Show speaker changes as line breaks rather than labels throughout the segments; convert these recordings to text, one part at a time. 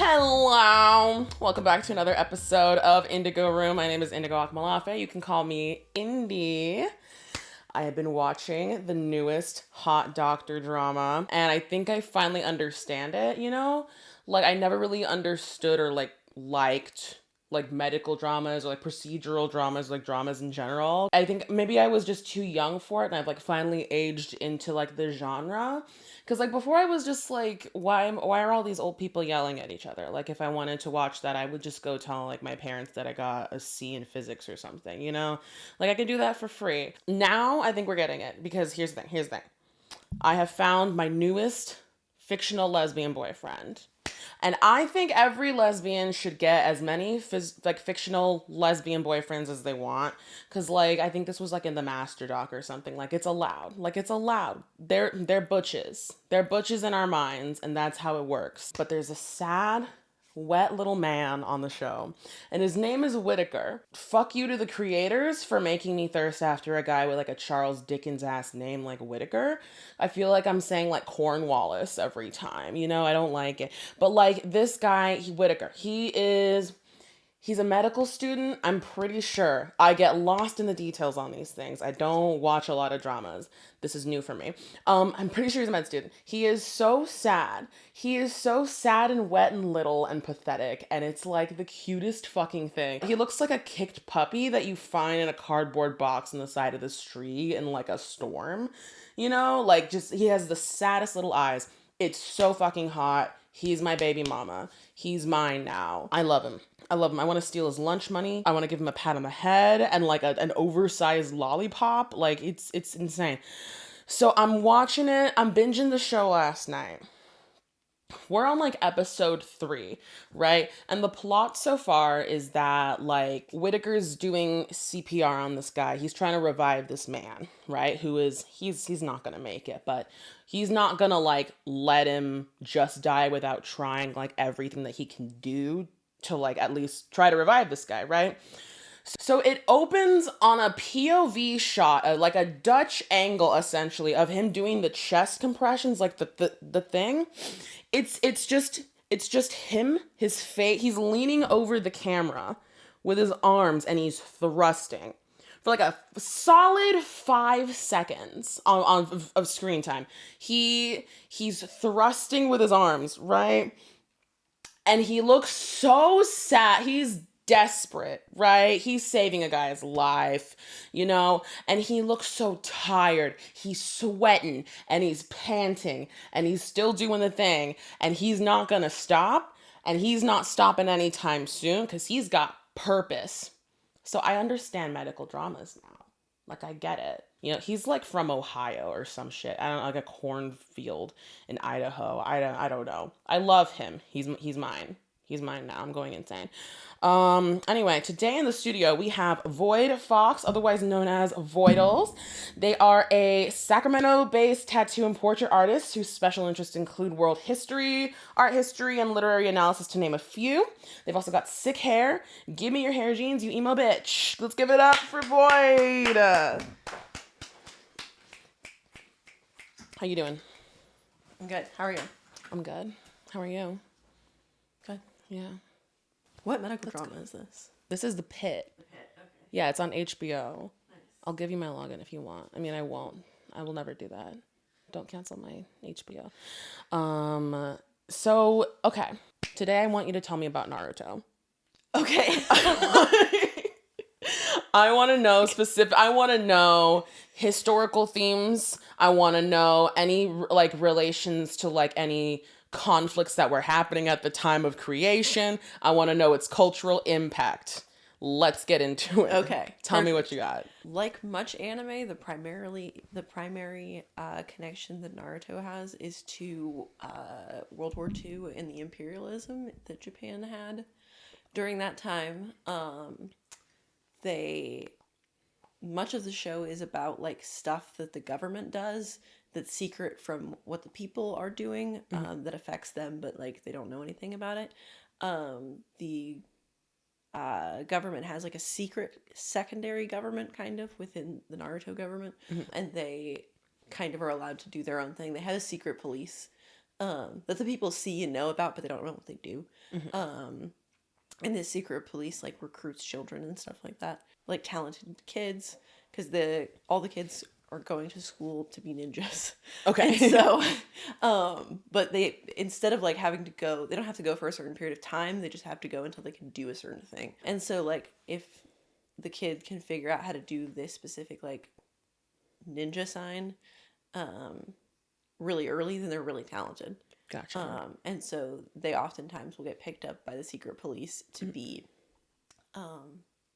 Hello! Welcome back to another episode of Indigo Room. My name is Indigo Akmalafe. You can call me Indy. I have been watching the newest hot doctor drama, and I think I finally understand it, you know? Like, I never really understood or, liked medical dramas or procedural dramas, dramas in general. I think maybe I was just too young for it, and I've finally aged into the genre. Because before I was just why are all these old people yelling at each other? If I wanted to watch that, I would just go tell my parents that I got a C in physics or something, you know? I could do that for free. Now I think we're getting it, because here's the thing. I have found my newest fictional lesbian boyfriend. And I think every lesbian should get as many fictional lesbian boyfriends as they want. Because, I think this was, in the Master Doc or something. It's allowed. It's allowed. They're butches. They're butches in our minds, and that's how it works. But there's a sad, wet little man on the show, and his name is Whitaker. Fuck you to the creators for making me thirst after a guy with a Charles Dickens ass name like Whitaker. I feel like I'm saying Cornwallis every time, you know? I don't like it. But this guy, Whitaker, he's a medical student. I'm pretty sure. I get lost in the details on these things. I don't watch a lot of dramas. This is new for me. I'm pretty sure he's a med student. He is so sad. He is so sad and wet and little and pathetic. And it's the cutest fucking thing. He looks like a kicked puppy that you find in a cardboard box on the side of the street in a storm. You know, he has the saddest little eyes. It's so fucking hot. He's my baby mama. He's mine now. I love him. I want to steal his lunch money. I want to give him a pat on the head and an oversized lollipop. It's insane. So I'm watching it. I'm binging the show last night. We're on episode 3, right? And the plot so far is that Whitaker's doing CPR on this guy. He's trying to revive this man, right? He's not gonna make it, but he's not gonna let him just die without trying everything that he can do to at least try to revive this guy, right? So it opens on a POV shot, a Dutch angle essentially of him doing the chest compressions, the thing. It's just him, his face. He's leaning over the camera with his arms and he's thrusting for a solid 5 seconds of screen time. He's thrusting with his arms, right? And he looks so sad. He's desperate, right? He's saving a guy's life, you know? And he looks so tired. He's sweating and he's panting and he's still doing the thing. And he's not gonna stop. And he's not stopping anytime soon because he's got purpose. So I understand medical dramas now. I get it. You know, he's from Ohio or some shit. I don't know, a cornfield in Idaho. I don't know. I love him. He's mine. He's mine now. I'm going insane. Anyway, today in the studio, we have Void Fox, otherwise known as Voidals. They are a Sacramento-based tattoo and portrait artist whose special interests include world history, art history, and literary analysis, to name a few. They've also got sick hair. Give me your hair, jeans, you emo bitch. Let's give it up for Void. How you doing?
I'm good. How are you?
I'm good. How are you?
Good.
Yeah.
What medical drama is this?
This is The Pit.
The Pit, okay.
Yeah, it's on HBO.
Nice.
I'll give you my login if you want. I mean, I won't. I will never do that. Don't cancel my HBO. So, okay. Today I want you to tell me about Naruto.
Okay.
I want to know historical themes. I want to know any relations to any conflicts that were happening at the time of creation. I want to know its cultural impact. Let's get into it.
Okay.
Tell me what you got.
Like much anime, the primary connection that Naruto has is to World War II and the imperialism that Japan had during that time. Much of the show is about stuff that the government does that's secret from what the people are doing, that affects them, but they don't know anything about it. The government has a secret secondary government kind of within the Naruto government, and they kind of are allowed to do their own thing. They have a secret police, that the people see and know about, but they don't know what they do.
Mm-hmm.
And the secret police like recruits children and stuff like that, like talented kids, because all the kids are going to school to be ninjas.
Okay.
And so, but they, instead of like having to go, they don't have to go for a certain period of time. They just have to go until they can do a certain thing. And so, like, if the kid can figure out how to do this specific like ninja sign, really early, then they're really talented.
Gotcha.
And so they oftentimes will get picked up by the secret police to be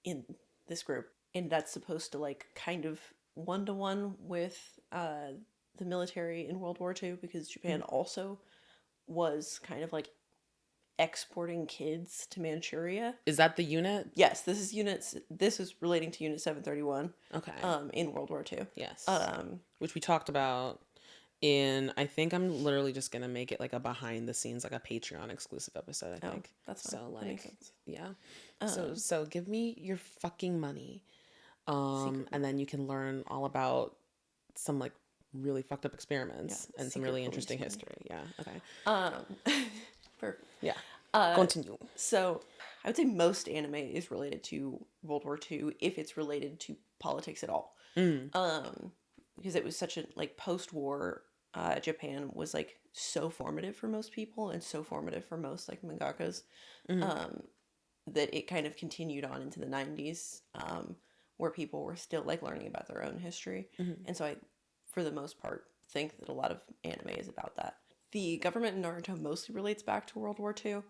in this group. And that's supposed to like kind of 1-to-1 with the military in World War II, because Japan also was kind of like exporting kids to Manchuria.
Is that the unit?
Yes, this is relating to Unit 731.
Okay.
In World War II.
Yes. Which we talked about I think I'm literally just gonna make it like a behind the scenes, like a Patreon exclusive episode, I think.
That's fine.
So
That makes
like,
sense.
yeah. So give me your fucking money. And then you can learn all about some like really fucked up experiments and some really interesting history. Yeah. Okay.
Perfect.
Yeah. Continue.
So I would say most anime is related to World War II, if it's related to politics at all. Because it was such a like post-war Japan was like so formative for most people and so formative for most like mangakas, that it kind of continued on into the 90s, where people were still like learning about their own history. And so I, for the most part, think that a lot of anime is about that. The government in Naruto mostly relates back to World War II,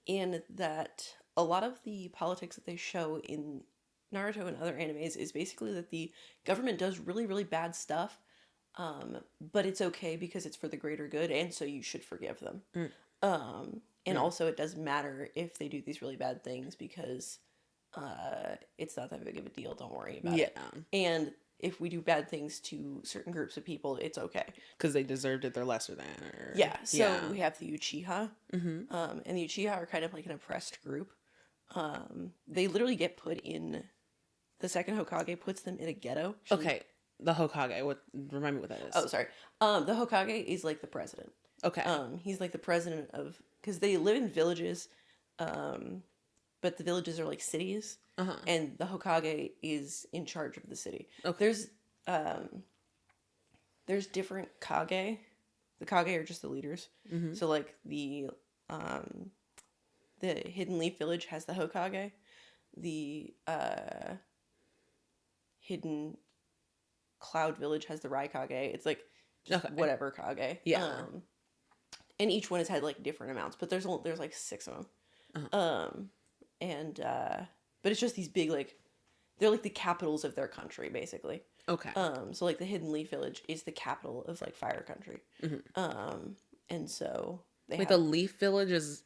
in that a lot of the politics that they show in Naruto and other animes is basically that the government does really, really bad stuff, but it's okay because it's for the greater good, and so you should forgive them. And also it doesn't matter if they do these really bad things because it's not that big of a deal. Don't worry about it. And if we do bad things to certain groups of people, it's okay.
Because they deserved it, they're lesser than.
So we have the Uchiha. And the Uchiha are kind of like an oppressed group. They literally get put in... The second Hokage puts them in a ghetto.
Okay, the Hokage. Remind me what that is.
Oh, sorry. The Hokage is like the president.
Okay.
He's like the president of... Because they live in villages, but the villages are like cities. And the Hokage is in charge of the city.
Okay.
There's different Kage. The Kage are just the leaders. So like the Hidden Leaf Village has the Hokage. The Hidden Cloud Village has the Raikage. It's like just whatever Kage.
Yeah.
And each one has had like different amounts, but there's like 6 of them. But it's just these big like, they're like the capitals of their country basically.
Okay.
So like the Hidden Leaf Village is the capital of like Fire Country. And so
the Leaf Village is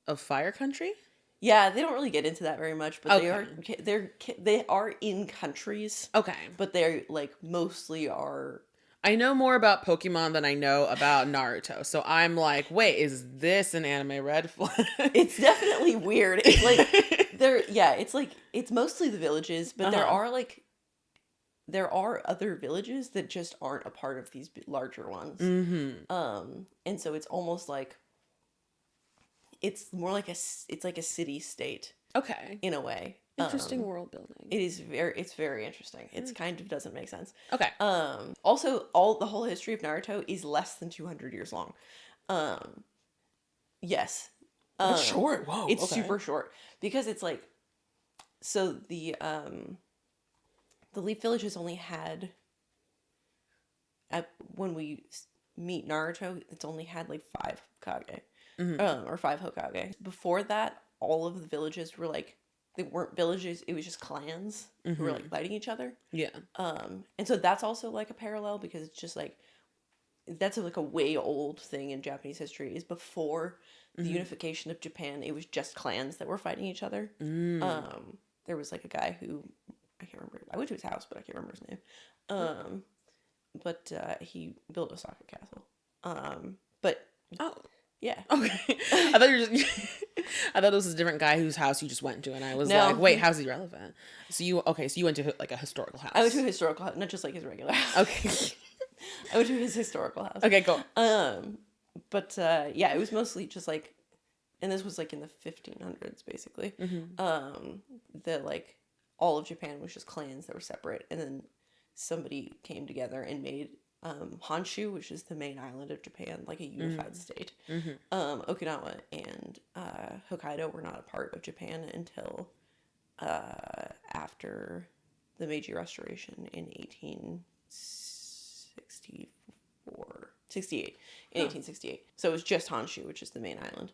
of Fire Country?
Yeah, they don't really get into that very much, but they are in countries.
Okay.
But they're like mostly are...
I know more about Pokemon than I know about Naruto. So I'm like, wait, is this an anime red flag?
It's definitely weird. It's like it's mostly the villages, but there are other villages that just aren't a part of these larger ones. And so it's almost like it's more like it's like a city state.
Okay.
In a way.
Interesting world building.
It's very interesting. It's kind of doesn't make sense.
Okay.
Also, the whole history of Naruto is less than 200 years long. Yes.
That's short. Whoa.
It's super short because it's like, so the Leaf Village has only had, when we meet Naruto, it's only had like 5 Kage. Or 5 Hokage. Before that, all of the villages were like, they weren't villages, it was just clans who were like fighting each other.
Yeah.
And so that's also like a parallel because it's just like, that's like a way old thing in Japanese history is before the unification of Japan, it was just clans that were fighting each other. There was like a guy who, I can't remember, I went to his house, but I can't remember his name. But he built Osaka Castle. But yeah.
Okay. I thought I thought this was a different guy whose house you just went to, and I was like, wait, how's he relevant? So you went to like a historical house.
I went to a historical house, not just like his regular house.
Okay.
I went to his historical house.
Okay, cool.
But yeah, it was mostly just like, and this was like in the 1500s basically. That like all of Japan was just clans that were separate, and then somebody came together and made Honshu, which is the main island of Japan, like a unified state. Okinawa and Hokkaido were not a part of Japan until after the Meiji Restoration in 1868. So it was just Honshu, which is the main island.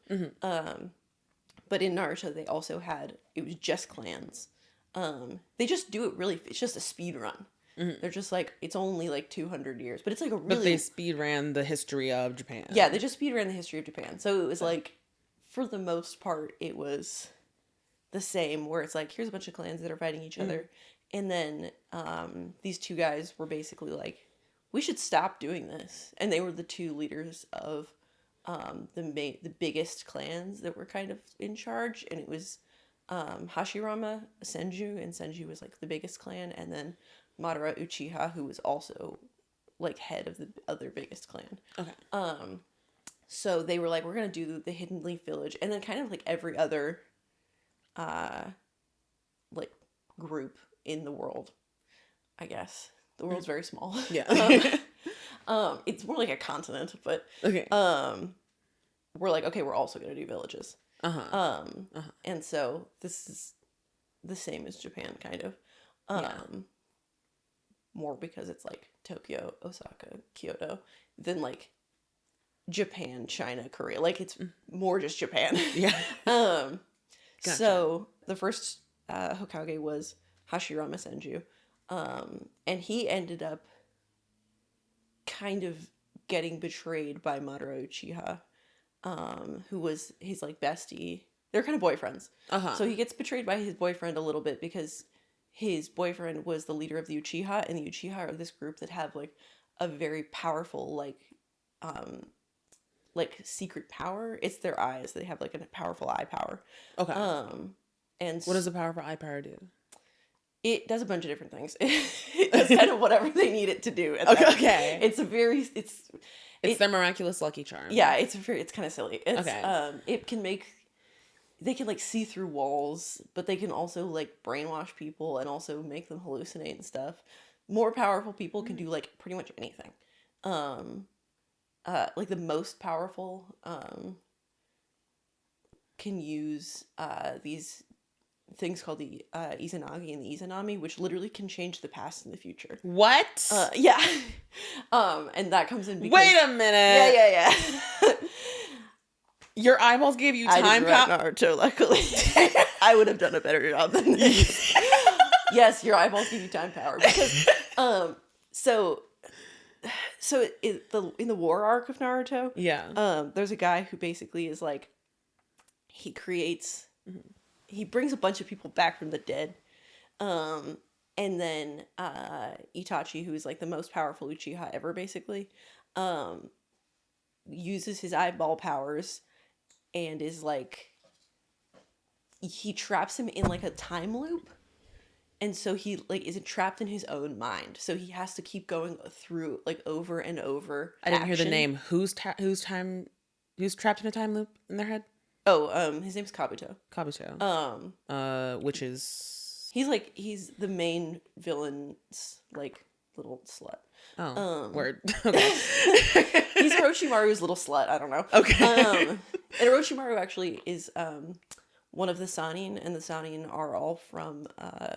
But in Naruto, they also had, it was just clans. They just do it really, it's just a speed run. They're just like, it's only like 200 years, but it's like a really...
But they speed ran the history of Japan.
Yeah, they just speed ran the history of Japan. So it was like, for the most part, it was the same, where it's like, here's a bunch of clans that are fighting each other. And then these two guys were basically like, we should stop doing this. And they were the two leaders of the biggest clans that were kind of in charge. And it was Hashirama, Senju, and Senju was like the biggest clan. And then Madara Uchiha, who was also like head of the other biggest clan.
Okay.
So they were like, we're going to do the Hidden Leaf Village. And then kind of like every other like group in the world, I guess. The world's very small.
Yeah.
It's more like a continent, but
Okay.
we're like, okay, we're also going to do villages. And so this is the same as Japan, kind of. More because it's like Tokyo, Osaka, Kyoto, than like Japan, China, Korea. Like it's more just Japan.
Yeah.
Gotcha.
Gotcha.
So the first Hokage was Hashirama Senju. And he ended up kind of getting betrayed by Madara Uchiha, who was his like bestie. They're kind of boyfriends. So he gets betrayed by his boyfriend a little bit because his boyfriend was the leader of the Uchiha, and the Uchiha are this group that have like a very powerful like secret power. It's their eyes. They have like a powerful eye power.
Okay.
And
what does a powerful eye power do?
It does a bunch of different things. It does kind of whatever they need it to do.
Okay.
It's a very
It's their miraculous lucky charm.
Yeah, it's kind of silly. It's,
Okay.
They can like see through walls, but they can also like brainwash people and also make them hallucinate and stuff. More powerful people can do like pretty much anything. Like the most powerful can use these things called the Izanagi and the Izanami, which literally can change the past and the future.
What?
Yeah. And that comes in because...
Wait a minute.
Yeah.
Your eyeballs gave you time
I didn't write Naruto, luckily. I would have done a better job than this. Yes, your eyeballs give you time power. Because, so in the war arc of Naruto, there's a guy who basically is like, he creates... He brings a bunch of people back from the dead. And then Itachi, who is like the most powerful Uchiha ever, basically, uses his eyeball powers and is like, he traps him in like a time loop. And so he like is trapped in his own mind. So he has to keep going through like over and over.
I didn't hear the name. Who's trapped in a time loop in their head?
Oh, his name's Kabuto.
Which is...
He's the main villain's, like, little slut.
Oh, word. Okay.
He's Orochimaru's little slut, I don't know.
Okay.
And Orochimaru actually is, one of the Sannin, and the Sannin are all from,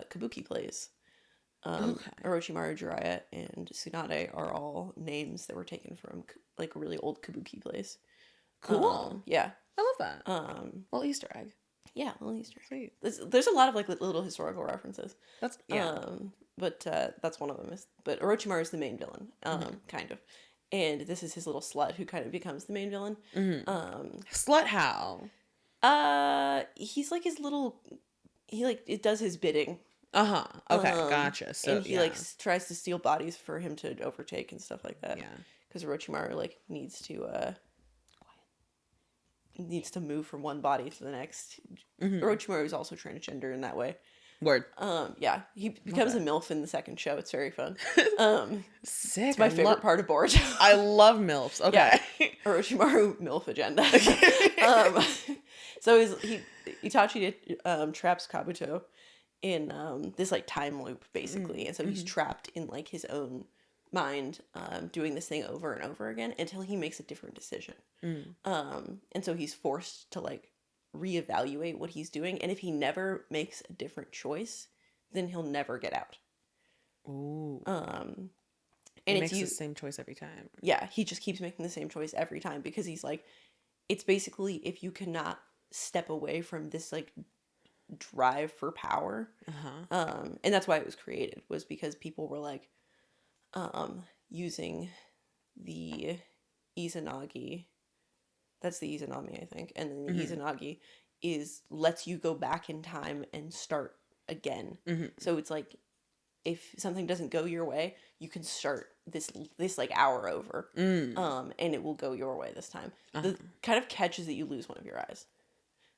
Kabuki plays. Orochimaru, Jiraiya, and Tsunade are all names that were taken from, like, really old Kabuki plays.
Cool.
Yeah.
I love that. Little Easter egg.
Yeah, little Easter egg.
Sweet.
There's a lot of like little historical references.
That's
But that's one of them. But Orochimaru is the main villain, kind of, and this is his little slut who kind of becomes the main villain.
Slut how?
He's like his little. He like it does his bidding.
Okay, gotcha. So
and he like tries to steal bodies for him to overtake and stuff like that.
Yeah.
Because Orochimaru like needs to move from one body to the next. Orochimaru is also transgender in that way.
Word.
Yeah, he becomes a MILF in the second show. It's very fun.
Sick.
It's my favorite part of Boruto.
I love MILFs. Okay.
Yeah. Orochimaru MILF agenda. So Itachi traps Kabuto in this like time loop basically, and so he's trapped in like his own mind, doing this thing over and over again until he makes a different decision. And so he's forced to like reevaluate what he's doing, and if he never makes a different choice, then he'll never get out.
Ooh.
And
He makes the same choice every time.
Yeah, he just keeps making the same choice every time because he's like, it's basically if you cannot step away from this like drive for power, and that's why it was created, was because people were like using the Izanagi. That's the Izanami, I think. And then the Izanagi lets you go back in time and start again. So it's like, if something doesn't go your way, you can start this like hour over. And it will go your way this time. The kind of catch is that you lose one of your eyes.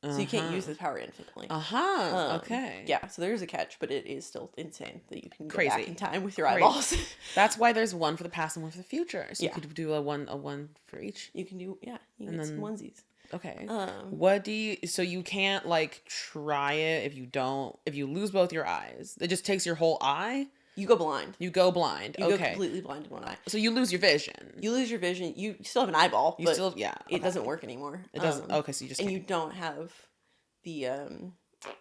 So you can't use this power infinitely.
Okay.
Yeah, so there is a catch, but it is still insane that you can go
Crazy.
back in time with your eyeballs.
That's why there's one for the past and one for the future. So
Yeah.
you could do a one for each.
You can do, you can get some onesies.
Okay. What do you, so you can't like try it if you lose both your eyes. It just takes your whole eye.
You go blind.
You go blind.
You
okay.
go completely blind in one eye.
So you lose your vision.
You lose your vision. You still have an eyeball,
You
but
still, yeah.
it doesn't work anymore.
It doesn't. Okay, so you just
and
can't.
you don't have the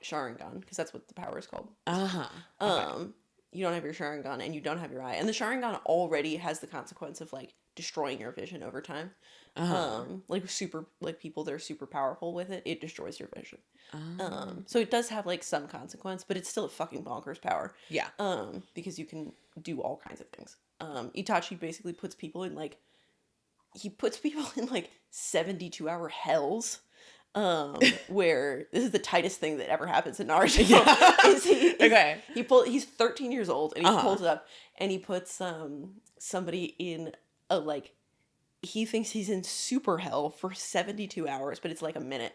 Sharingan, because that's what the power is called. You don't have your Sharingan, and you don't have your eye. And the Sharingan already has the consequence of like destroying your vision over time. Like people that are super powerful with it, it destroys your vision. So it does have like some consequence, but it's still a fucking bonkers power.
Yeah.
Because you can do all kinds of things. Itachi basically puts people in like 72-hour hells. Where this is the tightest thing that ever happens in Naruto.
Okay.
He's 13 years old, and he pulls it up, and he puts somebody in a like, he thinks he's in super hell for 72 hours, but it's like a minute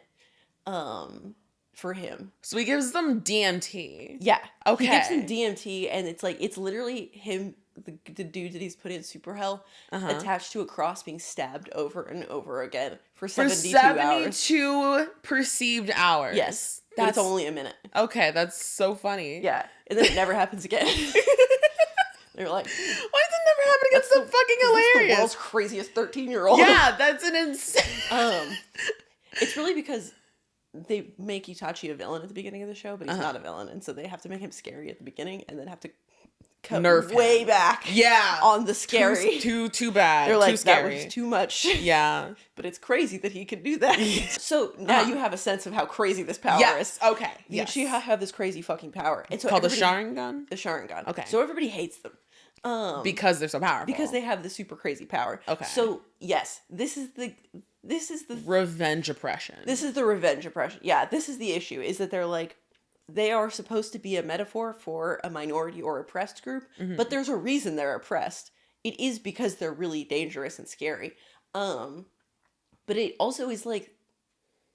for him.
So he gives them DMT.
Yeah.
Okay.
He gives him DMT, and it's like, it's literally him, the dude that he's put in super hell, attached to a cross, being stabbed over and over again for 72 hours.
72 perceived hours.
Yes. But it's only a minute.
Okay, that's so funny.
Yeah. And then it never happens again. They're like,
why does it never happen again? It's so fucking hilarious.
It's the world's craziest 13-year-old.
Yeah, that's an insane.
It's really because they make Itachi a villain at the beginning of the show, but he's not a villain, and so they have to make him scary at the beginning, and then have to cut
Nerf
way
him.
back.
Yeah,
on the scary.
Too bad.
They're like,
too scary.
that was too much.
Yeah,
but it's crazy that he can do that. So now you have a sense of how crazy this power is.
Okay.
The Uchiha have this crazy fucking power. And so
called the Sharingan.
The Sharingan.
Okay.
So everybody hates them.
Because they're so powerful.
Because they have the super crazy power.
Okay.
So yes, this is the
revenge oppression.
This is the revenge oppression. Yeah, this is the issue, is that they're like, they are supposed to be a metaphor for a minority or oppressed group, but there's a reason they're oppressed. It is because they're really dangerous and scary. But it also is like,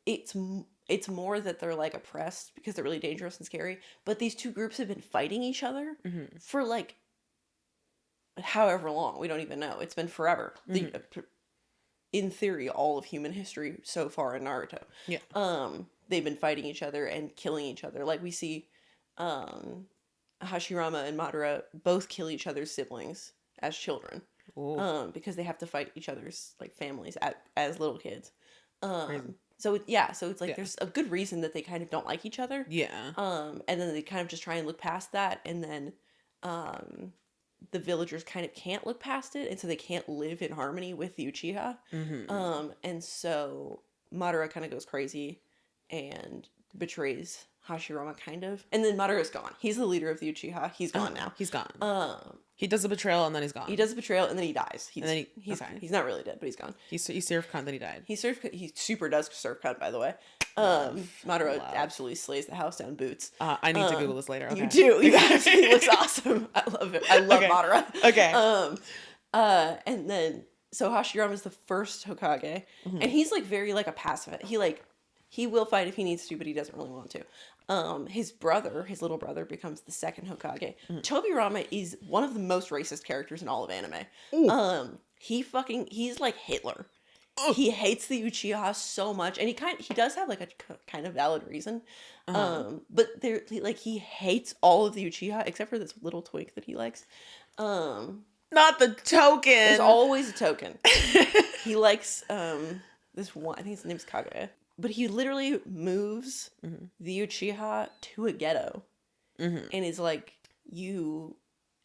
it's more that they're like oppressed because they're really dangerous and scary, but these two groups have been fighting each other for like however long. We don't even know. It's been forever. In theory, all of human history so far in Naruto.
Yeah.
They've been fighting each other and killing each other. Like we see Hashirama and Madara both kill each other's siblings as children. Because they have to fight each other's like families as little kids. So it's like there's a good reason that they kind of don't like each other.
Yeah.
And then they kind of just try and look past that, and then the villagers kind of can't look past it, and so they can't live in harmony with the Uchiha. And so Madara kind of goes crazy and betrays Hashirama, kind of. And then Madara's gone. He's the leader of the Uchiha. He's gone now.
He's gone. He does the betrayal and then he's gone.
He does the betrayal and then he dies. He's not really dead, but he's gone.
He served cunt, then he died.
He super does serve cunt, by the way. Madara absolutely slays the house down boots.
I need to Google this later. Okay.
You do. He looks awesome. I love it. I love Madara.
Okay.
And then so Hashirama is the first Hokage, and he's like very like a pacifist. He will fight if he needs to, but he doesn't really want to. His brother, his little brother, becomes the second Hokage. Tobirama is one of the most racist characters in all of anime. He's like Hitler. He hates the Uchiha so much, and he does have like a kind of valid reason. But he hates all of the Uchiha except for this little twink that he likes.
Not the token.
There's always a token. He likes this one. I think his name's Kaguya. But he literally moves the Uchiha to a ghetto, and is like, "You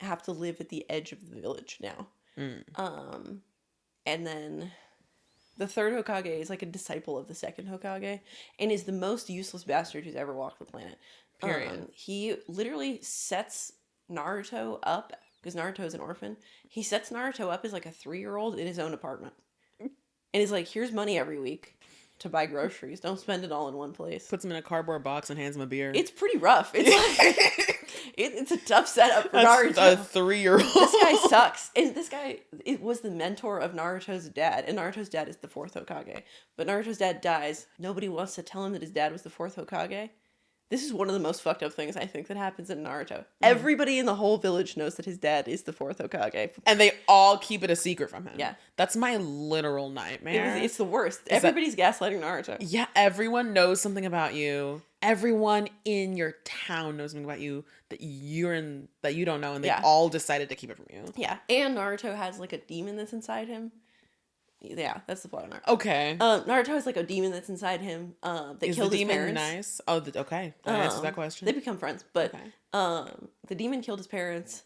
have to live at the edge of the village now." And then the third Hokage is like a disciple of the second Hokage, and is the most useless bastard who's ever walked the planet.
Period.
He literally sets Naruto up because Naruto's an orphan. He sets Naruto up as like a 3-year-old in his own apartment, and he's like, "Here's money every week to buy groceries. Don't spend it all in one place."
Puts him in a cardboard box and hands him a beer.
It's pretty rough. It's like it's a tough setup for Naruto.
A 3-year-old.
This guy sucks. And this guy was the mentor of Naruto's dad. And Naruto's dad is the 4th Hokage. But Naruto's dad dies. Nobody wants to tell him that his dad was the 4th Hokage. This is one of the most fucked up things I think that happens in Naruto. Everybody in the whole village knows that his dad is the 4th Hokage.
And they all keep it a secret from him.
Yeah.
That's my literal nightmare.
It's the worst. Everybody's gaslighting Naruto.
Yeah, everyone knows something about you. Everyone in your town knows something about you that you don't know, and they all decided to keep it from you.
Yeah. And Naruto has like a demon that's inside him. Yeah, that's the plot of Naruto.
Okay.
Naruto has like a demon that's inside him that killed his parents.
Nice? Oh, okay. That answers that question.
They become friends, but the demon killed his parents,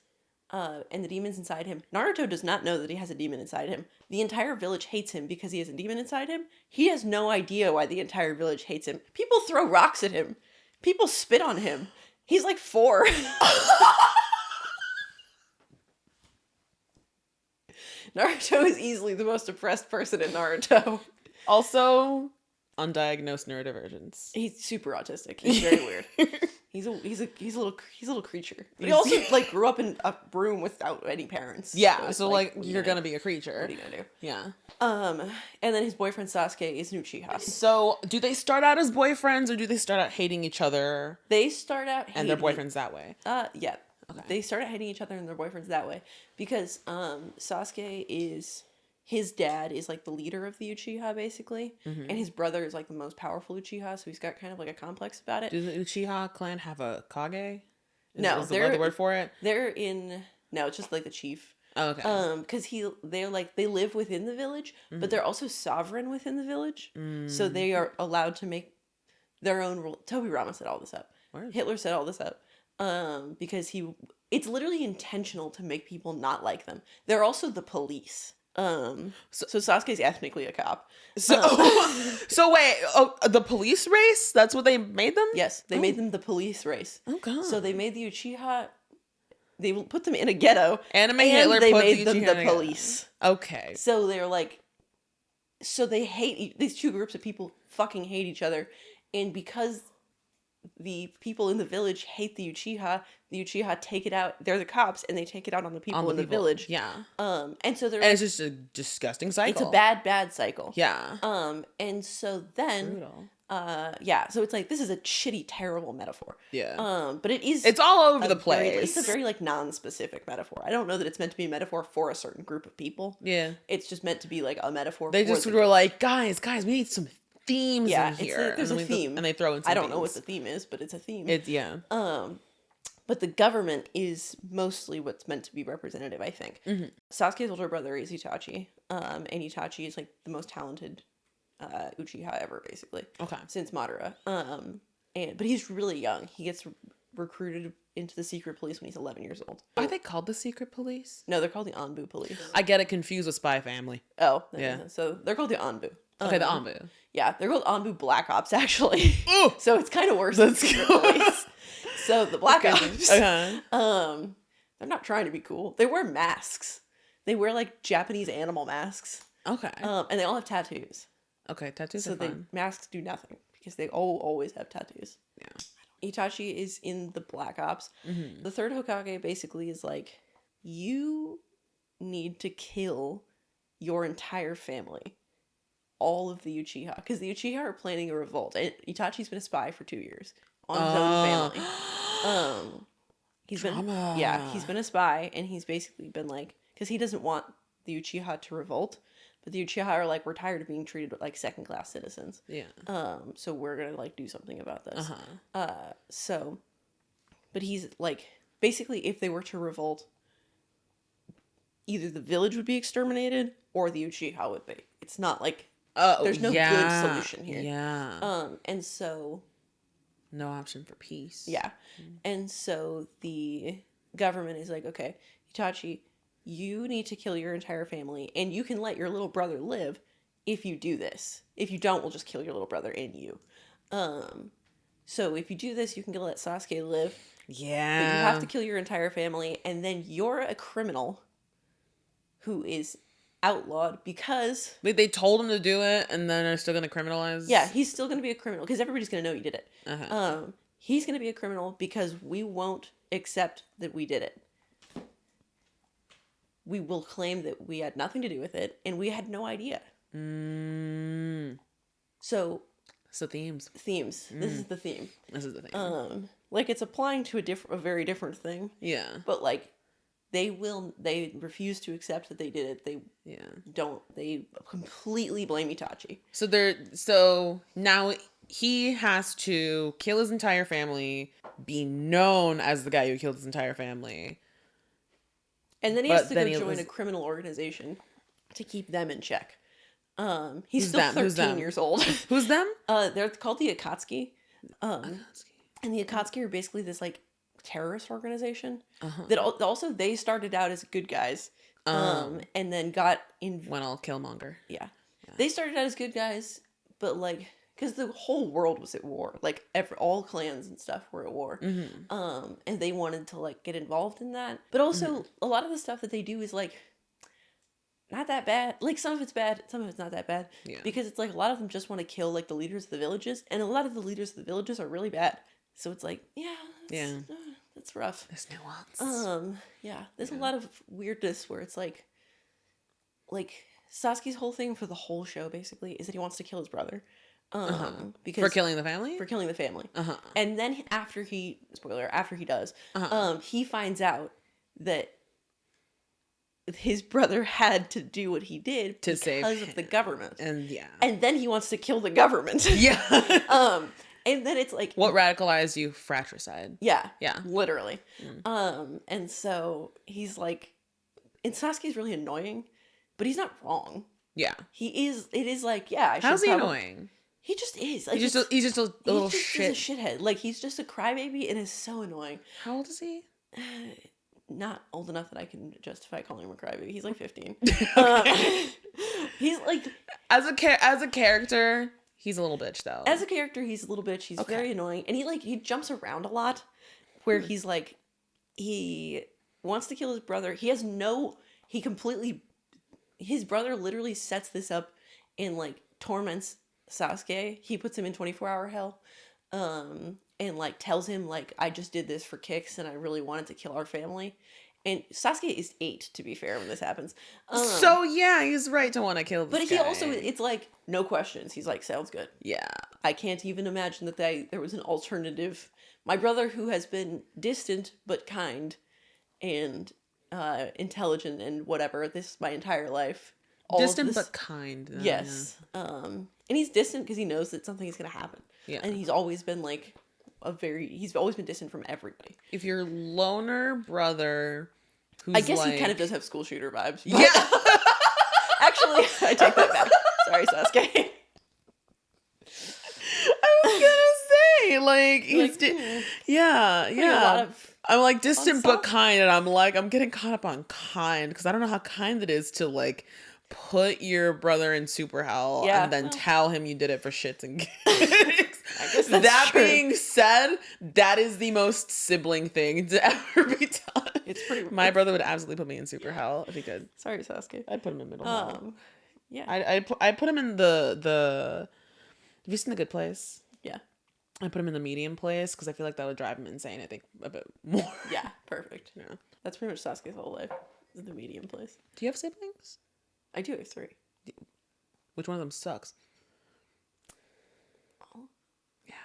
and the demon's inside him. Naruto does not know that he has a demon inside him. The entire village hates him because he has a demon inside him. He has no idea why the entire village hates him. People throw rocks at him. People spit on him. He's like 4. Naruto is easily the most oppressed person in Naruto.
Also, undiagnosed neurodivergence.
He's super autistic. He's very weird. He's a little creature. But he also like grew up in a room without any parents.
Yeah, so like you're gonna be a creature.
What are you gonna do?
Yeah.
And then his boyfriend Sasuke is an Uchiha.
So do they start out as boyfriends or do they start out hating each other?
They start out
and their boyfriends that way.
Yeah. Okay. They start out hating each other and their boyfriends that way because Sasuke is his dad is like the leader of the Uchiha basically, and his brother is like the most powerful Uchiha, so he's got kind of like a complex about it.
Does the Uchiha clan have a Kage?
No,
is the word for it?
No, it's just like the chief.
Oh, okay.
Because they live within the village, but they're also sovereign within the village, so they are allowed to make their own rule. Tobirama set all this up.
Word.
Hitler set all this up. Because it's literally intentional to make people not like them. They're also the police. So Sasuke's ethnically a cop.
So wait, the police race? That's what they made them?
Yes, they made them the police race.
Oh god.
So they made the Uchiha. They put them in a ghetto.
Hitler
they
put
made
the
them
Uchiha
the
in a
police.
Okay.
So they're like, so they hate these two groups of people. Fucking hate each other, and because the people in the village hate the Uchiha take it out. They're the cops, and they take it out on the people in the village.
Yeah.
And so they're.
And it's just a disgusting cycle.
It's a bad cycle.
Yeah.
And so then.
Brutal.
Yeah. So it's like this is a shitty, terrible metaphor.
Yeah.
But it is.
It's all over the place.
It's a very like non-specific metaphor. I don't know that it's meant to be a metaphor for a certain group of people.
Yeah.
It's just meant to be like a metaphor.
They just were like, guys, we need some themes in here.
There's a theme.
And they throw in some
I don't know
themes.
what the theme is, but it's a theme.
It's, yeah.
But the government is mostly what's meant to be representative, I think. Mm-hmm. Sasuke's older brother is Itachi. And Itachi is like the most talented Uchiha ever, basically.
Okay.
Since Madara. But he's really young. He gets recruited into the secret police when he's 11 years old.
Are they called the secret police?
No, they're called the Anbu police.
I get it confused with Spy Family.
Oh.
Yeah.
So they're called the Anbu.
Okay, the Anbu.
Yeah, they're called Anbu Black Ops, actually.
Ooh!
So it's kind of worse than secret police. So the Black Ops, they're not trying to be cool. They wear masks. They wear like Japanese animal masks.
Okay.
And they all have tattoos.
Okay, tattoos
so
are fun.
Masks do nothing because they always have tattoos.
Yeah.
Itachi is in the Black Ops.
Mm-hmm.
The third Hokage basically is like, you need to kill your entire family. All of the Uchiha. Because the Uchiha are planning a revolt. And Itachi's been a spy for 2 years on his own family. He's
Drama.
he's been a spy, and he's basically been like, because he doesn't want the Uchiha to revolt, but the Uchiha are like, we're tired of being treated like second class citizens.
Yeah.
So we're gonna like do something about this. So, but he's like, basically, if they were to revolt, either the village would be exterminated or the Uchiha would be. It's not like there's no good solution here.
Yeah.
And so
No option for peace.
yeah. And so the government is like, okay, Itachi, you need to kill your entire family, and you can let your little brother live if you do this. If you don't, we'll just kill your little brother and you. So if you do this, you can let Sasuke live.
Yeah.
But you have to kill your entire family, and then you're a criminal who is outlawed because...
Wait, they told him to do it, and then are still going to criminalize?
Yeah, he's still going to be a criminal, because everybody's going to know you did it.
Uh-huh.
He's going to be a criminal because we won't accept that we did it. We will claim that we had nothing to do with it, and we had no idea. So
themes.
This is the theme.
This is the thing.
Like, it's applying to a very different thing.
Yeah.
But like, they refuse to accept that they did it. They completely blame Itachi.
So now he has to kill his entire family, be known as the guy who killed his entire family.
And then he has to go join a criminal organization to keep them in check. He's still 13 years old.
Who's them?
They're called the Akatsuki. And the Akatsuki are basically this like terrorist organization that also they started out as good guys, and then got in.
Went all Killmonger.
Yeah, they started out as good guys, but like because the whole world was at war, like all clans and stuff were at war, and they wanted to like get involved in that. But also a lot of the stuff that they do is like not that bad. Like some of it's bad, some of it's not that bad.
Yeah.
Because it's like a lot of them just want to kill like the leaders of the villages, and a lot of the leaders of the villages are really bad. So it's like, that's rough.
There's nuance.
There's a lot of weirdness where it's like Sasuke's whole thing for the whole show basically is that he wants to kill his brother. Because
for killing the family?
For killing the family. And then after he does, he finds out that his brother had to do what he did
to save him.
Because of the government.
And
then he wants to kill the government.
Yeah.
And then it's like...
What radicalized you? Fratricide.
Yeah.
Yeah.
Literally. And so he's like... And Sasuke's really annoying, but he's not wrong.
Yeah.
He is... It is like, yeah,
How's he annoying?
He just is. Like,
he's just a little shit.
He's a shithead. Like, he's just a crybaby and is so annoying.
How old is he?
Not old enough that I can justify calling him a crybaby. He's like 15.
He's like... As a character... He's a little bitch, though.
As a character, he's a little bitch. He's very annoying. And he jumps around a lot. Where he's like... He wants to kill his brother. His brother literally sets this up and, like, torments Sasuke. He puts him in 24-hour hell. And, like, tells him, like, I just did this for kicks and I really wanted to kill our family. And Sasuke is 8, to be fair, when this happens.
So, yeah, he's right to want to kill this guy.
But he also, it's like, no questions. He's like, sounds good.
Yeah.
I can't even imagine that there was an alternative. My brother, who has been distant but kind and intelligent and whatever my entire life.
Distant but kind.
Yes. Yeah. And he's distant because he knows that something is going to happen.
Yeah.
And he's always been like... he's always been distant from everybody.
If your loner brother who's
I guess he kind of does have school shooter vibes.
Yeah.
Actually, I take that back. Sorry, Sasuke.
I was gonna say, like, he's yeah. I'm like distant but kind, and I'm getting caught up on kind because I don't know how kind it is to like put your brother in super hell and then tell him you did it for shits and gigs. That true. Being said, that is the most sibling thing to ever be done.
It's pretty.
My brother would absolutely put me in super hell if he could.
Sorry, Sasuke.
I'd put him in middle.
Yeah.
I put him in the. Have you seen The Good Place?
Yeah.
I put him in the medium place because I feel like that would drive him insane. I think a bit more.
Yeah, perfect.
Yeah.
That's pretty much Sasuke's whole life. Is the medium place.
Do you have siblings?
I do have 3.
Which one of them sucks?
Oh.
Yeah.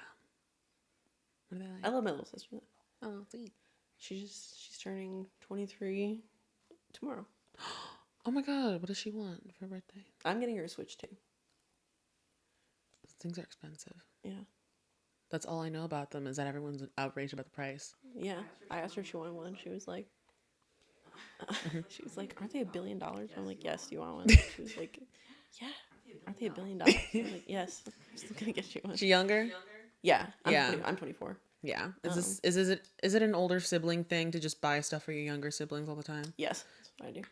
What are they
I
like?
love my little sister.
Oh, sweet.
She's turning 23 tomorrow.
Oh my god, what does she want for her birthday?
I'm getting her a Switch too.
Things are expensive.
Yeah.
That's all I know about them is that everyone's outraged about the price.
Yeah. I asked her if she wanted one. She was like, she was like, aren't they $1 billion? I'm like, yes, do you want one? She was like, yeah. Aren't they $1 billion? I'm like, yes. I'm still gonna get you one.
Is she younger?
Yeah.
Yeah.
I'm 24.
Yeah. Is it an older sibling thing to just buy stuff for your younger siblings all the time?
Yes, that's what I do.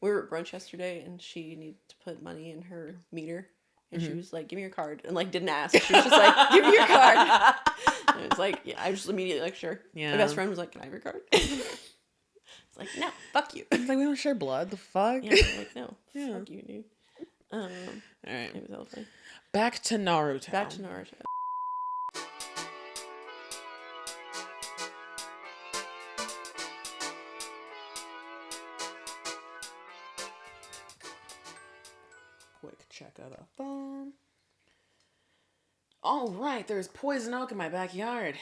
We were at brunch yesterday, and she needed to put money in her meter, and she was like, "Give me your card," and like didn't ask. She was just like, "Give me your card." And it was like, yeah, I just immediately like, sure.
Yeah.
My best friend was like, "Can I have your card?" It's like, no, fuck you.
It's like, we don't share blood. The fuck?
Yeah, I'm like, no,
Yeah.
fuck you, dude.
All right.
It was all fine.
Back to Naruto.
Back to Naruto.
Quick check of the phone. All right, there's poison oak in my backyard.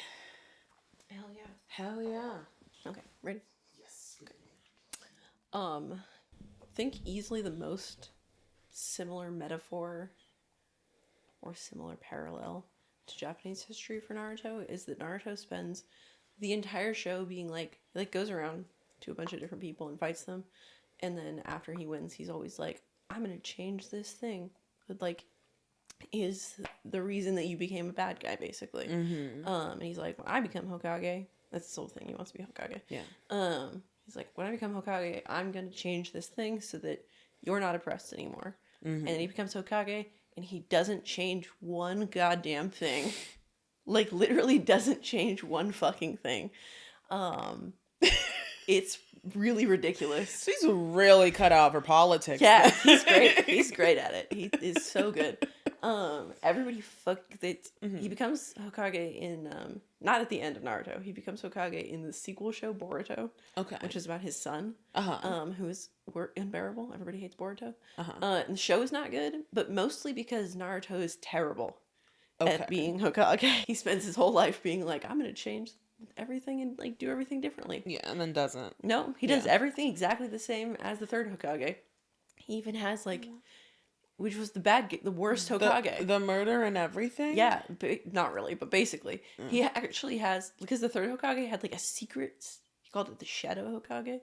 Hell yeah.
Hell yeah.
Okay, ready?
Yes.
Think easily the most similar metaphor or similar parallel to Japanese history for Naruto is that Naruto spends the entire show being like goes around to a bunch of different people and fights them, and then after he wins, he's always like, I'm gonna change this thing that like is the reason that you became a bad guy, basically. And he's like, when I become Hokage, that's the whole thing, he wants to be Hokage.
Yeah.
He's like, when I become Hokage, I'm gonna change this thing so that you're not oppressed anymore. And then he becomes Hokage, and he doesn't change one goddamn thing. Like, literally doesn't change one fucking thing. It's really ridiculous.
He's really cut out for politics.
Yeah, he's great. He's great at it. He is so good. Everybody he becomes Hokage in not at the end of Naruto. He becomes Hokage in the sequel show Boruto.
Okay.
Which is about his son. Who is unbearable. Everybody hates Boruto. And the show is not good, but mostly because Naruto is terrible at being Hokage. He spends his whole life being like, I'm gonna change everything and like do everything differently.
Yeah, and then doesn't.
No, he does everything exactly the same as the third Hokage. He even has like, which was the worst Hokage.
The murder and everything?
Yeah, not really, but basically. He actually has, because the third Hokage had like a secret, he called it the Shadow Hokage,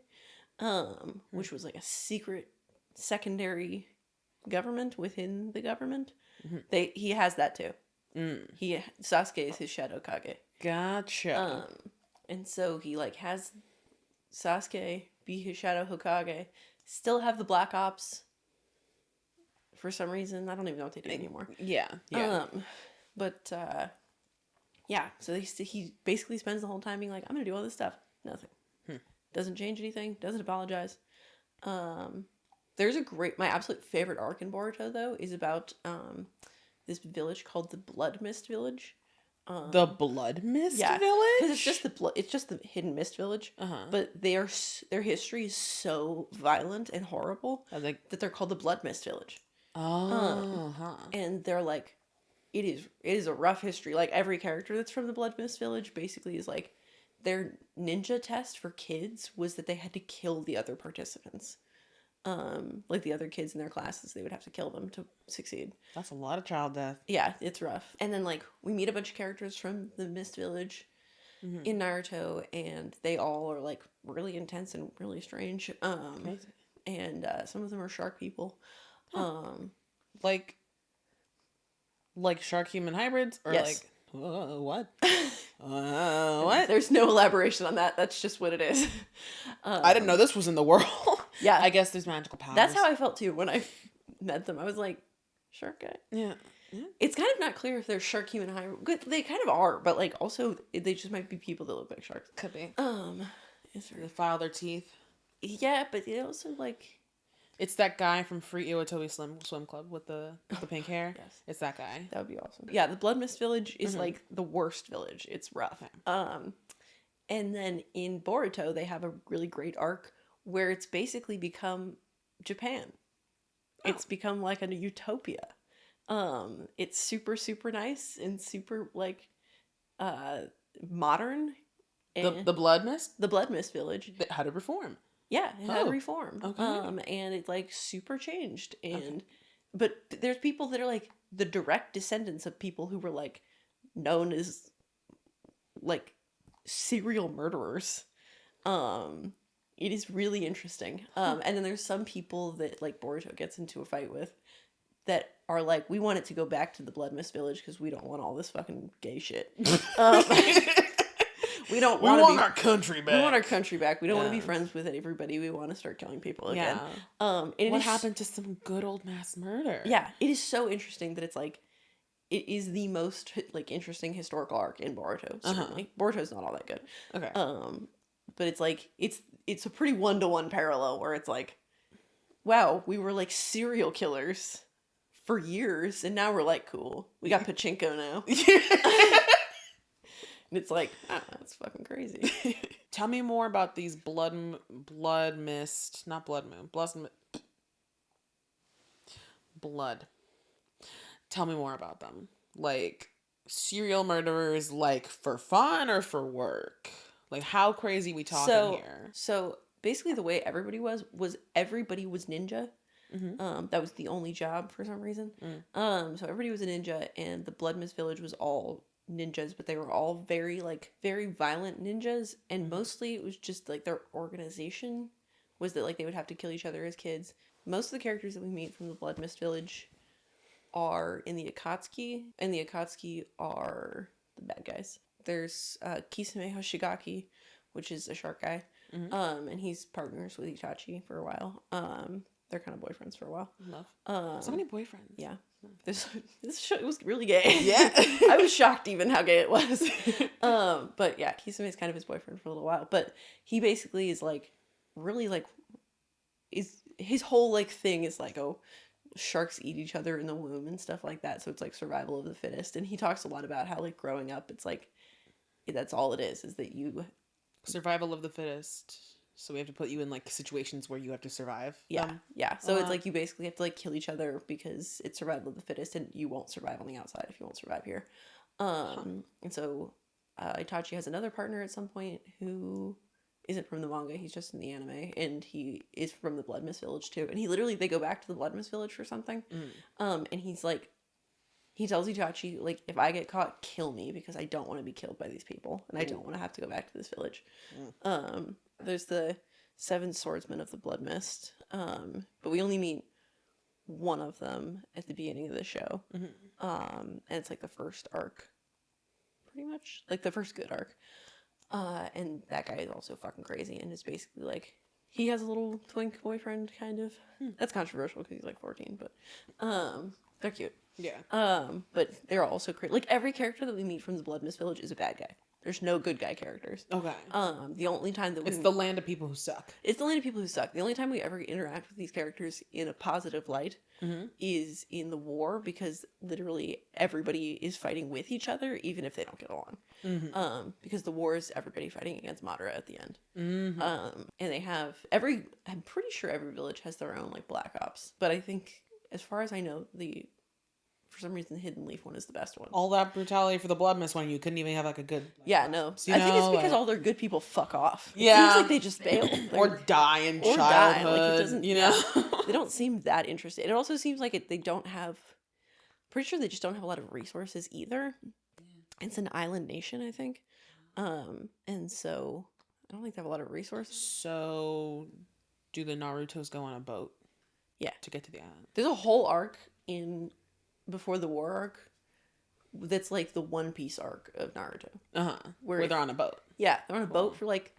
which was like a secret secondary government within the government. He has that too. Sasuke is his Shadow Kage.
Gotcha.
And so he like has Sasuke be his Shadow Hokage, still have the Black Ops for some reason. I don't even know what they do anymore.
Yeah.
But so he basically spends the whole time being like, I'm gonna do all this stuff. Nothing. Doesn't change anything, doesn't apologize. There's my absolute favorite arc in Boruto though is about this village called the Blood Mist Village.
The Blood Mist Village?
Because it's just the Hidden Mist Village. But their history is so violent and horrible that they're called the Blood Mist Village. And they're like, it is a rough history. Like every character that's from the Blood Mist Village basically is like, their ninja test for kids was that they had to kill the other participants. Like the other kids in their classes, they would have to kill them to succeed.
That's a lot of child death.
Yeah, it's rough. And then like we meet a bunch of characters from the Mist Village in Naruto, and they all are like really intense and really strange. And some of them are shark people.
Like shark human hybrids, or
yes.
What? What?
There's no elaboration on that. That's just what it is.
I didn't know this was in the world.
Yeah.
I guess there's magical powers.
That's how I felt too when I met them. I was like, shark guy.
Yeah.
It's kind of not clear if they're shark human hybrid. They kind of are, but like also they just might be people that look like sharks.
Could be.
They
file their teeth.
Yeah, but it also like.
It's that guy from Free Iwatobi Swim Club with the pink hair.
Yes.
It's that guy.
That would be awesome. Yeah, the Blood Mist Village is like the worst village. It's rough. Okay. And then in Boruto, they have a really great arc where it's basically become Japan. Oh. It's become like a utopia. It's super, super nice and super like, modern.
The Blood Mist?
The Blood Mist Village.
How to reform.
Yeah, it had to reform.
Okay.
And it like super changed. And but there's people that are like the direct descendants of people who were like known as like serial murderers. It is really interesting. And then there's some people that like Boruto gets into a fight with that are like, we want it to go back to the Blood Mist Village because we don't want all this fucking gay shit. We want
our country back.
We want our country back. We don't want to be friends with everybody. We want to start killing people again.
And what happened to some good old mass murder?
Yeah, it is so interesting that it's like, it is the most like interesting historical arc in Boruto. Certainly, Boruto's not all that good.
Okay.
But it's like it's a pretty 1-to-1 parallel where it's like, wow, we were like serial killers for years, and now we're like cool. We got pachinko now. And it's like, that's fucking crazy.
Tell me more about these blood mist, not blood moon, blood. Tell me more about them. Like, serial murderers, like, for fun or for work? Like, how crazy we talking here?
So, basically the way everybody was everybody was ninja. That was the only job for some reason. So everybody was a ninja, and the Blood Mist Village was all ninjas, but they were all very violent ninjas, and mostly it was just like their organization was that like they would have to kill each other as kids. Most of the characters that we meet from the Blood Mist Village are in the Akatsuki, and the Akatsuki are the bad guys. There's Kisame Hoshigaki, which is a shark guy, and he's partners with Itachi for a while. They're kind of boyfriends for a while.
Love. So many boyfriends.
Yeah. This show was really gay.
Yeah.
I was shocked even how gay it was. But yeah, Kisame is kind of his boyfriend for a little while. But he basically is like, really like, his whole like thing is like, oh, sharks eat each other in the womb and stuff like that. So it's like survival of the fittest. And he talks a lot about how like growing up, it's like, that's all it is that you...
Survival of the fittest. So we have to put you in like situations where you have to survive.
Yeah, yeah. So it's like you basically have to like kill each other because it's survival of the fittest, and you won't survive on the outside if you won't survive here. And so Itachi has another partner at some point who isn't from the manga. He's just in the anime, and he is from the Blood Mist Village too. And they go back to the Blood Mist Village for something. And he's like, he tells Itachi, like, if I get caught, kill me, because I don't want to be killed by these people, and I don't want to have to go back to this village. There's the 7 swordsmen of the Blood Mist, but we only meet one of them at the beginning of the show. And it's like the first arc, pretty much, like the first good arc. And that guy is also fucking crazy, and is basically like, he has a little twink boyfriend, kind of. That's controversial because he's like 14, but they're cute.
Yeah.
But they're also crazy. Like, every character that we meet from the Blood Mist Village is a bad guy. There's no good guy characters.
Okay.
The only time that
it's the land of people who suck.
It's the land of people who suck. The only time we ever interact with these characters in a positive light is in the war, because literally everybody is fighting with each other, even if they don't get along. Because the war is everybody fighting against Madara at the end. And they have I'm pretty sure every village has their own like black ops, but I think, as far as I know, for some reason, the Hidden Leaf one is the best one.
All that brutality for the Blood Mist one, you couldn't even have like a good...
Yeah, no. I think it's because all their good people fuck off. It
seems
like they just fail.
Or die in childhood.
Like, it doesn't,
you know?
They don't seem that interested. It also seems like they don't have... Pretty sure they just don't have a lot of resources either. It's an island nation, I think. And so, I don't think they have a lot of resources.
So, do the Narutos go on a boat?
Yeah.
To get to the island?
There's a whole arc before the war arc that's like the One Piece arc of Naruto.
Where they're on a boat.
Yeah, they're on a boat for like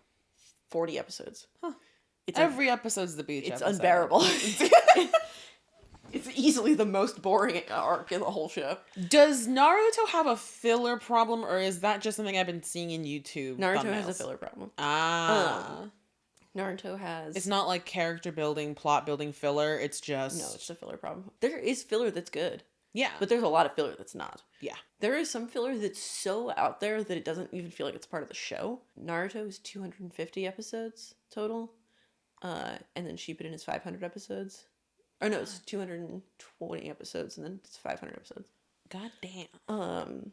40 episodes.
Every episode's the beach
It's
episode.
unbearable. It's easily the most boring arc in the whole show.
Does Naruto have a filler problem, or is that just something I've been seeing in YouTube?
Naruto
thumbnails?
has a filler problem. Naruto has...
It's not like character building, plot building filler. It's just...
No, it's a filler problem. There is filler that's good.
Yeah.
But there's a lot of filler that's not.
Yeah.
There is some filler that's so out there that it doesn't even feel like it's part of the show. Naruto is 250 episodes total. And then Shippuden is 500 episodes. Or no, it's 220 episodes and then it's 500 episodes.
God damn.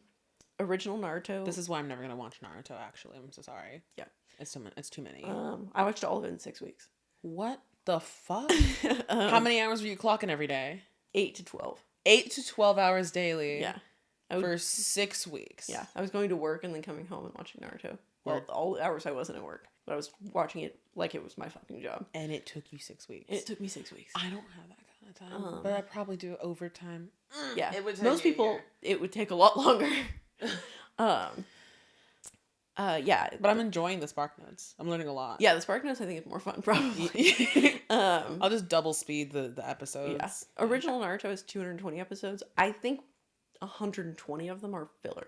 Original Naruto.
This is why I'm never gonna watch Naruto. Actually, I'm so sorry.
Yeah.
It's too many.
I watched all of it in 6 weeks.
What the fuck? How many hours were you clocking every day?
8 to 12.
8 to 12 hours daily.
Yeah.
For 6 weeks.
Yeah. I was going to work and then coming home and watching Naruto. Well, all the hours I wasn't at work, but I was watching it like it was my fucking job.
And it took you 6 weeks.
And it took me 6 weeks.
I don't have that kind of time, but I probably do overtime.
Yeah.
It would take
Most people, it would take a lot longer. Yeah.
But I'm enjoying the Spark Notes. I'm learning a lot.
Yeah, the Spark Notes I think is more fun, probably.
I'll just double speed the episodes.
Yeah. Original Naruto is 220 episodes. I think 120 of them are filler.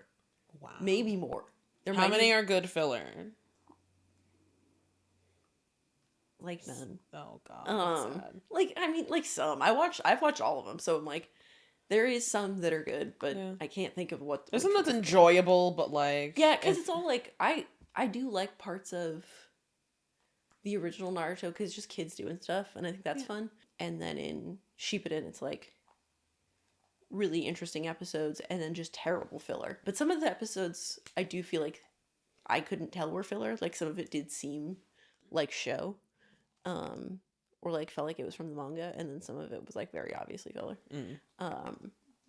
Wow.
Maybe more.
How many are good filler?
Like none.
Oh god. That's sad.
Like I mean, like some. I've watched all of them, so I'm like, there is some that are good, but I can't think of what.
There's some that's enjoyable, but like
yeah, because it's all like I do like parts of the original Naruto because it's just kids doing stuff, and I think that's fun. And then in Shippuden, it's like really interesting episodes, and then just terrible filler. But some of the episodes, I do feel like I couldn't tell were filler. Like some of it did seem like show. Or like felt like it was from the manga, and then some of it was like very obviously filler.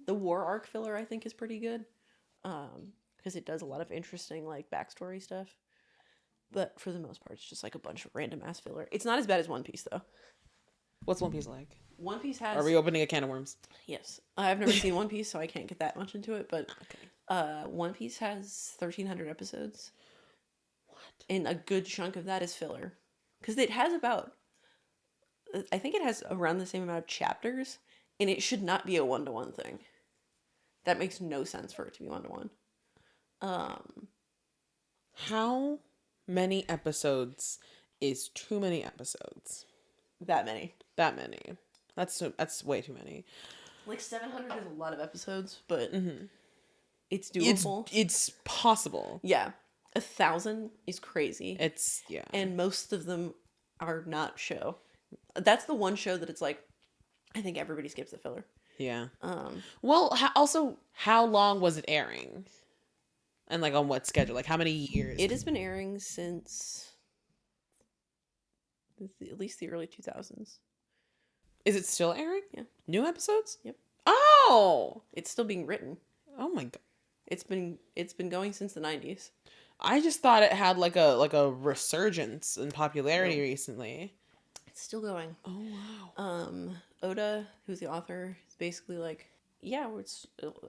The war arc filler I think is pretty good, because it does a lot of interesting like backstory stuff. But for the most part, it's just like a bunch of random ass filler. It's not as bad as One Piece though.
What's One Piece like?
One Piece has.
Are we opening a can of worms?
Yes, I've never seen One Piece, so I can't get that much into it. But One Piece has 1,300 episodes.
What?
And a good chunk of that is filler, because it has about. I think it has around the same amount of chapters, and it should not be a 1-to-1 thing. That makes no sense for it to be 1-to-1.
How many episodes is too many episodes?
That many.
That many. That's way too many.
Like 700 is a lot of episodes, but it's doable.
It's possible.
Yeah. 1,000 is crazy.
And
most of them are not show. That's the one show that it's like, I think everybody skips the filler.
Yeah. Well, how long was it airing? And like on what schedule? Like how many years?
It has been airing since at least the early 2000s.
Is it still airing?
Yeah.
New episodes?
Yep.
Oh!
It's still being written.
Oh my god.
It's been going since the 90s.
I just thought it had like a resurgence in popularity recently.
It's still going.
Oh wow.
Oda, who's the author, is basically like, yeah,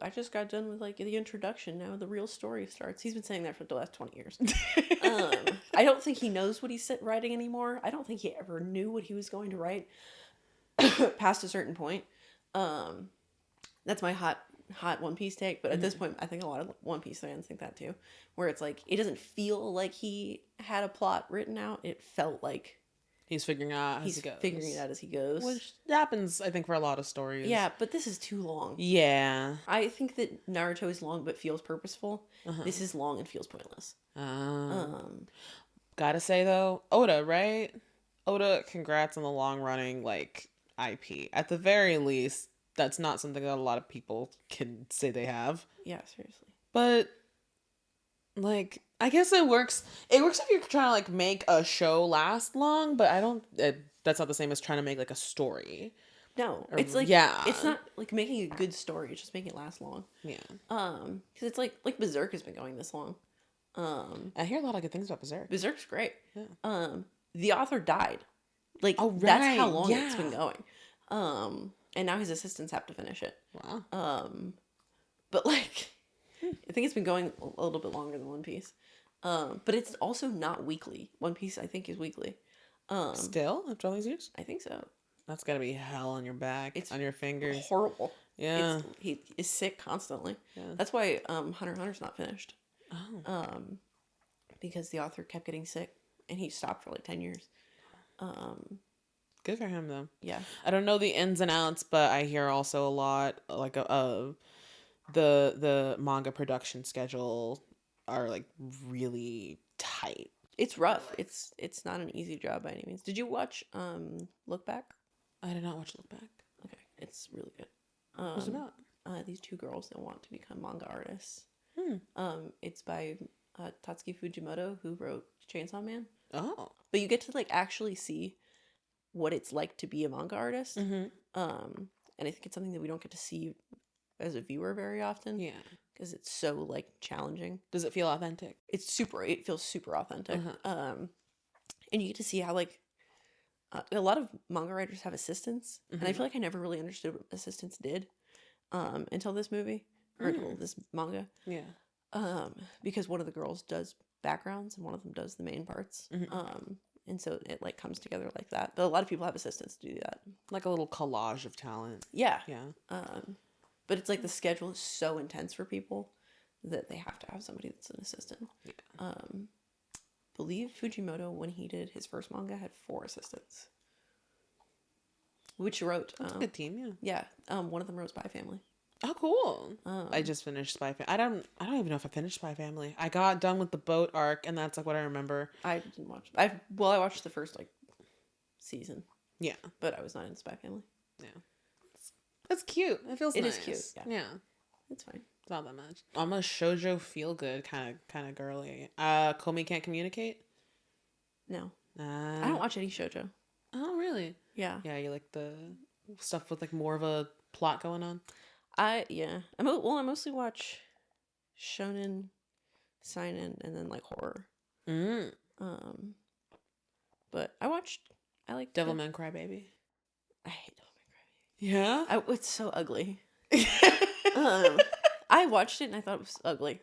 I just got done with like the introduction. Now the real story starts. He's been saying that for the last 20 years. I don't think he knows what he's writing anymore. I don't think he ever knew what he was going to write past a certain point. That's my hot One Piece take. But at this point, I think a lot of One Piece fans think that too. Where it's like, it doesn't feel like he had a plot written out. It felt like
he's figuring out as he goes.
Figuring it out as he goes.
Which happens, I think, for a lot of stories.
Yeah, but this is too long.
Yeah.
I think that Naruto is long but feels purposeful. This is long and feels pointless.
Gotta say, though, Oda, right? Oda, congrats on the long-running, like, IP. At the very least, that's not something that a lot of people can say they have.
Yeah, seriously.
But, like, I guess it works. It works if you're trying to like make a show last long, but I don't. That's not the same as trying to make like a story.
No, it's like it's not like making a good story. It's just making it last long.
Yeah.
Because it's like Berserk has been going this long.
I hear a lot of good things about Berserk.
Berserk's great.
Yeah.
The author died. Like that's how long it's been going. And now his assistants have to finish it.
Wow.
But like, I think it's been going a little bit longer than One Piece. But it's also not weekly. One Piece, I think, is weekly.
Still? After all these years?
I think so.
That's gotta be hell on your back, on your fingers.
Horrible.
Yeah.
He is sick constantly.
Yeah.
That's why Hunter x Hunter's not finished.
Oh.
Because the author kept getting sick, and he stopped for like 10 years.
Good for him, though.
Yeah.
I don't know the ins and outs, but I hear also a lot, like, the manga production schedule are like really tight.
It's rough. It's not an easy job by any means. Did you watch Look Back?
I did not watch Look Back.
Okay, it's really good.
What's it about?
These two girls that want to become manga artists, It's by Tatsuki Fujimoto, who wrote Chainsaw Man.
Oh.
But you get to like actually see what it's like to be a manga artist.
Mm-hmm.
And I think it's something that we don't get to see as a viewer very often.
Yeah.
Because it's so like challenging.
Does it feel authentic?
It feels super authentic. And you get to see how like a lot of manga writers have assistants, and I feel like I never really understood what assistants did until this movie or well, this manga.
Yeah.
Because one of the girls does backgrounds and one of them does the main parts. And so it like comes together like that. But a lot of people have assistants to do that.
Like a little collage of talent.
Yeah.
Yeah.
But it's like the schedule is so intense for people that they have to have somebody that's an assistant.
Yeah.
Believe Fujimoto, when he did his first manga, had 4 assistants. Which wrote
That's a good team, yeah.
yeah. One of them wrote Spy Family.
Oh, cool. I just finished Spy Family. I don't even know if I finished Spy Family. I got done with the boat arc, and that's like what I remember.
I didn't watch. I watched the first like season,
Yeah.
but I was not in Spy Family.
Yeah. That's cute. It feels
It
nice.
is cute, yeah.
Yeah.
It's fine.
It's not that much. I'm a shoujo feel good kind of girly. Komi Can't Communicate.
No, I don't watch any shoujo.
Oh, really?
Yeah.
Yeah, you like the stuff with like more of a plot going on.
I mostly watch shonen, seinen, and then like horror. But I like
Devilman Crybaby.
I hate Devilman Crybaby.
Yeah.
It's so ugly. I watched it and I thought it was ugly.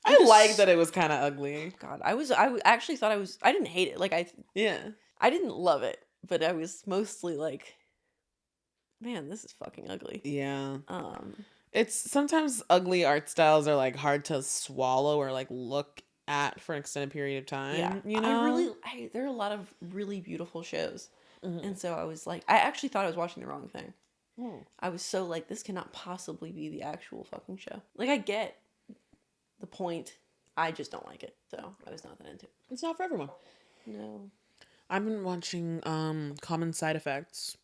I like that it was kind of ugly.
God, I actually thought I didn't hate it. Like I didn't love it, but I was mostly like, man, this is fucking ugly.
Yeah. It's sometimes ugly art styles are like hard to swallow or like look at for an extended period of time.
Yeah.
You know?
There are a lot of really beautiful shows. And so I was like, I actually thought I was watching the wrong thing. I was so like, this cannot possibly be the actual fucking show. Like, I get the point. I just don't like it. So I was not that into it.
It's not for everyone.
No.
I've been watching Common Side Effects,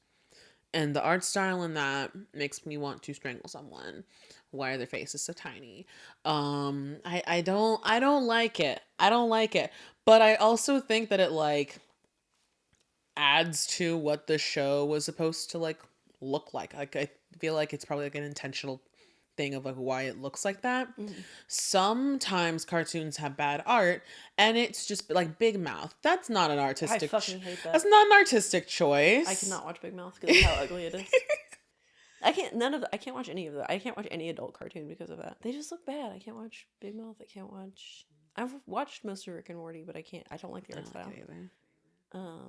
and the art style in that makes me want to strangle someone. Why their face is so tiny. I don't like it. I don't like it. But I also think that it like adds to what the show was supposed to like look like. Like I feel like it's probably like an intentional thing of like why it looks like that. Sometimes cartoons have bad art and it's just like Big Mouth. That's not an artistic
I fucking hate that.
That's not an artistic choice.
I cannot watch Big Mouth because of how ugly it is. I can't watch any of that. I can't watch any adult cartoon because of that. They just look bad. I can't watch Big Mouth. I've watched most of Rick and Morty, but I don't like the art style.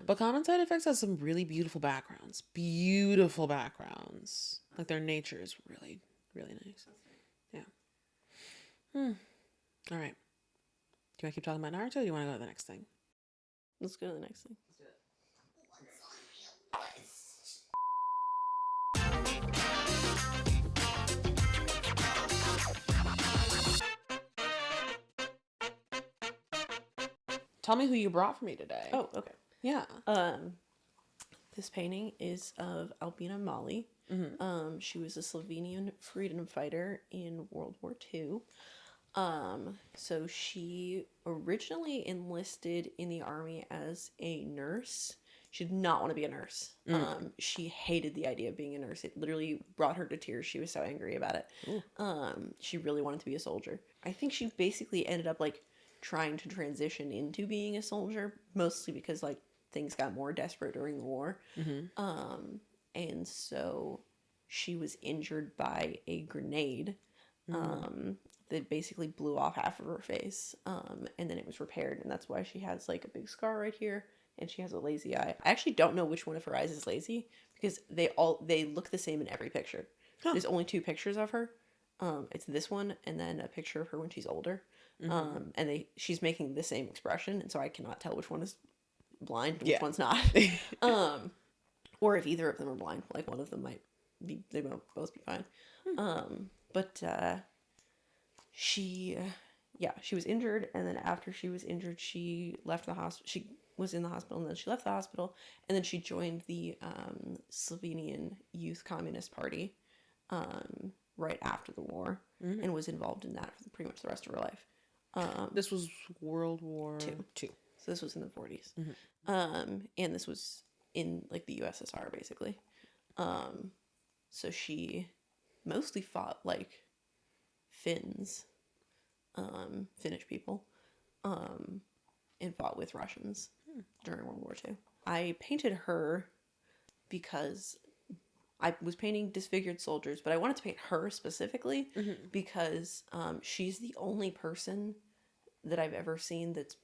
But Common Side Effects has some really beautiful backgrounds. Beautiful backgrounds. Like their nature is really, really nice. Yeah. All right. Do you want to keep talking about Naruto or do you want to go to the next thing?
Let's go to the next thing.
Tell me who you brought for me today.
Oh, okay.
Yeah.
This painting is of Albina Mali. She was a Slovenian freedom fighter in World War II. So she originally enlisted in the army as a nurse. She did not want to be a nurse. She hated the idea of being a nurse. It literally brought her to tears. She was so angry about it. She really wanted to be a soldier. I think she basically ended up like trying to transition into being a soldier, mostly because like things got more desperate during the war. And so she was injured by a grenade that basically blew off half of her face. And then it was repaired, and that's why she has like a big scar right here, and she has a lazy eye. I actually don't know which one of her eyes is lazy because they look the same in every picture. There's only 2 pictures of her. It's this one and then a picture of her when she's older. And she's making the same expression, and so I cannot tell which one is blind and which one's not. Or if either of them are blind, like one of them might be, they won't both be fine. But she was injured, and then after she was injured, she left the hospital. She was in the hospital, and then she left the hospital, and then she joined the Slovenian Youth Communist Party. right after the war and was involved in that for pretty much the rest of her life.
This was World War II.
So this was in the 40s. And this was in like the USSR basically. So she mostly fought like Finns, Finnish people, and fought with Russians during World War II. I painted her because I was painting disfigured soldiers, but I wanted to paint her specifically because she's the only person that I've ever seen that's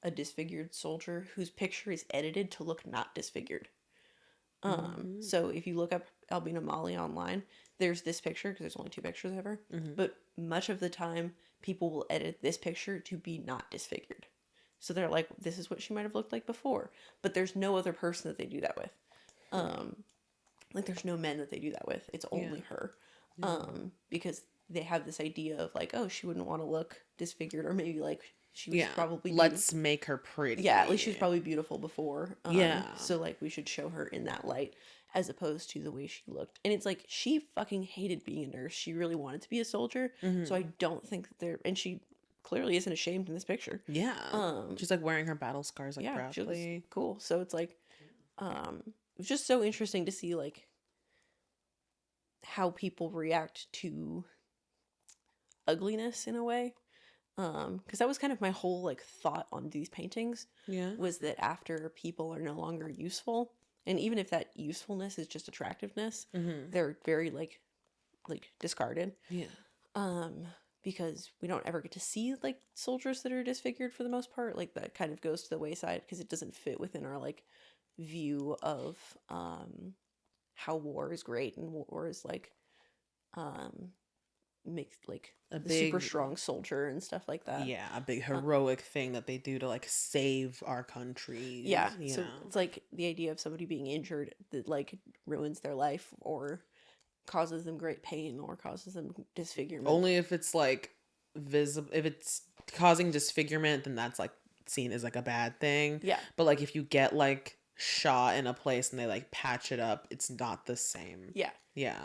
a disfigured soldier whose picture is edited to look not disfigured. So if you look up Albina Mali online, there's this picture, because there's only 2 pictures of her, but much of the time people will edit this picture to be not disfigured. So they're like, this is what she might have looked like before, but there's no other person that they do that with. Like there's no men that they do that with. It's only her. Because they have this idea of like, oh, she wouldn't want to look disfigured, or maybe like she was probably
let's make her pretty.
Yeah, at least she was probably beautiful before. So like we should show her in that light as opposed to the way she looked. And it's like she fucking hated being a nurse. She really wanted to be a soldier. So I don't think that and she clearly isn't ashamed in this picture.
Yeah. She's like wearing her battle scars like proudly.
She was cool. So it's like it was just so interesting to see like how people react to ugliness in a way. Because that was kind of my whole like thought on these paintings. Was that after people are no longer useful, and even if that usefulness is just attractiveness, they're very like discarded. Because we don't ever get to see like soldiers that are disfigured for the most part. Like that kind of goes to the wayside because it doesn't fit within our like view of how war is great and war is like makes like a big, super strong soldier and stuff like that.
Yeah, a big heroic thing that they do to like save our country.
Yeah, so it's like the idea of somebody being injured that like ruins their life or causes them great pain or causes them disfigurement.
Only if it's like visible. If it's causing disfigurement, then that's like seen as like a bad thing.
Yeah,
but like if you get like shot in a place and they like patch it up, it's not the same. Yeah.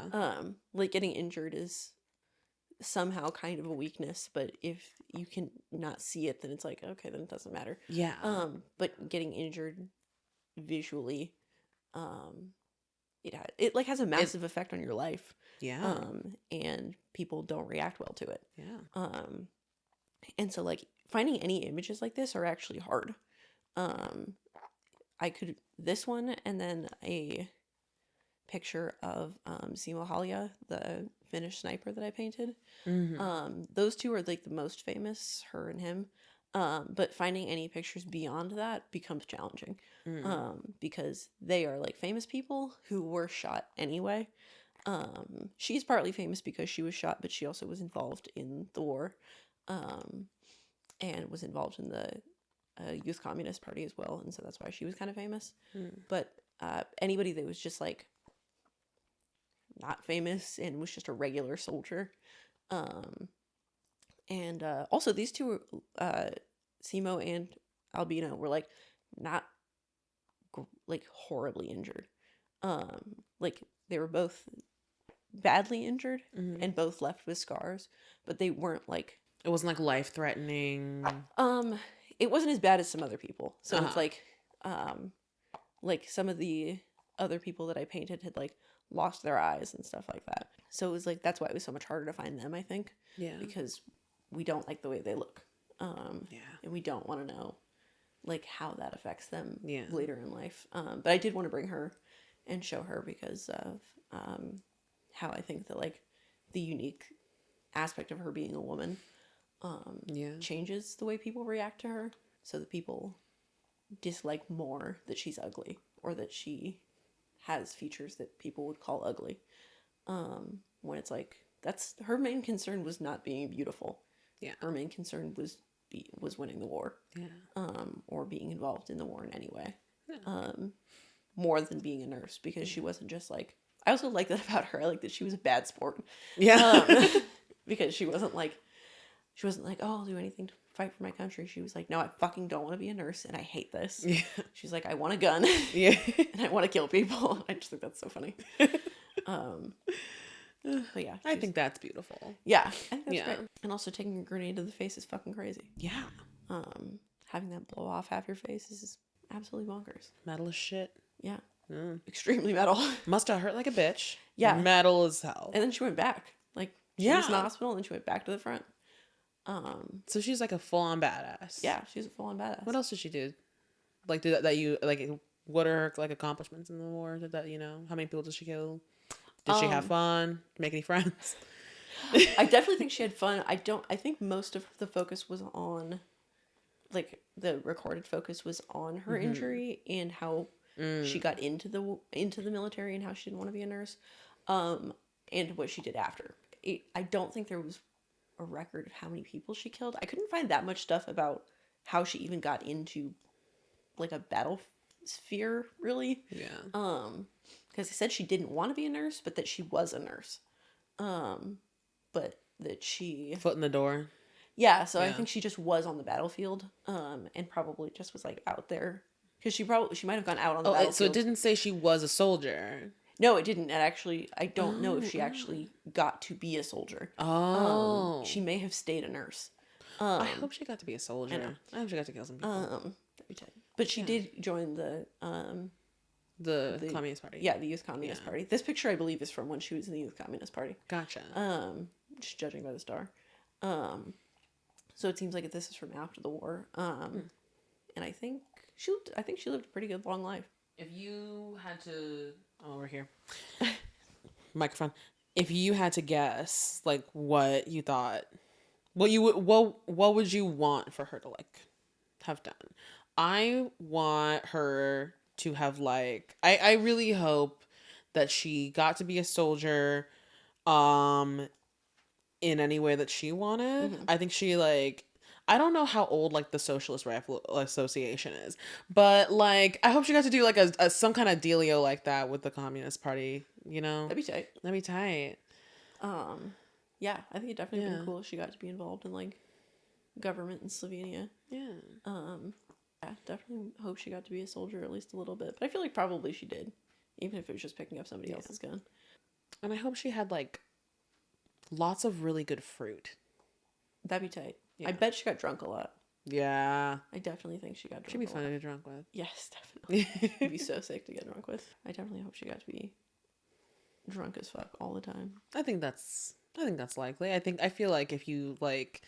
Like getting injured is somehow kind of a weakness, but if you can not see it, then it's like, okay, then it doesn't matter. But getting injured visually, it like has a massive effect on your life. And people don't react well to it. And so like finding any images like this are actually hard. This one, and then a picture of Simo Halja, the Finnish sniper that I painted. Those 2 are like the most famous, her and him. But finding any pictures beyond that becomes challenging. Because they are like famous people who were shot anyway. She's partly famous because she was shot, but she also was involved in the war. And was involved in the Youth Communist Party as well, and so that's why she was kind of famous. But anybody that was just like not famous and was just a regular soldier, and also these 2 Simo and Albina were like not like horribly injured. Like they were both badly injured and both left with scars, but they weren't like,
it wasn't like life-threatening.
It wasn't as bad as some other people. So it's like some of the other people that I painted had like lost their eyes and stuff like that. So it was like, that's why it was so much harder to find them, I think. Because we don't like the way they look. And we don't want to know like how that affects them later in life. But I did want to bring her and show her because of how I think that like the unique aspect of her being a woman changes the way people react to her, so that people dislike more that she's ugly or that she has features that people would call ugly, when it's like that's her main concern was not being beautiful. Her main concern was winning the war, or being involved in the war in any way, more than being a nurse, because she wasn't just like, I also like that about her. I like that she was a bad sport. Because she wasn't like, oh, I'll do anything to fight for my country. She was like, no, I fucking don't want to be a nurse and I hate this. She's like, I want a gun. And I want to kill people. I just think that's so funny. But yeah,
I think that's beautiful.
yeah, I think that's
Yeah.
great. And also taking a grenade to the face is fucking crazy.
Yeah.
Having that blow off half your face is absolutely bonkers.
Metal as shit.
Yeah. Extremely metal.
Must have hurt like a bitch.
Yeah.
Metal as hell.
And then she went back. Like, she was in the hospital and then she went back to the front.
So she's like a full-on badass.
Yeah, she's a full-on badass.
What else did she do? Like, that you, like, what are her, like, accomplishments in the war? That, you know, how many people did she kill? Did she have fun? Make any friends?
I definitely think she had fun. I think most of the focus was on, like, the recorded focus was on her injury and how she got into the military and how she didn't want to be a nurse, and what she did after. I don't think there was a record of how many people she killed. I couldn't find that much stuff about how she even got into, like, a battle sphere, really.
Yeah.
Because they said she didn't want to be a nurse, but that she was a nurse. But that she...
Foot in the door.
Yeah, so I
Yeah.
think she just was on the battlefield, and probably just was, like, out there. Because she might have gone out on the battlefield.
So it didn't say she was a soldier.
No, it didn't. It actually... I don't know if she actually got to be a soldier.
Oh.
She may have stayed a nurse.
I hope she got to be a soldier. I hope she got to kill some people.
That'd be tight. But she did join the
the Communist Party.
Yeah, the Youth Communist Party. This picture, I believe, is from when she was in the Youth Communist Party.
Gotcha.
Just judging by the star. So it seems like this is from after the war. And I think she lived a pretty good long life.
If you had to, over here, microphone. If you had to guess, like, what you thought, what would you want for her to, like, have done? I want her to have, like, I really hope that she got to be a soldier, in any way that she wanted. I think she, like, I don't know how old, like, the Socialist Rifle Association is, but, like, I hope she got to do, like, a some kind of dealio like that with the Communist Party, you know?
That'd be tight.
That'd be tight.
Yeah, I think it definitely been cool if she got to be involved in, like, government in Slovenia.
Yeah.
Yeah, definitely hope she got to be a soldier at least a little bit. But I feel like probably she did, even if it was just picking up somebody else's gun.
And I hope she had, like, lots of really good fruit.
That'd be tight.
Yeah.
I bet she got drunk a lot.
Yeah.
I definitely think she got drunk.
She'd be
a
fun
lot.
to get drunk with.
Yes, definitely. It'd be so sick to get drunk with. I definitely hope she got to be drunk as fuck all the time.
I think that's likely. I feel like if you, like,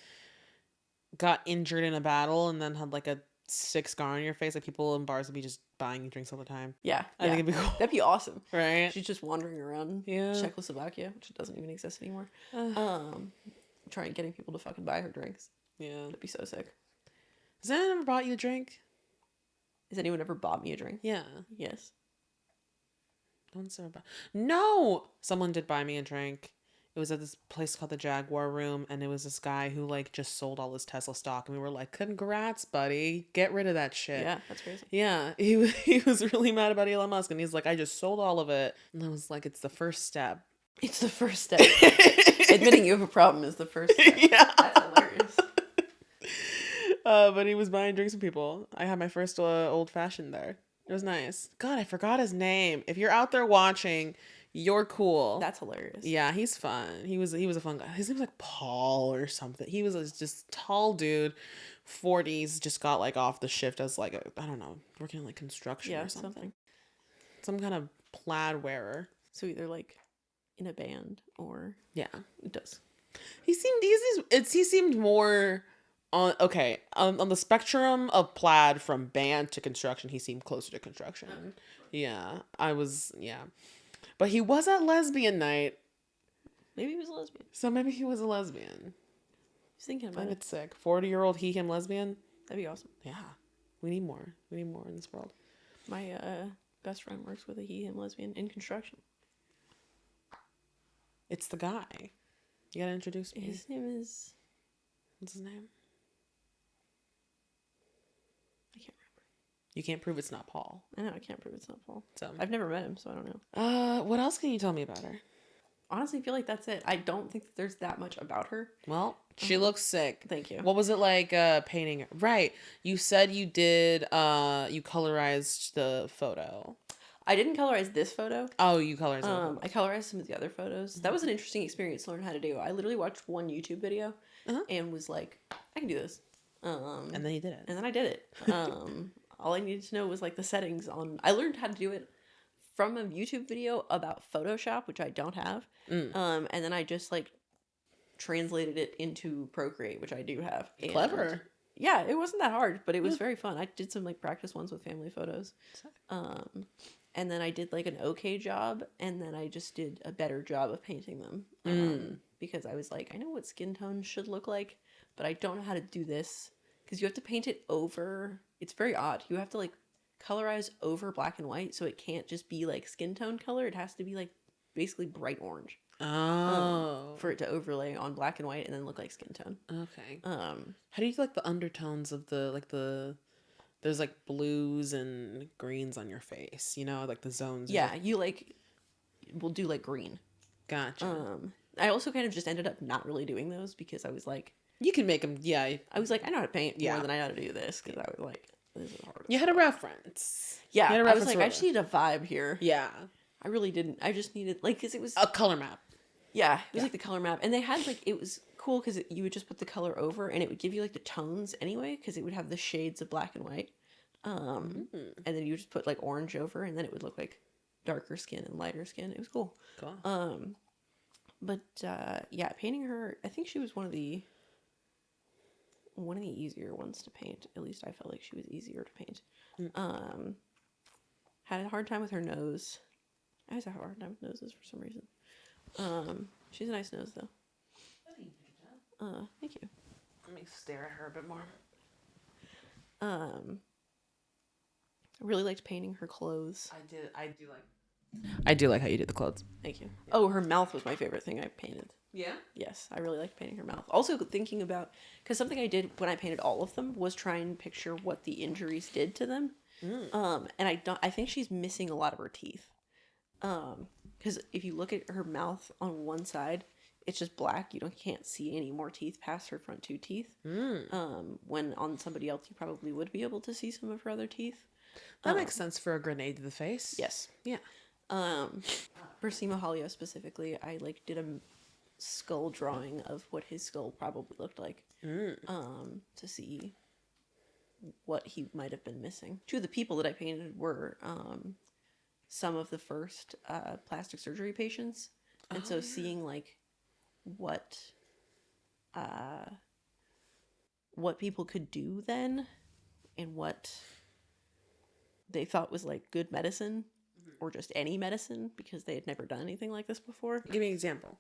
got injured in a battle and then had, like, a sick scar on your face, like, people in bars would be just buying you drinks all the time.
Yeah.
I think it'd be cool.
That'd be awesome.
Right?
She's just wandering around Czechoslovakia, which doesn't even exist anymore. Trying getting people to fucking buy her drinks.
Yeah.
That'd be so sick.
Has anyone ever bought you a drink?
Has anyone ever bought me a drink?
Yeah.
Yes.
No one's ever bought. No! Someone did buy me a drink. It was at this place called the Jaguar Room, and it was this guy who, like, just sold all his Tesla stock, and we were like, congrats, buddy. Get rid of that shit.
Yeah, that's crazy.
Yeah, he was really mad about Elon Musk, and he's like, I just sold all of it. And I was like, it's the first step.
It's the first step. Admitting you have a problem is the first step.
Yeah.
That's hilarious.
But he was buying drinks from people. I had my first old fashioned there. It was nice. God, I forgot his name. If you're out there watching, you're cool.
That's hilarious.
Yeah, he's fun. He was a fun guy. His name's like Paul or something. He was just tall dude, 40s, just got like off the shift as like I don't know, working in like construction or something. Some kind of plaid wearer.
So either like in a band or
yeah,
it does.
He seemed more on on the spectrum of plaid from band to construction. He seemed closer to construction. Okay. Yeah, but he was at lesbian night.
Maybe he was a lesbian.
So maybe he was a lesbian.
He's thinking about it.
It's sick. 40-year-old he him lesbian.
That'd be awesome.
Yeah, we need more. We need more in this world.
My best friend works with a he him lesbian in construction.
It's the guy. You gotta introduce me.
His name is.
What's his name?
I can't remember.
You can't prove it's not Paul.
I know I can't prove it's not Paul.
So
I've never met him, so I don't know.
What else can you tell me about her?
Honestly, I feel like that's it. I don't think that there's that much about her.
Well, she looks sick.
Thank you.
What was it like painting her? Right. You said you did you colorized the photo.
I didn't colorize this photo.
Oh, you colors.
I colorized some of the other photos. That was an interesting experience to learn how to do. I literally watched one YouTube video and was like, I can do this.
And then you did it.
And then I did it. All I needed to know was like the settings on. I learned how to do it from a YouTube video about Photoshop, which I don't have. And then I just like translated it into Procreate, which I do have. And
Clever.
yeah, it wasn't that hard, but it was very fun. I did some like practice ones with family photos. And then I did like an okay job, and then I just did a better job of painting them. Because I was like, I know what skin tones should look like, but I don't know how to do this. Because you have to paint it over. It's very odd. You have to like colorize over black and white, so it can't just be like skin tone color. It has to be like basically bright orange. For it to overlay on black and white and then look like skin tone.
Okay. How do you like the undertones of there's like blues and greens on your face, you know, like the zones?
Yeah, you like will do like green.
Gotcha.
I also kind of just ended up not really doing those because I was like,
you can make them. Yeah.
I was like, I know how to paint more than I know how to do this, because I was like, this is hard.
You had a reference.
Yeah,
You had a
I was
reference
like, I just need a vibe here.
Yeah.
I really didn't. I just needed like, because it was
A color map.
yeah, it was like the color map, and they had like, it was cool because you would just put the color over, and it would give you like the tones anyway, because it would have the shades of black and white. And then you just put like orange over, and then it would look like darker skin and lighter skin. It was cool.
Cool.
But yeah, painting her, I think she was one of the easier ones to paint. At least I felt like she was easier to paint. Had a hard time with her nose. I always have a hard time with noses for some reason. She's a nice nose though. Thank you.
Let me stare at her a bit more.
I really liked painting her clothes.
I do like how you did the clothes.
Thank you. Oh, her mouth was my favorite thing I painted.
Yeah?
Yes, I really liked painting her mouth. Also thinking about, because something I did when I painted all of them was try and picture what the injuries did to them. And I think she's missing a lot of her teeth. Because if you look at her mouth on one side, it's just black. You can't see any more teeth past her front two teeth. When on somebody else, you probably would be able to see some of her other teeth.
That makes sense for a grenade to the face.
Yes.
Yeah.
For Simo Halia specifically, I like did a skull drawing of what his skull probably looked like. To see what he might have been missing. Two of the people that I painted were some of the first plastic surgery patients, and so seeing like what people could do then, and what they thought was like good medicine, or just any medicine, because they had never done anything like this before.
Give me an example.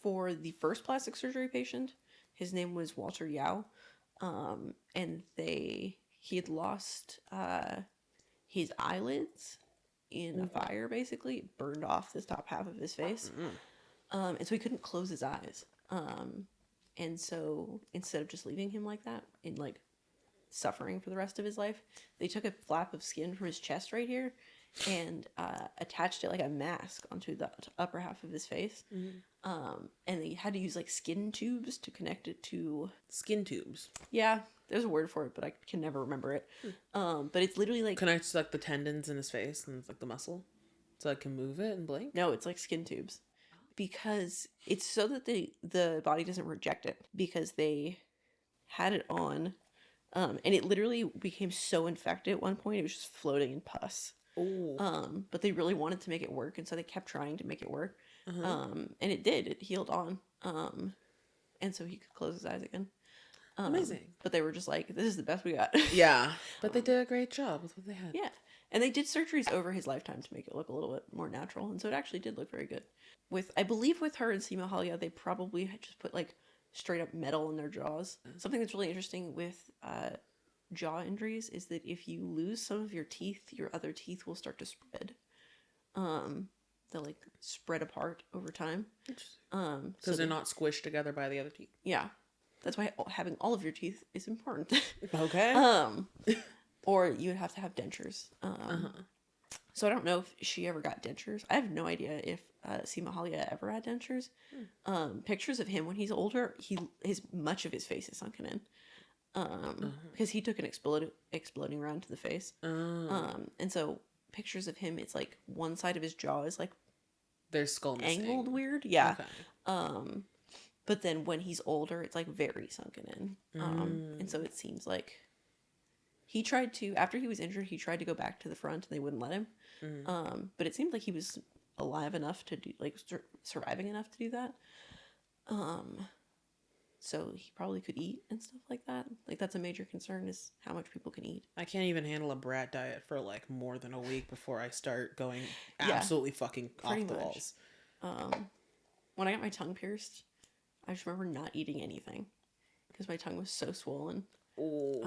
For the first plastic surgery patient, his name was Walter Yao, and he had lost his eyelids in a fire. Basically, it burned off the top half of his face, and so he couldn't close his eyes. And so instead of just leaving him like that in like suffering for the rest of his life, they took a flap of skin from his chest right here and attached it like a mask onto the upper half of his face. And they had to use like skin tubes to connect it to...
Skin tubes.
Yeah, there's a word for it, but I can never remember it. But it's literally like...
Connects like the tendons in his face and like the muscle, so I can move it and blink?
No, it's like skin tubes. Because it's so that the body doesn't reject it. Because they had it on, and it literally became so infected at one point, it was just floating in pus.
Ooh.
But they really wanted to make it work, and so they kept trying to make it work. And it did. It healed on. And so he could close his eyes again.
Amazing.
But they were just like, this is the best we got.
Yeah. But they did a great job with what they had.
Yeah. And they did surgeries over his lifetime to make it look a little bit more natural. And so it actually did look very good. I believe with her and Simo Halia, they probably had just put like straight up metal in their jaws. Something that's really interesting with jaw injuries is that if you lose some of your teeth, your other teeth will start to spread. They'll like spread apart over time.
Because they're not squished together by the other teeth.
Yeah. That's why having all of your teeth is important.
Okay.
Or you would have to have dentures. So I don't know if she ever got dentures. I have no idea if Simo Halia ever had dentures. Pictures of him when he's older, much of his face is sunken in. Because he took an exploding round to the face. And so pictures of him, it's like one side of his jaw is like
There's skull missing.
angled weird. Yeah.
Okay.
But then when he's older, it's like very sunken in. And so it seems like he tried to, after he was injured, he tried to go back to the front and they wouldn't let him. But it seemed like he was alive enough to do, like, surviving enough to do that. So he probably could eat and stuff like that. Like, that's a major concern, is how much people can eat.
I can't even handle a brat diet for like more than a week before I start going absolutely fucking off the walls.
When I got my tongue pierced, I just remember not eating anything because my tongue was so swollen.
Oh.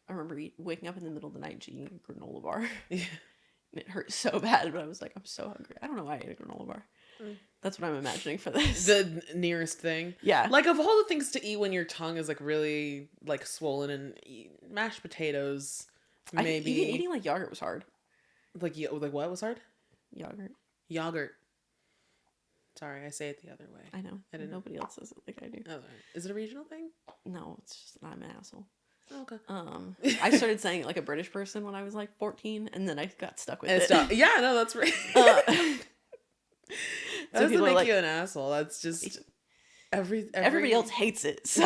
I remember waking up in the middle of the night and eating a granola bar. Yeah. And it hurt so bad, but I was like, I'm so hungry. I don't know why I ate a granola bar. That's what I'm imagining for this.
The nearest thing.
Yeah.
Like, of all the things to eat when your tongue is like really like swollen, and mashed potatoes, maybe.
Even eating like yogurt was hard.
Like what was hard?
Yogurt.
Sorry, I say it the other way.
I know. Nobody else says it like I do.
Oh, is it a regional thing?
No, it's just I'm an asshole.
Oh, okay.
I started saying it like a British person when I was like 14, and then I got stuck with it.
Yeah, no, that's right. That doesn't make you an asshole. That's just
everybody else hates it, so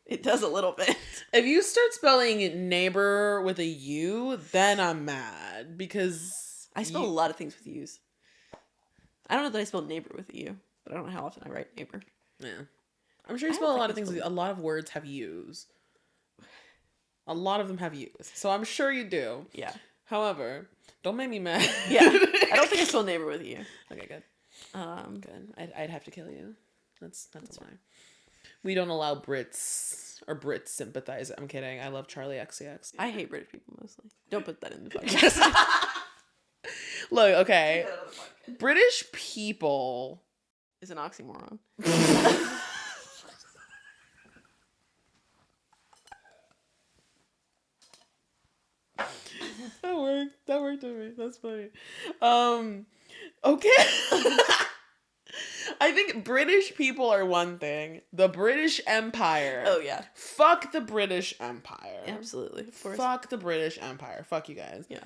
it does a little bit.
If you start spelling neighbor with a U, then I'm mad, because
I spell a lot of things with U's. I don't know that I spell neighbor with a U, but I don't know how often I write neighbor.
Yeah, I'm sure you spell a lot of things. A lot of words have U's. A lot of them have U's, so I'm sure you do.
Yeah.
However, don't make me mad.
Yeah, I don't think I spell neighbor with a U.
Okay, good. Good. I'd have to kill you. That's fine. We don't allow Brits or Brits sympathize. I'm kidding. I love Charlie XCX.
I hate British people mostly. Don't put that in the podcast.
Look, okay. British people
is an oxymoron.
That worked with me. That's funny. Okay. I think British people are one thing. The British Empire.
Oh, yeah.
Fuck the British Empire.
Absolutely. Of course.
Fuck the British Empire. Fuck you guys.
Yeah.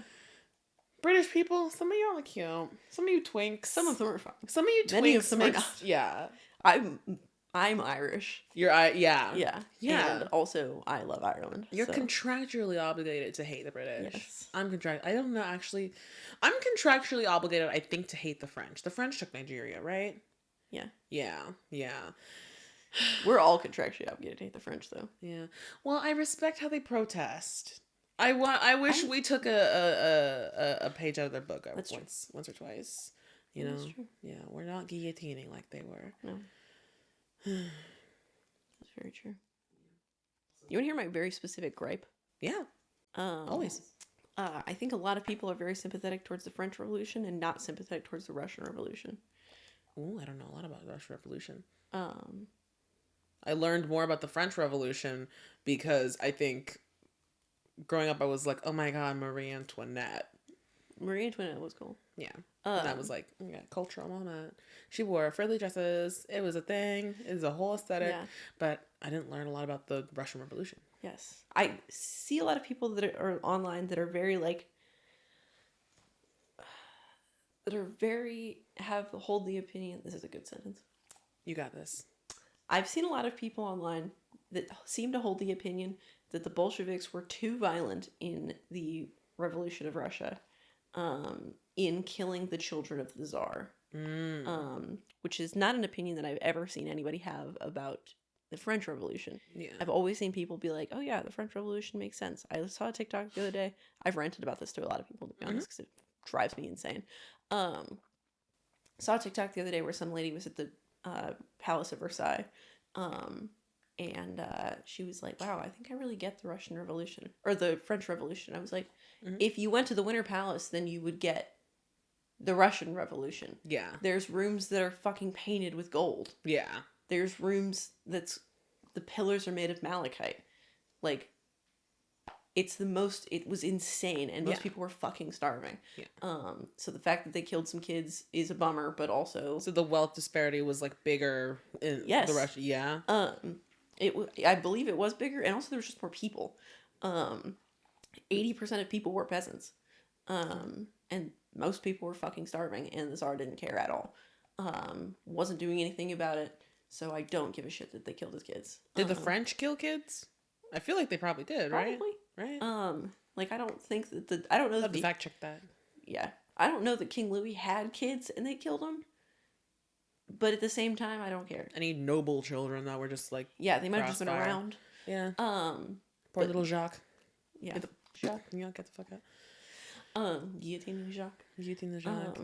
British people, some of you are cute. Some of you twinks.
Some of them are fine.
Some of you twinks.
Many of them are not.
Yeah.
I'm Irish.
Yeah.
Yeah. And also, I love Ireland.
You're contractually obligated to hate the British.
Yes.
I don't know, actually. I'm contractually obligated, I think, to hate the French. The French took Nigeria, right?
Yeah.
Yeah.
We're all contractually obligated to hate the French, though.
Yeah. Well, I respect how they protest. I wish we took a page out of their book once or twice. You know? That's true. Yeah, we're not guillotining like they were.
No. That's very true. You want to hear my very specific gripe?
Yeah. Always.
I think a lot of people are very sympathetic towards the French Revolution and not sympathetic towards the Russian Revolution.
Ooh, I don't know a lot about the Russian Revolution. I learned more about the French Revolution because I think growing up I was like, oh my god, Marie Antoinette.
Marie Antoinette was cool.
Yeah. And I was like, yeah, cultural moment. She wore frilly dresses. It was a thing. It was a whole aesthetic. Yeah. But I didn't learn a lot about the Russian Revolution.
Yes. I see a lot of people that are online that are very like, hold the opinion. This is a good sentence.
You got this.
I've seen a lot of people online that seem to hold the opinion that the Bolsheviks were too violent in the Revolution of Russia. In killing the children of the Tsar, which is not an opinion that I've ever seen anybody have about the French Revolution. Yeah. I've always seen people be like, oh yeah, the French Revolution makes sense. I saw a TikTok the other day. I've ranted about this to a lot of people, to be honest, because it drives me insane. Saw a TikTok the other day where some lady was at the Palace of Versailles, and she was like, wow, I think I really get the Russian Revolution, or the French Revolution. I was like, if you went to the Winter Palace, then you would get the Russian Revolution. Yeah. There's rooms that are fucking painted with gold. Yeah. There's rooms the pillars are made of malachite. Like, it was insane, and most people were fucking starving. Yeah. So the fact that they killed some kids is a bummer, but also... So the wealth disparity was, like, bigger in the Russia, yeah? I believe it was bigger, and also there was just more people. 80% of people were peasants. And most people were fucking starving, and the Tsar didn't care at all. Wasn't doing anything about it, so I don't give a shit that they killed his kids.
Did the French kill kids? I feel like they probably did, right?
Probably.
Right?
Like, I don't think that I don't know
I'll have
that
to fact check that.
yeah. I don't know that King Louis had kids and they killed them. But at the same time, I don't care.
Any noble children that were just like
Yeah, they might have just been
crossfire.
around.
Yeah.
Poor
Poor little Jacques.
Yeah.
Get the Jacques, get the fuck out.
Guillotine Jacques.
Guillotine the Jacques.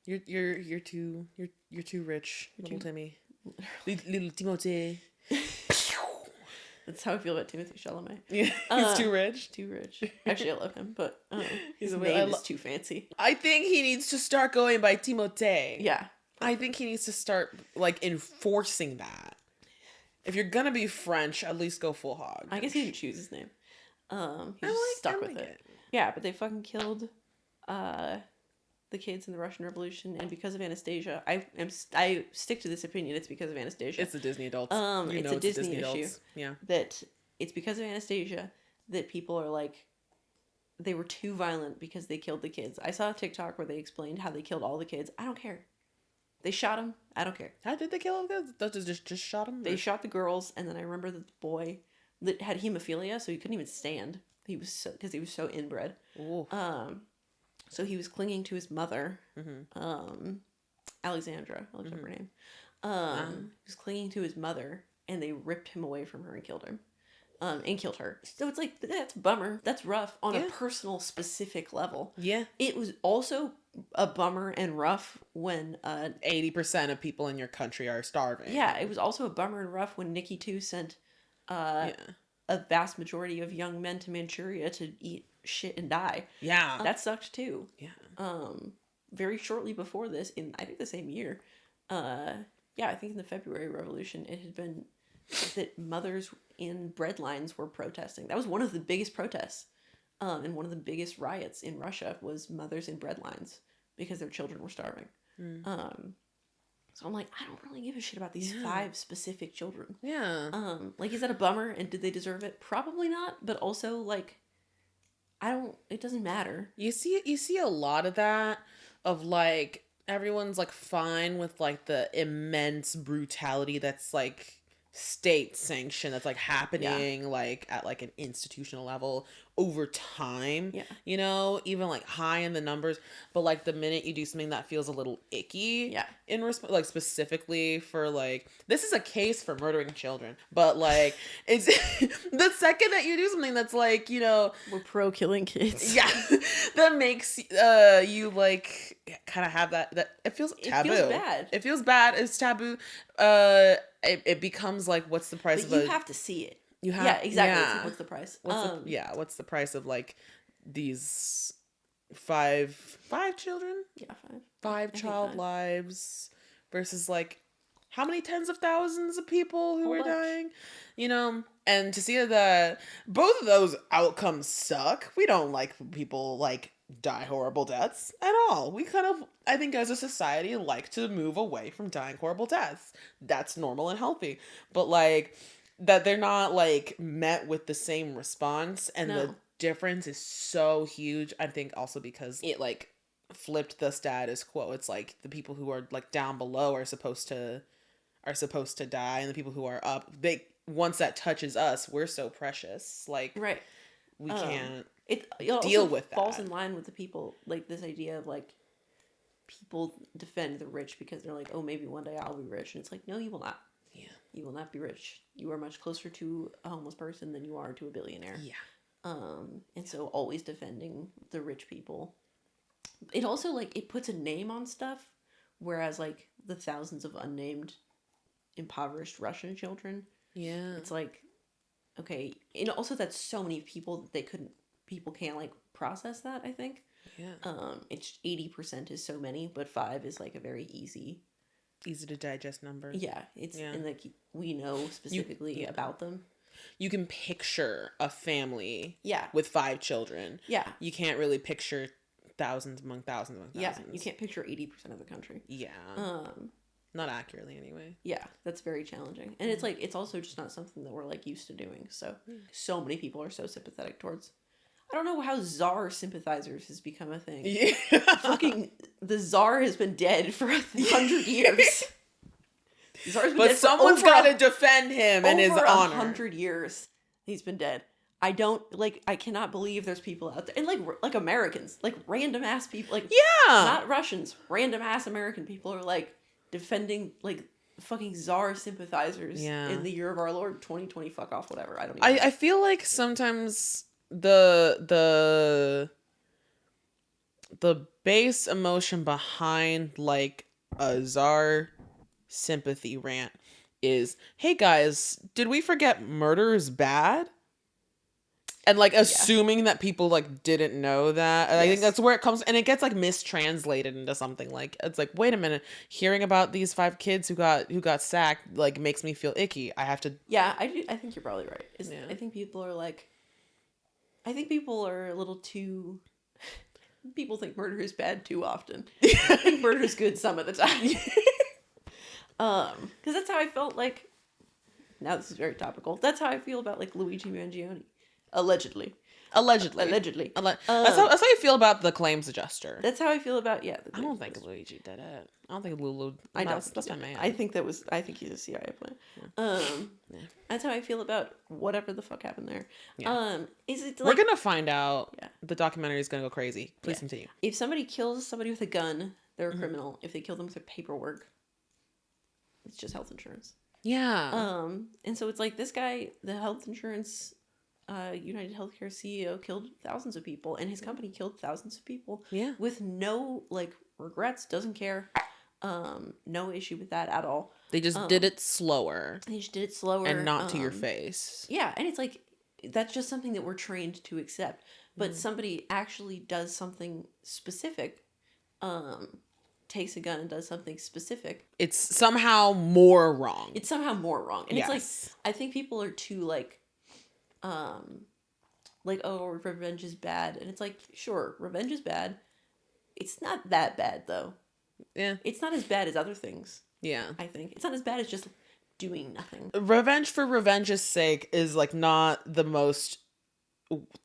You're too rich, little Timmy. Little Timothée.
That's how I feel about Timothy Chalamet.
Yeah, he's too rich.
Too rich. Actually, I love him, but
He's
his
a
name is too fancy.
I think he needs to start going by Timothée.
Yeah.
I think he needs to start like enforcing that. If you're gonna be French, at least go full hog.
I guess he didn't choose his name. He just stuck with it. Yeah, but they fucking killed the kids in the Russian Revolution, and because of Anastasia, I stick to this opinion. It's because of Anastasia.
It's the Disney adults.
It's a Disney issue.
Adults. Yeah.
That it's because of Anastasia that people are like, they were too violent because they killed the kids. I saw a TikTok where they explained how they killed all the kids. I don't care. They shot them. I don't care.
How did they kill them? They just shot them?
They shot the girls, and then I remember that the boy that had hemophilia, so he couldn't even stand. He was so inbred.
Ooh.
So he was clinging to his mother,
Mm-hmm.
Alexandra. I looked up her name. He was clinging to his mother, and they ripped him away from her and killed him. And killed her. So it's like, that's a bummer. That's rough on a personal, specific level.
Yeah.
It was also a bummer and rough when
80% of people in your country are starving.
Yeah, it was also a bummer and rough when Nikki too sent a vast majority of young men to Manchuria to eat shit and die.
Yeah.
That sucked too.
Yeah.
Very shortly before this, in I think the same year, I think in the February Revolution, it had been that mothers in bread lines were protesting. That was one of the biggest protests. And one of the biggest riots in Russia was mothers in bread lines because their children were starving. So I'm like, I don't really give a shit about these 5 specific children.
Yeah.
Like, is that a bummer? And did they deserve it? Probably not. But also, like, it doesn't matter.
You see a lot of that, of like everyone's like fine with like the immense brutality that's like state sanctioned, that's like happening like at like an institutional level over time.
Yeah.
You know, even like high in the numbers, but like the minute you do something that feels a little icky, in like specifically for like, this is a case for murdering children, but like it's the second that you do something that's like, you know,
we're pro killing kids.
Yeah. That makes you like kind of have that it feels taboo.
It feels bad.
It feels bad. It's taboo. It becomes like, what's the price
but
of
you have to see it.
You have,
yeah, exactly. It's like, what's the price?
What's the price of like these five children?
Yeah, 5.
5 child lives versus like how many tens of thousands of people who are dying, you know? And to see that both of those outcomes suck. We don't like people like die horrible deaths at all. We kind of, I think as a society, like to move away from dying horrible deaths. That's normal and healthy. But like, that they're not like met with the same response, and the difference is so huge. I think also because it like flipped the status quo. It's like the people who are like down below are supposed to die, and the people who are up, they, once that touches us, we're so precious. Like, we can't deal with that.
Falls in line with the people, like this idea of like people defend the rich because they're like, oh, maybe one day I'll be rich, and it's like, no, you will not.
Yeah.
You will not be rich. You are much closer to a homeless person than you are to a billionaire.
Yeah.
And so always defending the rich people. It also like, it puts a name on stuff, whereas like the thousands of unnamed impoverished Russian children.
Yeah.
It's like, okay, and also that's so many people that people can't like process that, I think.
Yeah.
It's 80% is so many, but 5 is like a very easy
to digest number.
Yeah, and like we know specifically about them.
You can picture a family
Yeah.
with 5 children.
Yeah.
You can't really picture thousands among thousands among thousands.
Yeah, you can't picture 80% of the country.
Yeah. Not accurately anyway.
Yeah, that's very challenging. And it's like, it's also just not something that we're like used to doing. So many people are so sympathetic towards. I don't know how czar sympathizers has become a thing.
Yeah.
Fucking the czar has been dead for 100 years. The czar's been
But
dead
someone's
for
got to defend him and his
over
honor.
100 years. He's been dead. I don't like. I cannot believe there's people out there, and like Americans, like random ass people, like
Yeah.
not Russians, random ass American people are like defending like fucking czar sympathizers
Yeah.
in the year of our Lord 2020. Fuck off, whatever. I don't. Even know.
I feel like sometimes the base emotion behind like a czar sympathy rant is, hey guys, did we forget murder is bad? And like assuming that people like didn't know that. And I think that's where it comes, and it gets like mistranslated into something like, it's like, wait a minute, hearing about these 5 kids who got sacked like makes me feel icky. I have to.
Yeah, I do. I think you're probably right. I think people are like, I think people are a little too. People think murder is bad too often. I think murder is good some of the time. Because that's how I felt like. Now this is very topical. That's how I feel about like Luigi Mangione, allegedly.
That's how you feel about the claims adjuster.
That's how I feel about
I don't think Luigi did it. I don't think Lulu.
I know
that's my man.
I think he's a CIA plan.
Yeah.
That's how I feel about whatever the fuck happened there.
Yeah.
Is it
We're
like,
gonna find out.
Yeah.
The documentary is gonna go crazy. Please continue.
if somebody kills somebody with a gun, they're a criminal. If they kill them with their paperwork, it's just health insurance.
Yeah.
And so it's like this guy, the health insurance, United Healthcare CEO, killed thousands of people, and his company killed thousands of people.
Yeah.
With no like regrets, doesn't care. No issue with that at all.
They just did it slower.
They just did it slower
And not to your face.
Yeah, and it's like that's just something that we're trained to accept. But somebody actually does something specific, takes a gun and does something specific.
It's somehow more wrong.
It's somehow more wrong. And it's like,
Yes.
I think people are too like, oh, revenge is bad. And it's like, sure, revenge is bad. It's not that bad though.
Yeah.
It's not as bad as other things.
Yeah.
I think it's not as bad as just doing nothing.
Revenge for revenge's sake is like not the most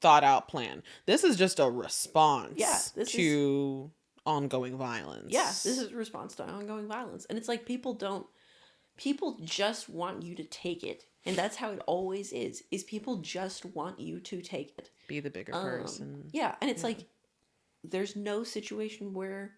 thought out plan. This is just a response to ongoing violence.
Yeah, this is a response to ongoing violence. And it's like people just want you to take it. And that's how it always is people just want you to take it.
Be the bigger person.
Yeah, and it's like there's no situation where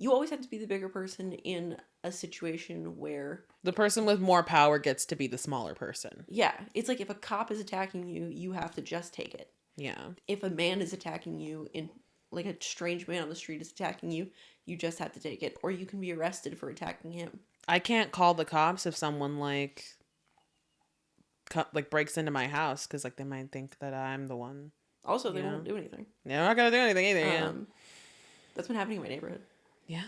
you always have to be the bigger person in a situation where
the person with more power gets to be the smaller person.
Yeah, it's like if a cop is attacking you, you have to just take it.
Yeah.
If a man is attacking you, in like a strange man on the street is attacking you, you just have to take it, or you can be arrested for attacking him.
I can't call the cops if someone like breaks into my house because like they might think that I'm the one.
Also, they won't do anything.
They're not gonna do anything either.
That's been happening in my neighborhood.
Yeah.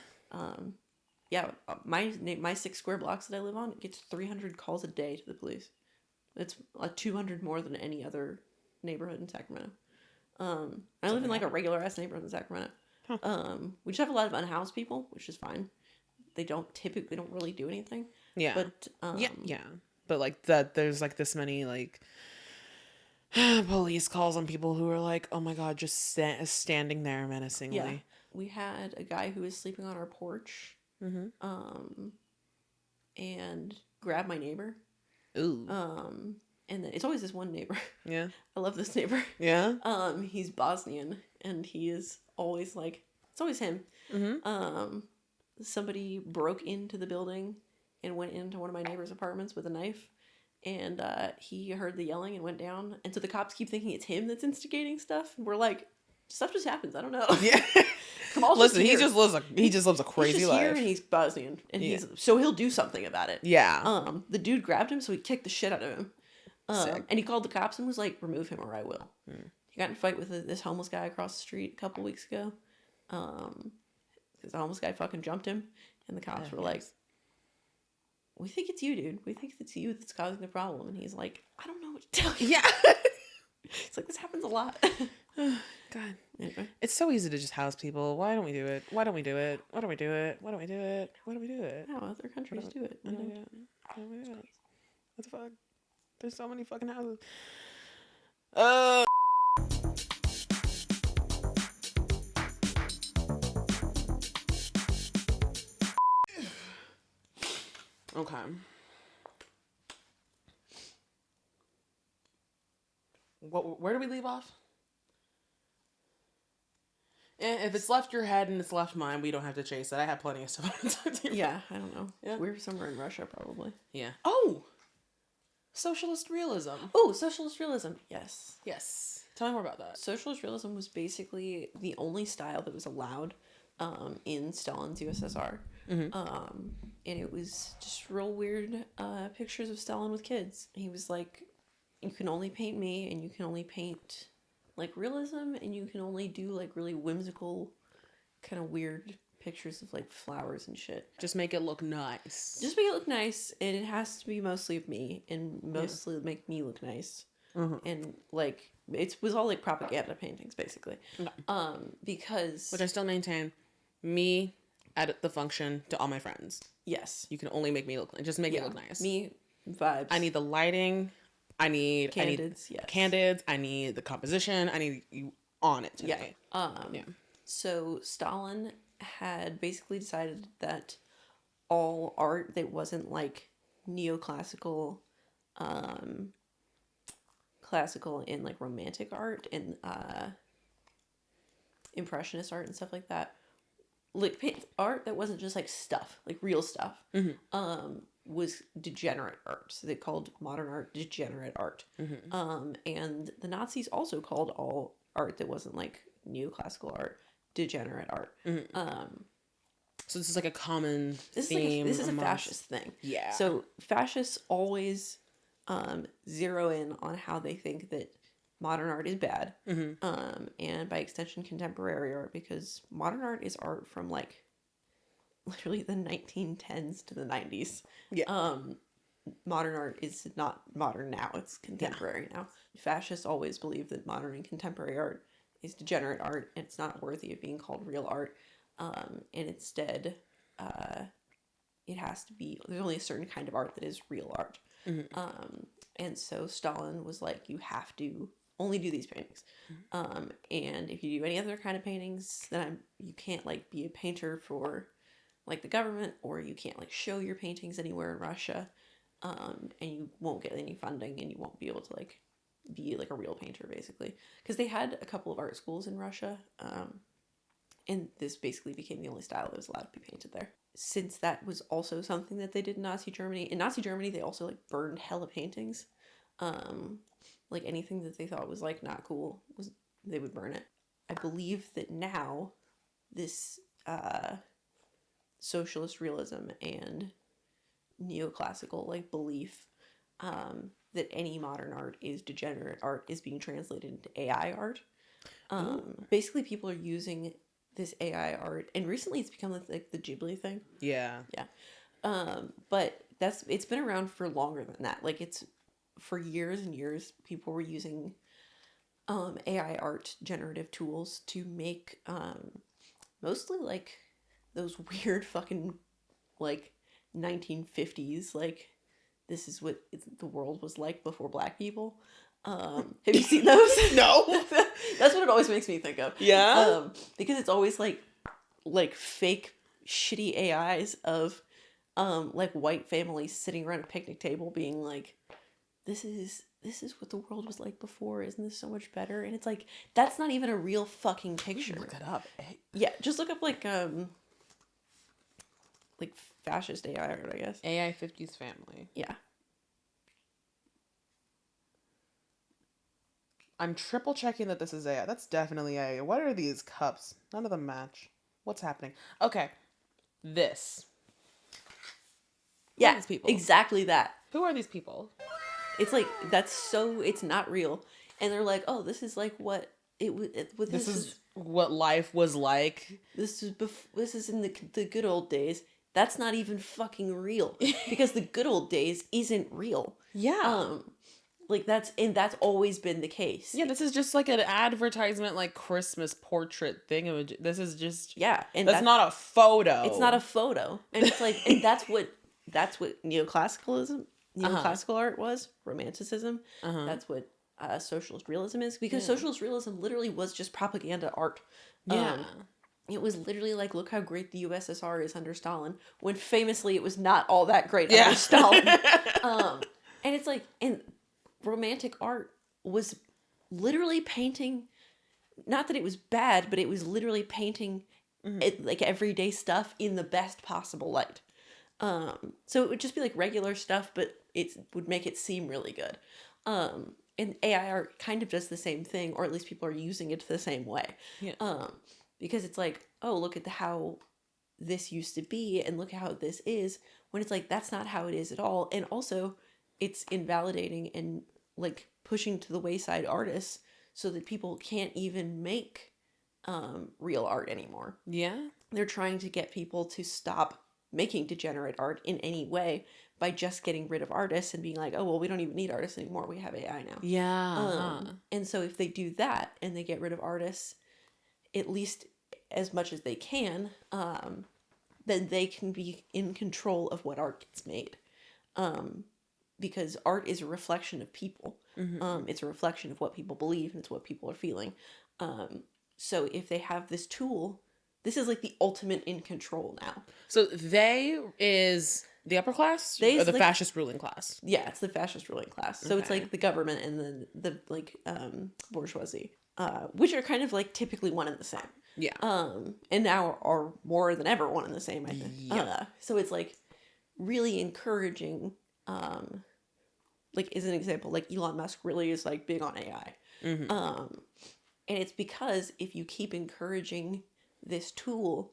My 6 square blocks that I live on gets 300 calls a day to the police. It's like 200 more than any other neighborhood in Sacramento. I live in like a regular ass neighborhood in Sacramento.
Huh.
We just have a lot of unhoused people, which is fine. They don't really do anything.
Yeah.
But
yeah. But like that, there's like this many like police calls on people who are like, oh my god, just standing there menacingly.
Yeah. We had a guy who was sleeping on our porch, and grabbed my neighbor.
Ooh.
And then it's always this one neighbor.
Yeah.
I love this neighbor.
Yeah.
He's Bosnian, and he is always like, it's always him. Somebody broke into the building and went into one of my neighbor's apartments with a knife, and he heard the yelling and went down. And so the cops keep thinking it's him that's instigating stuff. And we're like, stuff just happens. I don't know.
Yeah. Listen, he just lives a crazy life.
Here and he's Bosnian, and so he'll do something about it.
Yeah.
The dude grabbed him, so he kicked the shit out of him. And he called the cops and was like, remove him or I will. He got in a fight with this homeless guy across the street a couple weeks ago. Because the homeless guy fucking jumped him, and the cops were like, we think it's you, dude. We think it's you that's causing the problem. And he's like, I don't know what to tell you.
Yeah.
It's like, this happens a lot.
God.
Anyway.
It's so easy to just house people. Why don't we do it? Why don't we do it? Why don't we do it? Why don't we do it? Why don't we do it?
How other countries do it.
Why don't we do it? What the fuck? There's so many fucking houses. Uh. Okay. Where do we leave off? If it's left your head and it's left mine, we don't have to chase it. I have plenty of stuff I want to talk to you about.
Yeah, I don't know.
Yeah.
We were somewhere in Russia, probably.
Yeah. Oh! Socialist realism.
Oh, socialist realism. Yes.
Yes. Tell me more about that.
Socialist realism was basically the only style that was allowed in Stalin's USSR.
Mm-hmm.
And it was just real weird pictures of Stalin with kids. He was like, you can only paint me, and you can only paint like realism, and you can only do like really whimsical, kind of weird pictures of like flowers and shit.
Just make it look nice.
Just make it look nice, and it has to be mostly of me, and mostly make me look nice.
Mm-hmm.
And like it was all like propaganda paintings basically.
Okay.
Because
Which I still maintain, me at the function to all my friends.
yes,
You can only make me look, just make it look nice.
me vibes.
I need the lighting. I need
candids. Yes,
candids. I need the composition. I need you on it
Yeah.
today. Yeah.
So Stalin had basically decided that all art that wasn't like neoclassical, classical and like romantic art and impressionist art and stuff like that, like art that wasn't just like stuff, like real stuff, was degenerate art. So they called modern art degenerate art. And the Nazis also called all art that wasn't like neoclassical art degenerate art.
So this is like a common
This
theme.
is a
amongst-
fascist thing.
Yeah.
So fascists always zero in on how they think that modern art is bad, and by extension contemporary art, because modern art is art from like literally the 1910s to the 90s.
Yeah.
Modern art is not modern now, it's contemporary now. Fascists always believe that modern and contemporary art is degenerate art, and it's not worthy of being called real art, and instead it has to be, there's only a certain kind of art that is real art. And so Stalin was like, you have to only do these paintings, and if you do any other kind of paintings, then you can't like be a painter for like the government, or you can't like show your paintings anywhere in Russia, and you won't get any funding, and you won't be able to like be like a real painter basically, because they had a couple of art schools in Russia, and this basically became the only style that was allowed to be painted there. Since that was also something that they did in Nazi Germany. In Nazi Germany, they also like burned hella paintings. Like anything that they thought was like not cool, they would burn it. I believe that now this socialist realism and neoclassical like belief that any modern art is degenerate art is being translated into AI art. Basically people are using this AI art, and recently it's become like the Ghibli thing.
Yeah.
But it's been around for longer than that. Like it's for years and years, people were using AI art generative tools to make mostly like those weird fucking like 1950s, like this is what the world was like before black people. Have you seen those?
No.
That's what it always makes me think of.
Yeah.
Because it's always like fake shitty AIs of like white families sitting around a picnic table being like, this is what the world was like before, isn't this so much better? And it's like, that's not even a real fucking picture.
Look that up.
Yeah, just look up like fascist AI art, I guess.
AI 50s family.
Yeah.
I'm triple checking that this is AI. That's definitely AI. What are these cups? None of them match. What's happening? Okay. This. Who are
Yeah,
these people?
exactly that.
Who are these people?
It's like, it's not real. And they're like, oh, this is like what it was.
This is what life was like.
This is in the good old days. That's not even fucking real, because the good old days isn't real.
Yeah.
Like that's always been the case.
Yeah, this is just like an advertisement, like Christmas portrait thing. This is just
and
that's not a photo.
It's not a photo, and it's like, and that's what neoclassical art was, romanticism. That's what socialist realism is, because
Yeah.
socialist realism literally was just propaganda art.
Yeah.
It was literally like, look how great the USSR is under Stalin, when famously it was not all that great
Yeah.
under Stalin. And it's like, and romantic art was literally painting, not that it was bad, but it was literally painting it, like everyday stuff in the best possible light. So it would just be like regular stuff, but it would make it seem really good. And AI art kind of does the same thing, or at least people are using it the same way.
Yeah.
Because it's like, oh, look at how this used to be, and look how this is. When it's like, that's not how it is at all. And also, it's invalidating and like pushing to the wayside artists, so that people can't even make real art anymore.
Yeah.
They're trying to get people to stop making degenerate art in any way by just getting rid of artists and being like, oh, well, we don't even need artists anymore. We have AI now.
Yeah.
And so if they do that and they get rid of artists, at least as much as they can, then they can be in control of what art gets made. Because art is a reflection of people. It's a reflection of what people believe, and it's what people are feeling. So if they have this tool, this is like the ultimate in control now.
So they is the upper class
They
or
is
the
like-
fascist ruling class?
Yeah, it's the fascist ruling class. So it's
Okay.
like the government and then the like bourgeoisie, which are kind of like typically one and the same.
Yeah.
And now are more than ever one and the same, I think.
Yeah.
So it's like really encouraging, like as an example, like Elon Musk really is like big on AI. And it's because if you keep encouraging this tool,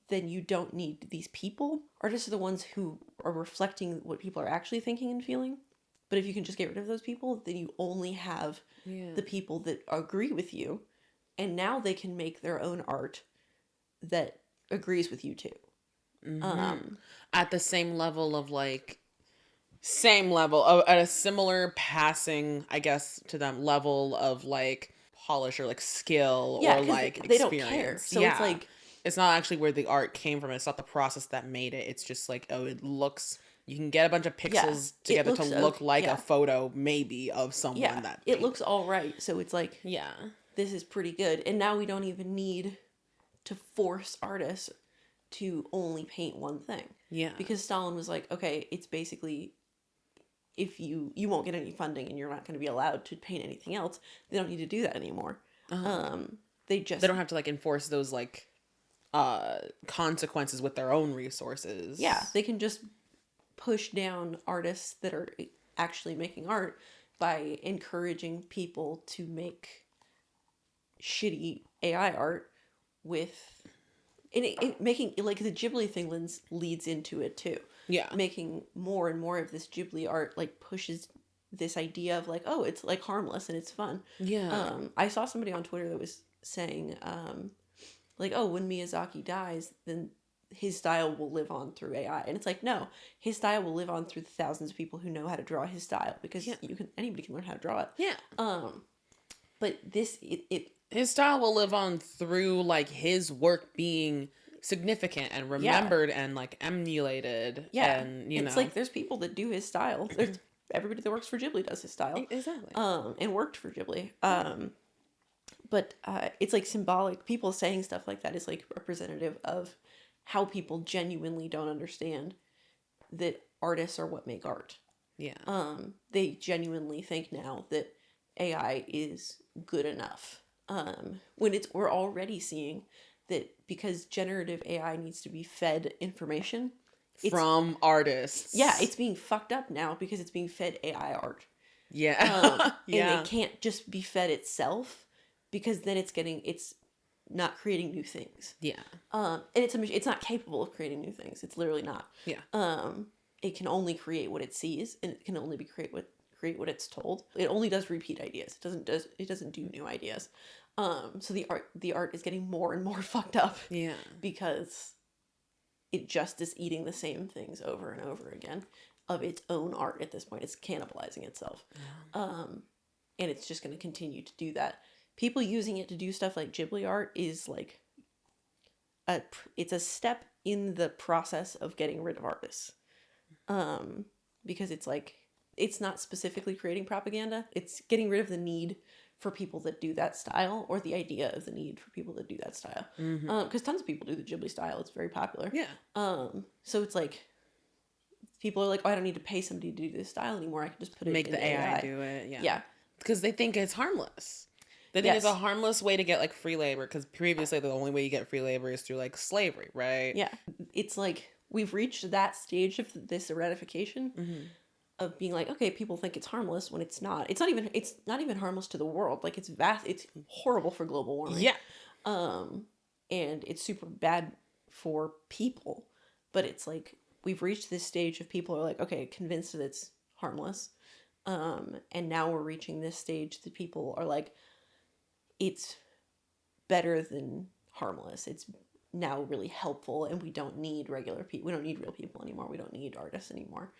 then you don't need these people. Artists are the ones who are reflecting what people are actually thinking and feeling. But if you can just get rid of those people, then you only have
Yeah.
the people that agree with you. And now they can make their own art that agrees with you too.
At the same level of like, same level of, at a similar passing, I guess, to them level of like polish or like skill
Yeah,
or
'cause
like
they don't
experience.
care. So
yeah.
it's like,
It's not actually where the art came from. It's not the process that made it. It's just like, oh, it looks. You can get a bunch of pixels
it
together to
looks
look
okay,
like
yeah.
a photo, maybe, of someone
yeah,
that.
it looks all right. So it's like,
Yeah.
this is pretty good. And now we don't even need to force artists to only paint one thing.
Yeah.
Because Stalin was like, okay, it's basically, if you won't get any funding and you're not going to be allowed to paint anything else, they don't need to do that anymore. They just,
They don't have to like enforce those like consequences with their own resources.
yeah, they can just push down artists that are actually making art by encouraging people to make shitty AI art with, and it making, like, the Ghibli thing leads into it too.
Yeah.
Making more and more of this Ghibli art like pushes this idea of like, oh, it's like harmless and it's fun.
Yeah.
I saw somebody on Twitter that was saying like, oh, when Miyazaki dies, then his style will live on through AI. And it's like, no, his style will live on through the thousands of people who know how to draw his style, because anybody can learn how to draw it.
Yeah.
But this it
His style will live on through like his work being significant and remembered and like emulated.
yeah,
And you
it's
know,
like there's people that do his style. There's everybody that works for Ghibli does his style.
exactly.
And worked for Ghibli. But it's like symbolic. People saying stuff like that is like representative of how people genuinely don't understand that artists are what make art.
Yeah.
They genuinely think now that AI is good enough. When we're already seeing that, because generative AI needs to be fed information.
From artists.
Yeah, it's being fucked up now because it's being fed AI art.
Yeah. yeah.
And it can't just be fed itself, because then it's not creating new things.
Yeah.
And it's not capable of creating new things. It's literally not.
Yeah.
It can only create what it sees, and it can only create what it's told. It only does repeat ideas. It doesn't do new ideas. So the art is getting more and more fucked up.
Yeah.
Because it just is eating the same things over and over again of its own art at this point. It's cannibalizing itself. And it's just going to continue to do that. People using it to do stuff like Ghibli art is like it's a step in the process of getting rid of artists. Because it's like it's not specifically creating propaganda. It's getting rid of the need for people that do that style, or the idea of the need for people that do that style. Because tons of people do the Ghibli style. It's very popular.
Yeah.
So it's like, people are like, oh, I don't need to pay somebody to do this style anymore. I can just put it
Make
in
the AI do it. Yeah.
Yeah.
Because they think it's harmless. They think it's a harmless way to get like free labor. Because previously the only way you get free labor is through like slavery, right?
Yeah. It's like we've reached that stage of this eradication of being like, okay, people think it's harmless when it's not. It's not even harmless to the world. Like, it's vast. It's horrible for global warming.
Yeah.
And it's super bad for people. But it's like, we've reached this stage of people are like, okay, convinced that it's harmless. And now we're reaching this stage that people are like, it's better than harmless. It's now really helpful, and we don't need regular people. We don't need real people anymore. We don't need artists anymore.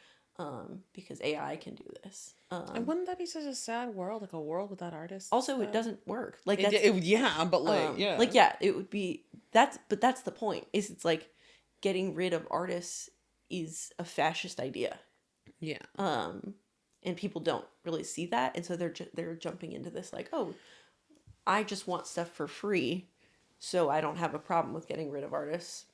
Because AI can do this.
And wouldn't that be such a sad world? Like a world without artists?
Also, it doesn't work. Like, that's,
yeah, but like, yeah.
Like, yeah, it would be, that's the point, is it's like, getting rid of artists is a fascist idea.
Yeah.
And people don't really see that, and so they're jumping into this like, oh, I just want stuff for free, so I don't have a problem with getting rid of artists,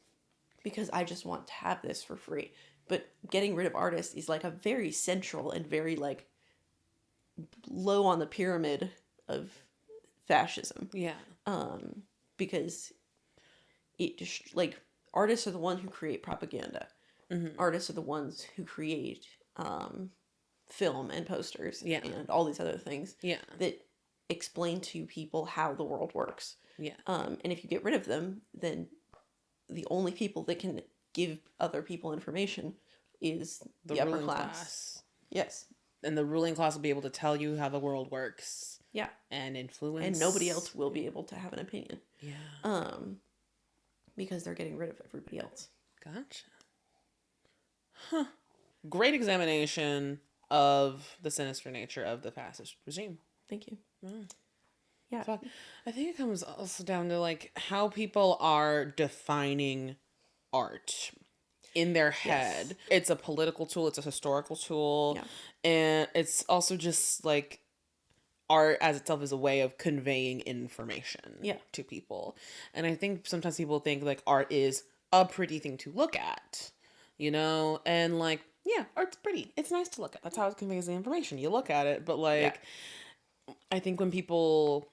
because I just want to have this for free. But getting rid of artists is like a very central and very like low on the pyramid of fascism.
Yeah.
Because it just, like, artists are the ones who create propaganda. Artists are the ones who create film and posters and all these other things that explain to people how the world works.
Yeah.
And if you get rid of them, then the only people that can give other people information is the upper class. Yes.
And the ruling class will be able to tell you how the world works.
Yeah.
And influence.
And nobody else will be able to have an opinion.
Yeah.
Because they're getting rid of everybody else.
Gotcha. Huh. Great examination of the sinister nature of the fascist regime.
Thank you.
Mm.
Yeah.
Fuck. I think it comes also down to like how people are defining art in their head.
Yes.
It's a political tool, it's a historical tool, and it's also just like art as itself is a way of conveying information to people. And I think sometimes people think like art is a pretty thing to look at, you know, and like, yeah, art's pretty, it's nice to look at, that's how it conveys the information, you look at it. But like I think when people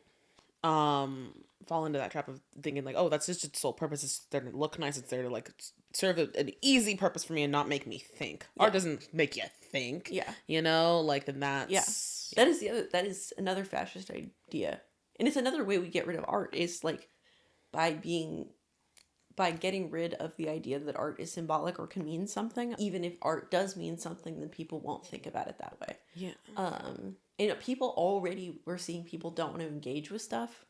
fall into that trap of thinking like, oh, that's just its sole purpose, it's there to look nice, it's there to like serve an easy purpose for me and not make me think. Art doesn't make you think, you know, like, then that's
that is another fascist idea. And it's another way we get rid of art, is like by getting rid of the idea that art is symbolic or can mean something. Even if art does mean something, then people won't think about it that way. And people already, we're seeing people don't want to engage with stuff.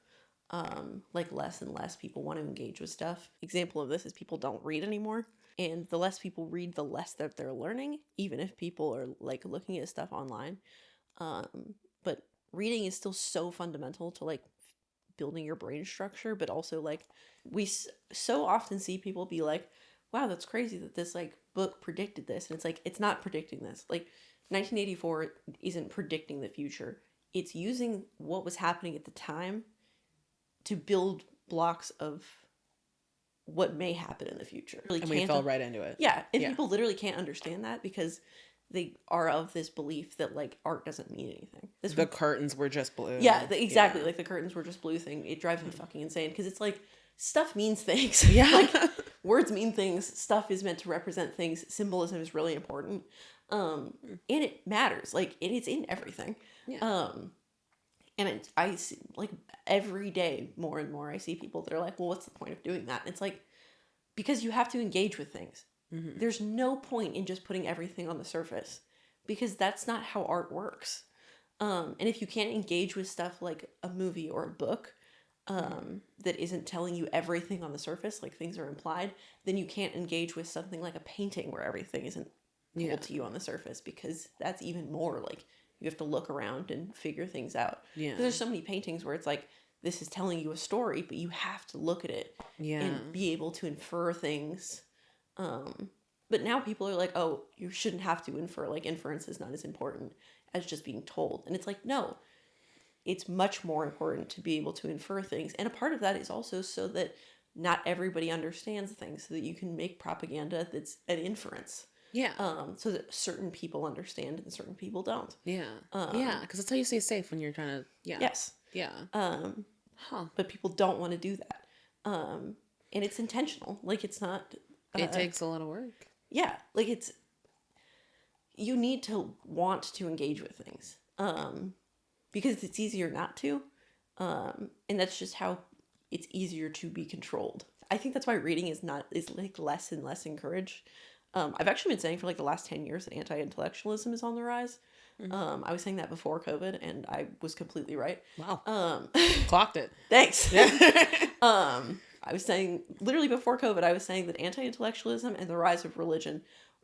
Like, less and less people want to engage with stuff. Example of this is people don't read anymore. And the less people read, the less that they're learning, even if people are like looking at stuff online. But reading is still so fundamental to like building your brain structure. But also, like, we so often see people be like, wow, that's crazy that this like book predicted this. And it's like, it's not predicting this. Like, 1984 isn't predicting the future. It's using what was happening at the time to build blocks of what may happen in the future.
And we fell right into it.
Yeah. And people literally can't understand that because they are of this belief that like art doesn't mean anything.
The curtains were just blue.
Yeah, exactly. Like, the curtains were just blue thing. It drives me fucking insane because it's like, stuff means things.
Yeah.
Like, words mean things. Stuff is meant to represent things. Symbolism is really important. And it matters. Like, it's in everything.
Yeah.
And I see, like, every day more and more I see people that are like, well, what's the point of doing that? And it's like, because you have to engage with things. There's no point in just putting everything on the surface, because that's not how art works. And if you can't engage with stuff like a movie or a book that isn't telling you everything on the surface, like things are implied, then you can't engage with something like a painting where everything isn't told to you on the surface, because that's even more like, you have to look around and figure things out. Yeah. There's so many paintings where it's like, this is telling you a story, but you have to look at it and be able to infer things But now people are like, oh, you shouldn't have to infer. Like, inference is not as important as just being told. And it's like, no, it's much more important to be able to infer things. And a part of that is also so that not everybody understands things, so that you can make propaganda that's an inference.
Yeah.
So that certain people understand and certain people don't.
Yeah. Yeah. Because that's how you stay safe when you're trying to. Yeah.
Yes.
Yeah.
But people don't want to do that. And it's intentional. Like, it's not.
It takes a lot of work.
Yeah. Like, you need to want to engage with things. Because it's easier not to. And that's just how it's easier to be controlled. I think that's why reading is like less and less encouraged. I've actually been saying for like the last 10 years that anti-intellectualism is on the rise. Mm-hmm. I was saying that before COVID, and I was completely right.
Wow. Clocked it.
Thanks. I was saying, literally before COVID, I was saying that anti-intellectualism and the rise of religion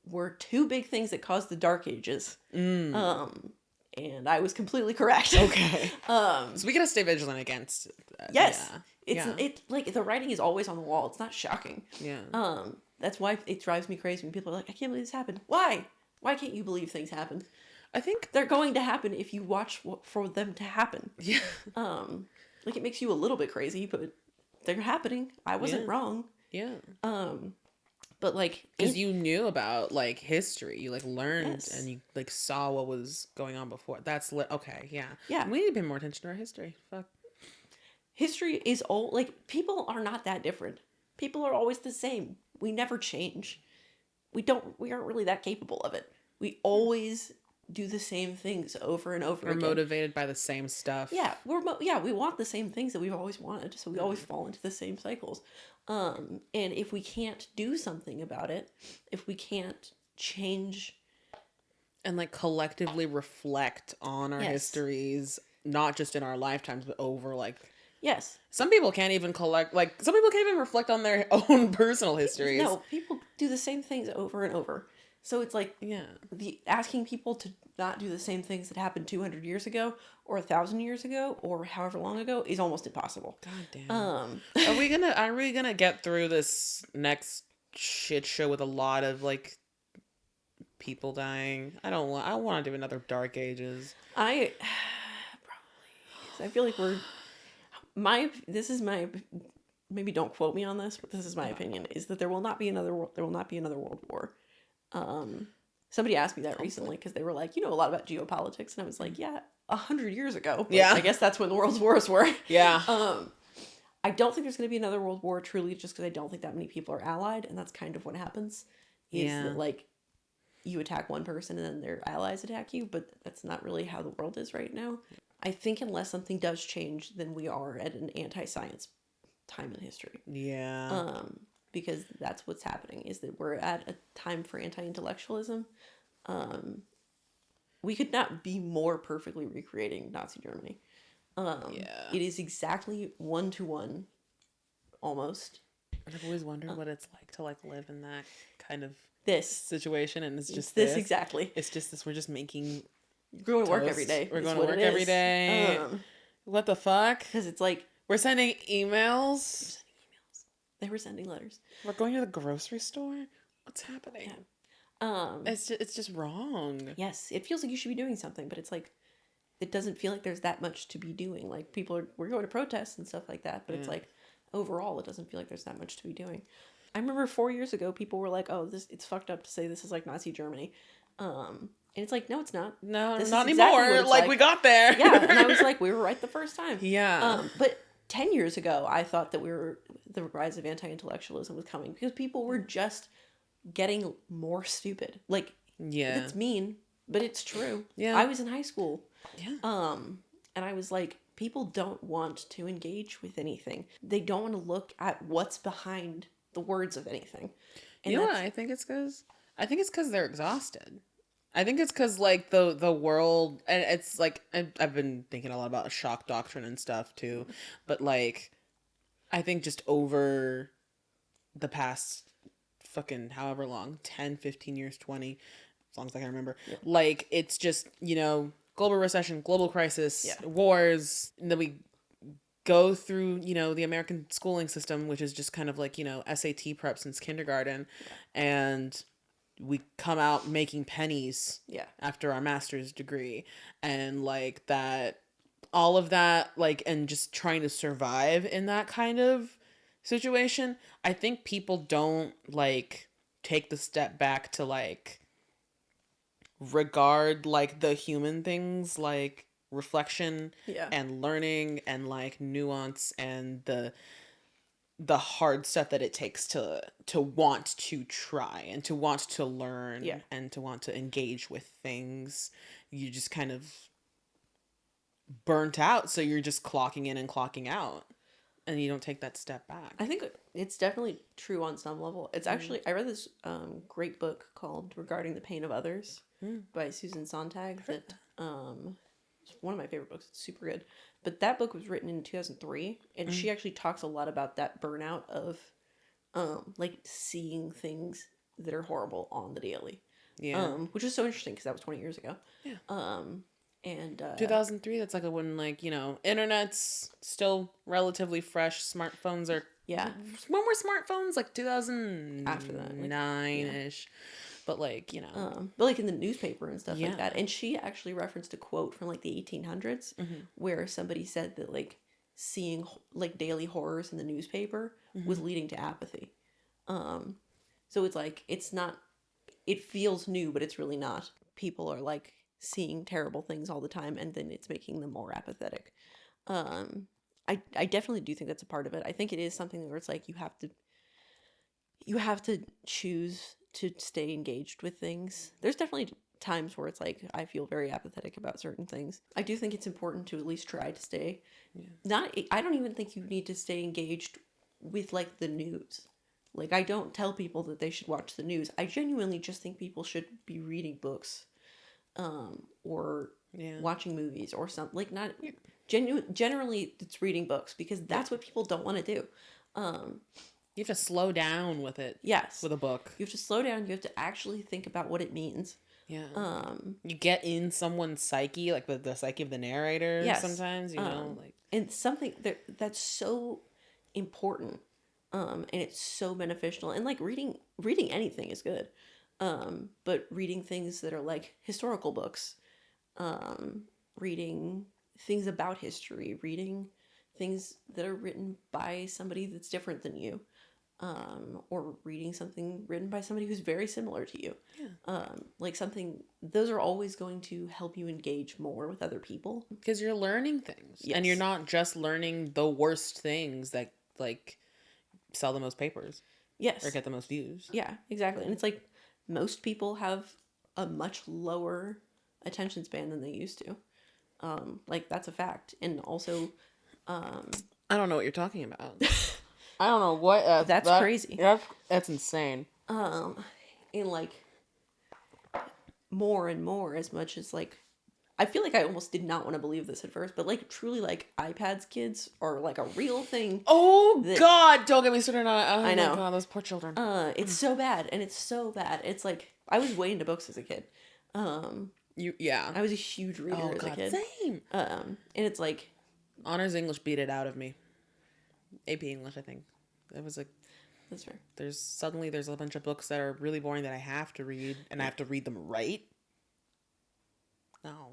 were two big things that caused the Dark Ages. And I was completely correct.
Okay. So we gotta stay vigilant against that.
Yes.
Yeah.
It's like the writing is always on the wall. It's not shocking.
Yeah.
That's why it drives me crazy when people are like, I can't believe this happened. Why? Why can't you believe things happen?
I think
they're going to happen if you watch for them to happen.
Yeah.
Like, it makes you a little bit crazy, but they're happening. I wasn't wrong.
Yeah.
But like,
because you knew about like history, you like learned and you like saw what was going on before. That's okay. Yeah.
Yeah.
We need to pay more attention to our history. Fuck.
History is old. Like, people are not that different. People are always the same. We never change. We aren't really that capable of it. We always do the same things over and over again.
We're motivated by the same stuff.
Yeah, we want the same things that we've always wanted, so we always fall into the same cycles. And if we can't do something about it, if we can't change
and like collectively reflect on our histories, not just in our lifetimes, but over like.
Yes.
Some people can't even some people can't even reflect on their own personal histories.
No, people do the same things over and over. So it's like, asking people to not do the same things that happened 200 years ago or 1,000 years ago or however long ago is almost impossible.
God damn. Are we gonna get through this next shit show with a lot of like people dying? I don't want to do another Dark Ages.
I feel like maybe don't quote me on this, but this is my opinion, is that there will not be another world war. Somebody asked me that recently because they were like, you know a lot about geopolitics, and I was like, yeah, 100 years ago. Yeah, I guess that's when the world wars were.
Yeah.
I don't think there's going to be another world war, truly, just because I don't think that many people are allied, and that's kind of what happens. Is that like you attack one person and then their allies attack you, but that's not really how the world is right now. I think unless something does change, then we are at an anti-science time in history.
Yeah.
Because that's what's happening, is that we're at a time for anti-intellectualism. We could not be more perfectly recreating Nazi Germany. It is exactly 1-to-1, almost.
I've always wondered what it's like to like live in that kind of
this
situation, and it's just
this exactly.
It's just this. We're just making.
We're going to work every day.
We're going to work every day. What the fuck? Because
it's like
we're sending emails.
They were sending letters.
We're going to the grocery store. What's happening?
Yeah.
It's just wrong.
Yes, it feels like you should be doing something, but it's like it doesn't feel like there's that much to be doing. Like we're going to protests and stuff like that, but it's like overall it doesn't feel like there's that much to be doing. I remember 4 years ago people were like, "Oh, it's fucked up to say this is like Nazi Germany." And it's like, no, it's not.
No, not anymore. Like we got there.
Yeah, and I was like, we were right the first time.
Yeah.
But 10 years ago, I thought that the rise of anti-intellectualism was coming because people were just getting more stupid. Like, it's mean, but it's true. Yeah. I was in high school.
Yeah.
And I was like, people don't want to engage with anything. They don't want to look at what's behind the words of anything.
And you know what I think it's because? I think it's because they're exhausted. I think it's because like the world, and it's like I've been thinking a lot about shock doctrine and stuff too, but like I think just over the past fucking however long, 10, 15 years, 20, as long as I can remember, like it's just, global recession, global crisis, wars, and then we go through, the American schooling system, which is just kind of like, SAT prep since kindergarten, and
we come out making pennies
Yeah.
after our master's degree, and like that, all of that, like, and just trying to survive in that kind of situation. I think people don't like take the step back to like regard like the human things, like reflection
Yeah.
and learning and like nuance and the hard stuff that it takes to want to try and to want to learn
Yeah.
and to want to engage with things. You just kind of burnt out, so you're just clocking in and clocking out, and you don't take that step back.
I think it's definitely true on some level. It's actually, I read this great book called Regarding the Pain of Others by Susan Sontag that it's one of my favorite books. It's super good. But that book was written in 2003, and she actually talks a lot about that burnout of like seeing things that are horrible on the daily.
Yeah.
Which is so interesting because that was 20 years ago.
Yeah.
And
2003, that's like when, like, you know, internet's still relatively fresh. Smartphones are,
yeah,
when were smartphones? Like 2009
After that, like,
ish. But like, you know,
but like in the newspaper and stuff
Yeah.
like that. And she actually referenced a quote from like the 1800s where somebody said that like seeing like daily horrors in the newspaper was leading to apathy. So it's like, it's not, it feels new, but it's really not. People are like seeing terrible things all the time, and then it's making them more apathetic. I definitely do think that's a part of it. I think it is something where it's like you have to choose to stay engaged with things. There's definitely times where it's like I feel very apathetic about certain things. I do think it's important to at least try to stay. I don't even think you need to stay engaged with like the news. Like, I don't tell people that they should watch the news. I genuinely just think people should be reading books, or watching movies or something. Like, not generally it's reading books, because that's what people don't want to do.
you have to slow down with it.
Yes.
With a book.
You have to slow down. You have to actually think about what it means.
Yeah. You get in someone's psyche, like the psyche of the narrator.
Yes.
Sometimes, you know, like,
and something that's so important, and it's so beneficial. And like reading anything is good, but reading things that are like historical books, reading things about history, reading things that are written by somebody that's different than you, or reading something written by somebody who's very similar to you. Like something, those are always going to help you engage more with other people.
because you're learning things.
Yes.
And you're not just learning the worst things that, like, sell the most papers
Yes.
or get the most views.
Yeah, exactly. And it's like most people have a much lower attention span than they used to. Like, that's a fact. And also,
I don't know what you're talking about. I don't know what.
That's crazy.
That's insane.
in like more and more, as much as like, I feel like I almost did not want to believe this at first, but like truly, like iPads kids are like a real thing.
Oh
that-
God! Don't get me started on it. Oh
I know.
My God, those poor children.
It's so bad, and it's so bad. It's like, I was way into books as a kid.
Yeah.
I was a huge reader
Oh
as a
God,
kid.
same.
And it's like,
Honors English beat it out of me. AP English, I think. It was like,
that's fair.
there's a bunch of books that are really boring that I have to read, and I have to read them right. No.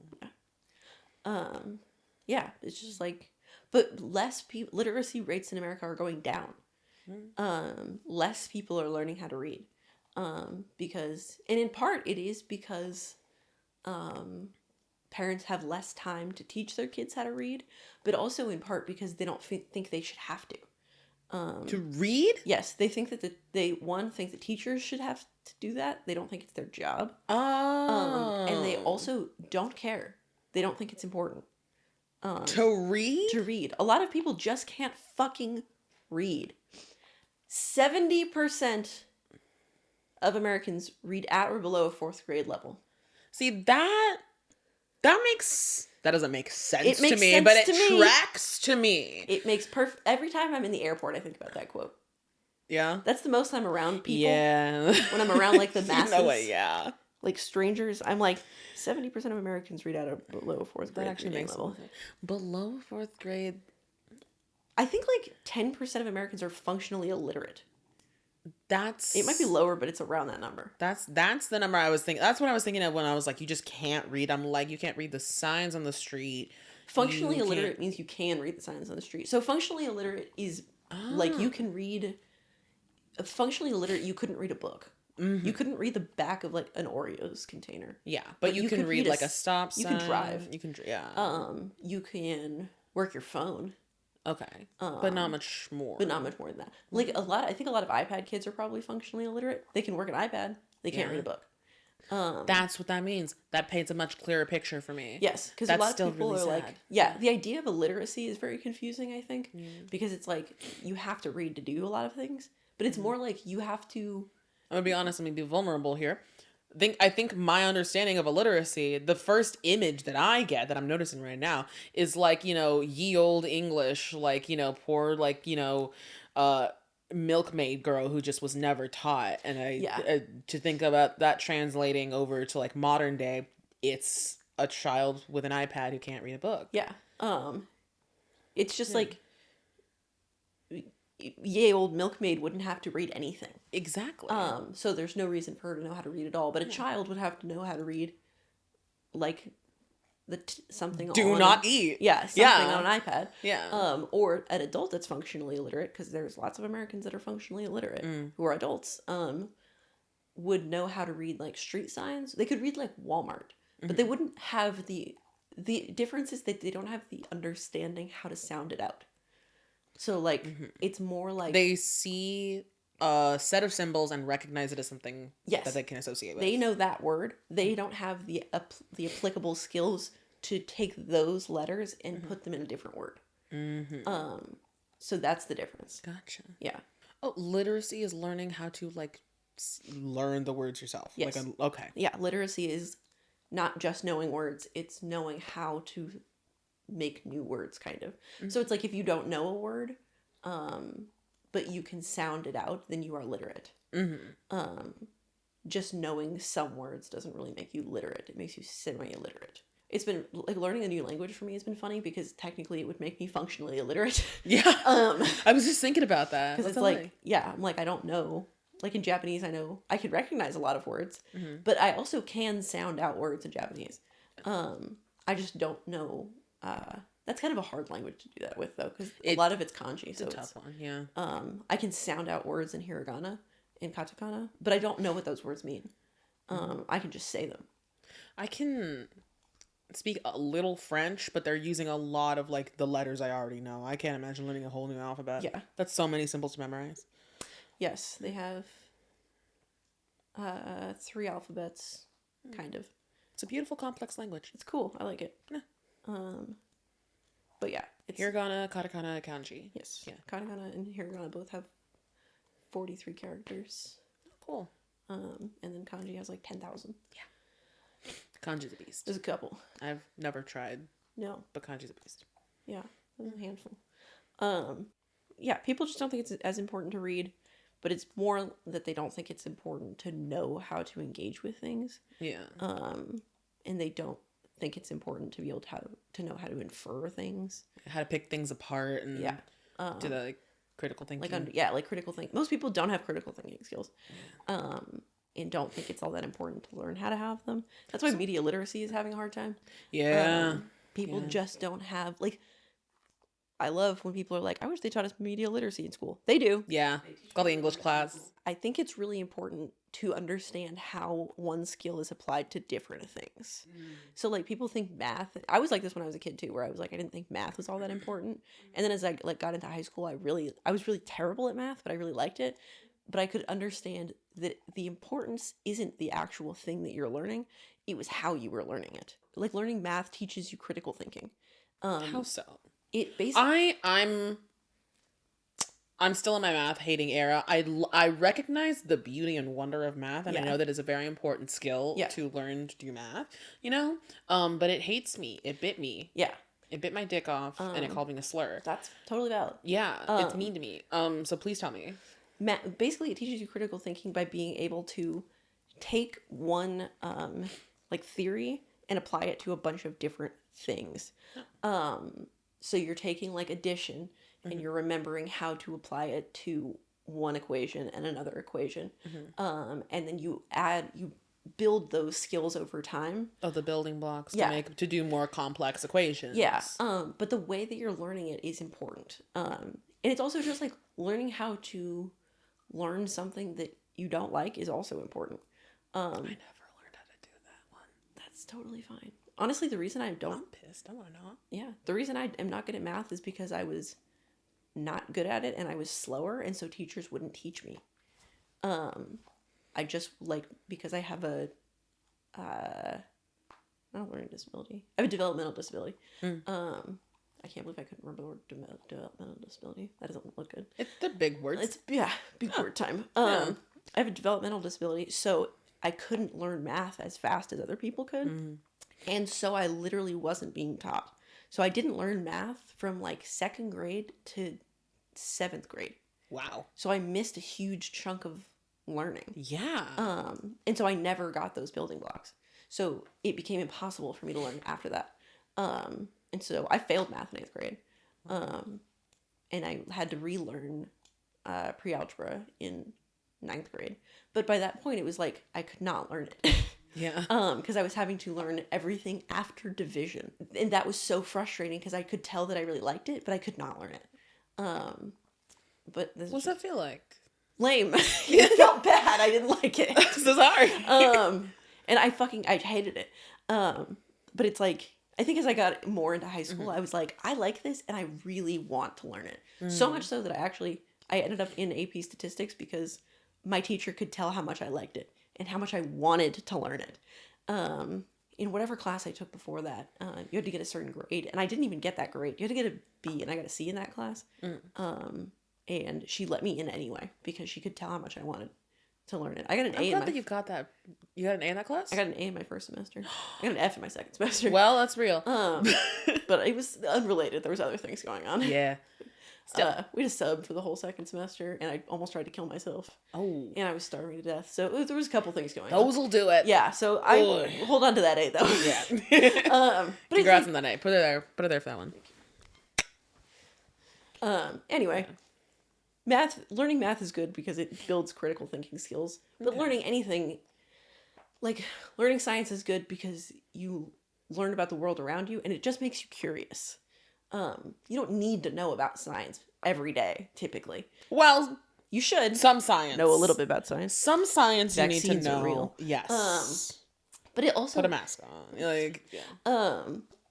Yeah, it's just like, but less people, literacy rates in America are going down. Less people are learning how to read. Because, and in part it is because, parents have less time to teach their kids how to read, but also in part because they don't think they should have to.
To read?
Yes, they think that think that teachers should have to do that. They don't think it's their job.
Oh.
And they also don't care. They don't think it's important.
To read?
To read. A lot of people just can't fucking read. 70% of Americans read at or below a 4th grade level.
See, that doesn't make sense
It makes
to me,
sense
but it
to me.
tracks to me.
It makes perfect. Every time I'm in the airport, I think about that quote.
Yeah.
That's the most I'm around people.
Yeah.
When I'm around like the masses,
You know what? Yeah.
like strangers, I'm like 70% of Americans read at or below a 4th grade
That actually
reading
makes
level.
sense. Below 4th grade.
I think like 10% of Americans are functionally illiterate.
That's
It might be lower, but it's around that number.
That's the number I was thinking. That's what I was thinking of when I was like, you just can't read. I'm like, you can't read the signs on the street.
Functionally
You
illiterate
can't-
means you can read the signs on the street. So functionally illiterate is like you can read. Functionally illiterate, you couldn't read a book. You couldn't read the back of like an Oreos container.
Yeah, but you can
could
read
read
like a stop
you
sign.
can drive.
You can yeah.
You can work your phone,
Okay, but not much more.
but not much more than that. Like I think a lot of iPad kids are probably functionally illiterate. They can work an iPad. They can't read a book.
That's what that means. That paints a much clearer picture for me.
Yes, because a
That's
lot of
still
people
really
are like,
sad.
yeah, the idea of illiteracy is very confusing, I think, because it's like you have to read to do a lot of things, but it's more like you have to.
I'm gonna be honest. I'm gonna be vulnerable here. I think my understanding of illiteracy, the first image that I get that I'm noticing right now is like, ye old English, like, poor, like, milkmaid girl who just was never taught. And to think about that translating over to like modern day, it's a child with an iPad who can't read a book.
Yeah. It's just like, yay, old milkmaid wouldn't have to read anything.
Exactly.
So there's no reason for her to know how to read at all. But a child would have to know how to read, like, something.
Do
on,
not eat.
Yeah, something on an iPad.
Yeah.
Or an adult that's functionally illiterate, because there's lots of Americans that are functionally illiterate who are adults. Would know how to read like street signs. They could read like Walmart, but they wouldn't have the difference is that they don't have the understanding how to sound it out. So like it's more like
They see a set of symbols and recognize it as something
Yes.
that they can associate with.
they know that word. They don't have the applicable skills to take those letters and put them in a different word. So that's the difference.
Gotcha.
Yeah.
Oh, literacy is learning how to like learn the words yourself.
Yes.
Like okay.
Yeah, literacy is not just knowing words, it's knowing how to make new words, kind of. So it's like if you don't know a word, but you can sound it out, then you are literate. Just knowing some words doesn't really make you literate. It makes you semi-illiterate. It's been like learning a new language for me has been funny because technically it would make me functionally illiterate.
Yeah. I was just thinking about that.
Because it's like, yeah, I'm like, I don't know. Like in Japanese, I know I can recognize a lot of words, but I also can sound out words in Japanese. I just don't know. That's kind of a hard language to do that with, though, because a lot of it's kanji. So
it's a tough one. Yeah.
I can sound out words in hiragana, in katakana, but I don't know what those words mean. I can just say them.
I can speak a little French, but they're using a lot of like the letters I already know. I can't imagine learning a whole new alphabet.
Yeah.
That's so many symbols to memorize.
Yes, they have 3 alphabets, kind of.
It's a beautiful, complex language.
It's cool. I like it.
Yeah.
But yeah, it's
Hiragana, katakana, kanji.
yes.
Yeah.
Katakana and hiragana both have 43 characters.
Cool.
And then kanji has like 10,000.
Kanji's a beast.
There's a couple.
I've never tried,
No.
but kanji's a beast.
Yeah. There's a handful. Yeah, people just don't think it's as important to read, but it's more that they don't think it's important to know how to engage with things.
Yeah.
And they don't think it's important to be able to know how to infer things.
How to pick things apart and
Yeah.
do the like critical thinking.
Like critical thinking. Most people don't have critical thinking skills. And don't think it's all that important to learn how to have them. That's why media literacy is having a hard time.
Yeah.
People just don't have like. I love when people are like, I wish they taught us media literacy in school. They do.
Yeah. It's called the English class.
I think it's really important to understand how one skill is applied to different things. So like people think math. I was like this when I was a kid too, where I was like, I didn't think math was all that important. And then as I like got into high school, I was really terrible at math, but I really liked it. But I could understand that the importance isn't the actual thing that you're learning. It was how you were learning it. Like learning math teaches you critical thinking.
How so?
It basically
I'm still in my math hating era. I recognize the beauty and wonder of math, and I know that it's a very important skill to learn to do math. But it hates me. It bit me.
Yeah.
It bit my dick off, and it called me a slur.
That's totally valid.
Yeah, it's mean to me. So please tell me.
Basically, it teaches you critical thinking by being able to take one like theory and apply it to a bunch of different things. So you're taking like addition and you're remembering how to apply it to one equation and another equation.
Mm-hmm.
And then you build those skills over time.
Oh, the building blocks
Yeah.
to do more complex equations.
Yeah. But the way that you're learning it is important. And it's also just like learning how to learn something that you don't like is also important.
I never learned how to do that one.
That's totally fine. Honestly, the reason I don't,
I'm pissed. I want to know.
yeah, the reason I am not good at math is because I was not good at it and I was slower, and so teachers wouldn't teach me. I just like, because I have a not a learning disability. I have a developmental disability. I can't believe I couldn't remember the word developmental disability. That doesn't look good.
They're big words.
It's big word time.
Yeah.
I have a developmental disability, so I couldn't learn math as fast as other people could. And so I literally wasn't being taught. So I didn't learn math from like 2nd grade to 7th grade.
Wow.
So I missed a huge chunk of learning.
Yeah.
And so I never got those building blocks. So it became impossible for me to learn after that. And so I failed math in 8th grade. And I had to relearn pre-algebra in 9th grade. But by that point, it was like I could not learn it.
Yeah.
Because I was having to learn everything after division. And that was so frustrating because I could tell that I really liked it, but I could not learn it. But this
What's that feel like?
lame. It felt bad. I didn't like it.
So sorry.
And I hated it. But it's like, I think as I got more into high school, I was like, I like this and I really want to learn it. So much so that I ended up in AP statistics because my teacher could tell how much I liked it and how much I wanted to learn it. In whatever class I took before that, you had to get a certain grade, and I didn't even get that grade. You had to get a B, and I got a C in that class. And she let me in anyway because she could tell how much I wanted to learn it. I got an A in my.
that you got that. You got an A in that class?
I got an A in my first semester. I got an F in my second semester.
Well, that's real.
But it was unrelated. There was other things going on.
Yeah. Still.
We had a sub for the whole second semester, and I almost tried to kill myself.
Oh.
And I was starving to death. So there was a couple things going on.
Those will do it.
Yeah, so I
Ugh.
hold on to that A though.
Yeah.
But
Congrats on that A. Put it there. Put it there for that one.
Anyway, learning math is good because it builds critical thinking skills. But learning anything, like learning science, is good because you learn about the world around you, and it just makes you curious. You don't need to know about science every day, typically.
Well,
You should
some science.
know a little bit about science.
Some science you need to
Vaccines are
know.
real.
Yes.
But it also
Put a mask on. Like, yeah.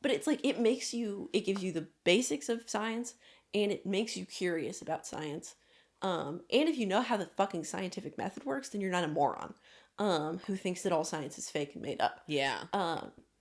but it's like it gives you the basics of science, and it makes you curious about science. And if you know how the fucking scientific method works, then you're not a moron who thinks that all science is fake and made up.
Yeah.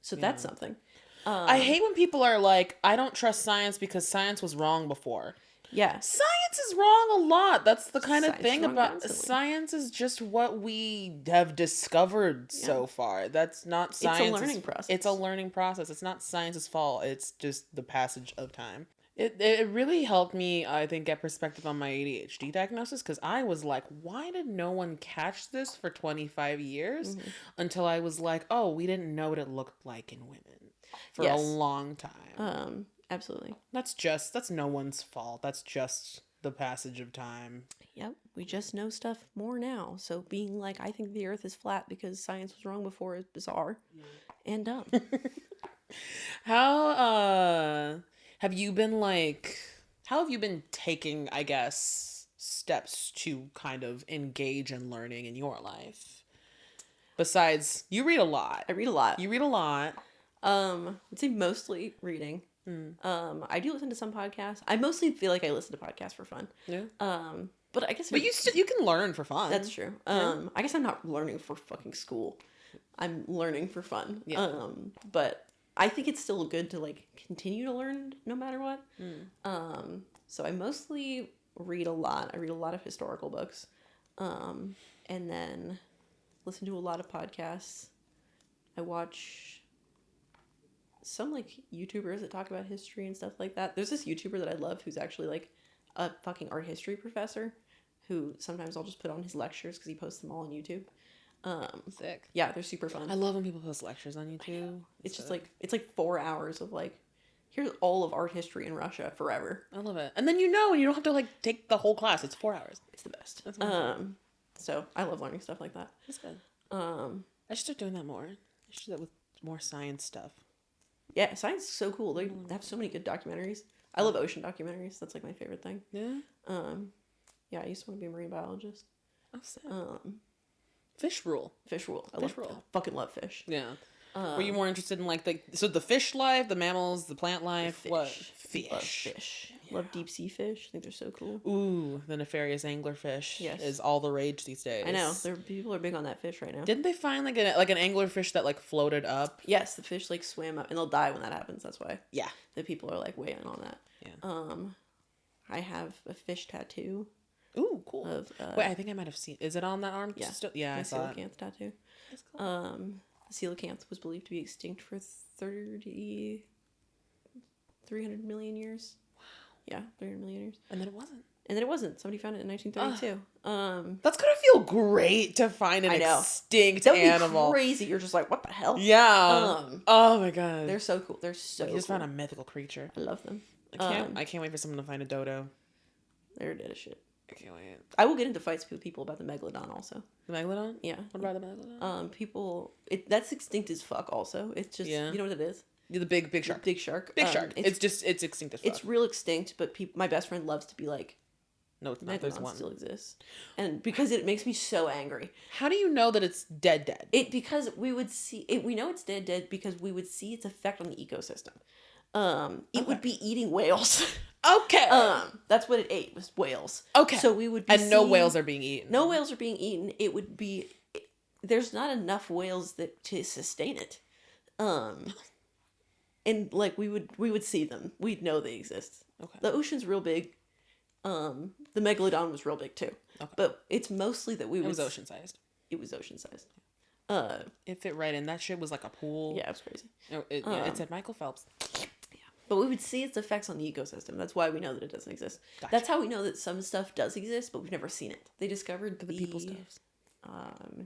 So that's something.
I hate when people are like, I don't trust science because science was wrong before.
Yeah.
Science is wrong a lot. That's the kind of
Science
thing
wrong
about
constantly.
science is just what we have discovered so far. That's not science.
learning process.
It's a learning process. It's not science's fault. It's just the passage of time. It really helped me, I think, get perspective on my ADHD diagnosis because I was like, why did no one catch this for 25 years? Until I was like, oh, we didn't know what it looked like in women for a
Yes.
long time.
Absolutely.
That's no one's fault. That's just the passage of time.
Yep. We just know stuff more now. So being like, I think the earth is flat because science was wrong before is bizarre and dumb.
How have you been taking, I guess, steps to kind of engage in learning in your life? Besides, you read a lot.
I read a lot.
You read a lot.
I'd say mostly reading. I do listen to some podcasts. I mostly feel like I listen to podcasts for fun.
Yeah.
But I guess
But you can learn for fun.
that's true. I guess I'm not learning for fucking school. I'm learning for fun.
Yeah.
But I think it's still good to like continue to learn no matter what. So I mostly read a lot. I read a lot of historical books. And then listen to a lot of podcasts. I watch some like YouTubers that talk about history and stuff like that. There's this YouTuber that I love who's actually like a fucking art history professor who sometimes I'll just put on his lectures because he posts them all on YouTube.
Sick.
Yeah, they're super fun.
I love when people post lectures on YouTube.
It's just like, it's like 4 hours of like here's all of art history in Russia forever.
I love it. And then you don't have to like take the whole class. It's 4 hours.
It's the best.
That's awesome.
So I love learning stuff like that.
That's good.
I
I should start doing that more. I should do that with more science stuff.
Yeah, science is so cool. They have so many good documentaries. I love ocean documentaries. That's like my favorite thing.
Yeah.
Yeah, I used to want to be a marine biologist.
Oh, sick.
Fish rule. I fucking love fish.
Yeah. Were you more interested in like the fish life, the mammals, the plant life?
Fish.
What?
Love fish.
Yeah.
Love deep sea fish. I think they're so cool.
Ooh, the nefarious anglerfish
Yes.
is all the rage these days.
I know. People are big on that fish right now.
Didn't they find like an anglerfish that like floated up?
Yes, the fish like swam up and they'll die when that happens. That's why
Yeah.
the people are like way in on that.
Yeah.
I have a fish tattoo
Ooh, cool.
of
Wait, I think I might have seen. Is it on that arm?
yeah.
Still? Yeah,
my
I saw it.
coelacanth tattoo.
That's cool.
The coelacanth was believed to be extinct for 300 million years. Wow. Yeah, 300 million years.
And then it wasn't.
And then it wasn't. Somebody found it in 1932.
That's gonna feel great to find an
I know.
extinct
That would
animal.
be crazy. You're just like, what the hell?
Yeah. Oh my god.
They're so cool. They're so
You just
cool.
found a mythical creature.
I love them.
I can't wait for someone to find a dodo.
They're dead as shit.
I can't wait.
I will get into fights with people about the megalodon also.
The megalodon?
Yeah.
What about the megalodon?
That's extinct as fuck also. It's just,
Yeah.
you know what it is?
Yeah, the big shark.
Big shark.
Big shark.
It's
It's extinct as fuck.
it's real extinct, but my best friend loves to be like,
No, it's not. There's
megalodon
one.
still exists. And because it makes me so angry.
How do you know that it's dead?
Because we would see it, we know it's dead because we would see its effect on the ecosystem. It would be eating whales.
Okay.
That's what it ate, was whales.
Okay.
So we would be
And no
seeing-
whales are being eaten.
No whales are being eaten. It would be there's not enough whales to sustain it. And like we would see them. We'd know they exist.
Okay.
The ocean's real big. The megalodon was real big too.
Okay.
But it's mostly that we
It
would
was ocean sized.
It was ocean sized.
It fit right in. That shit was like a pool.
Yeah, it was crazy.
It said Michael Phelps.
But we would see its effects on the ecosystem. That's why we know that it doesn't exist.
Gotcha.
That's how we know that some stuff does exist, but we've never seen it. They discovered
The people stuff.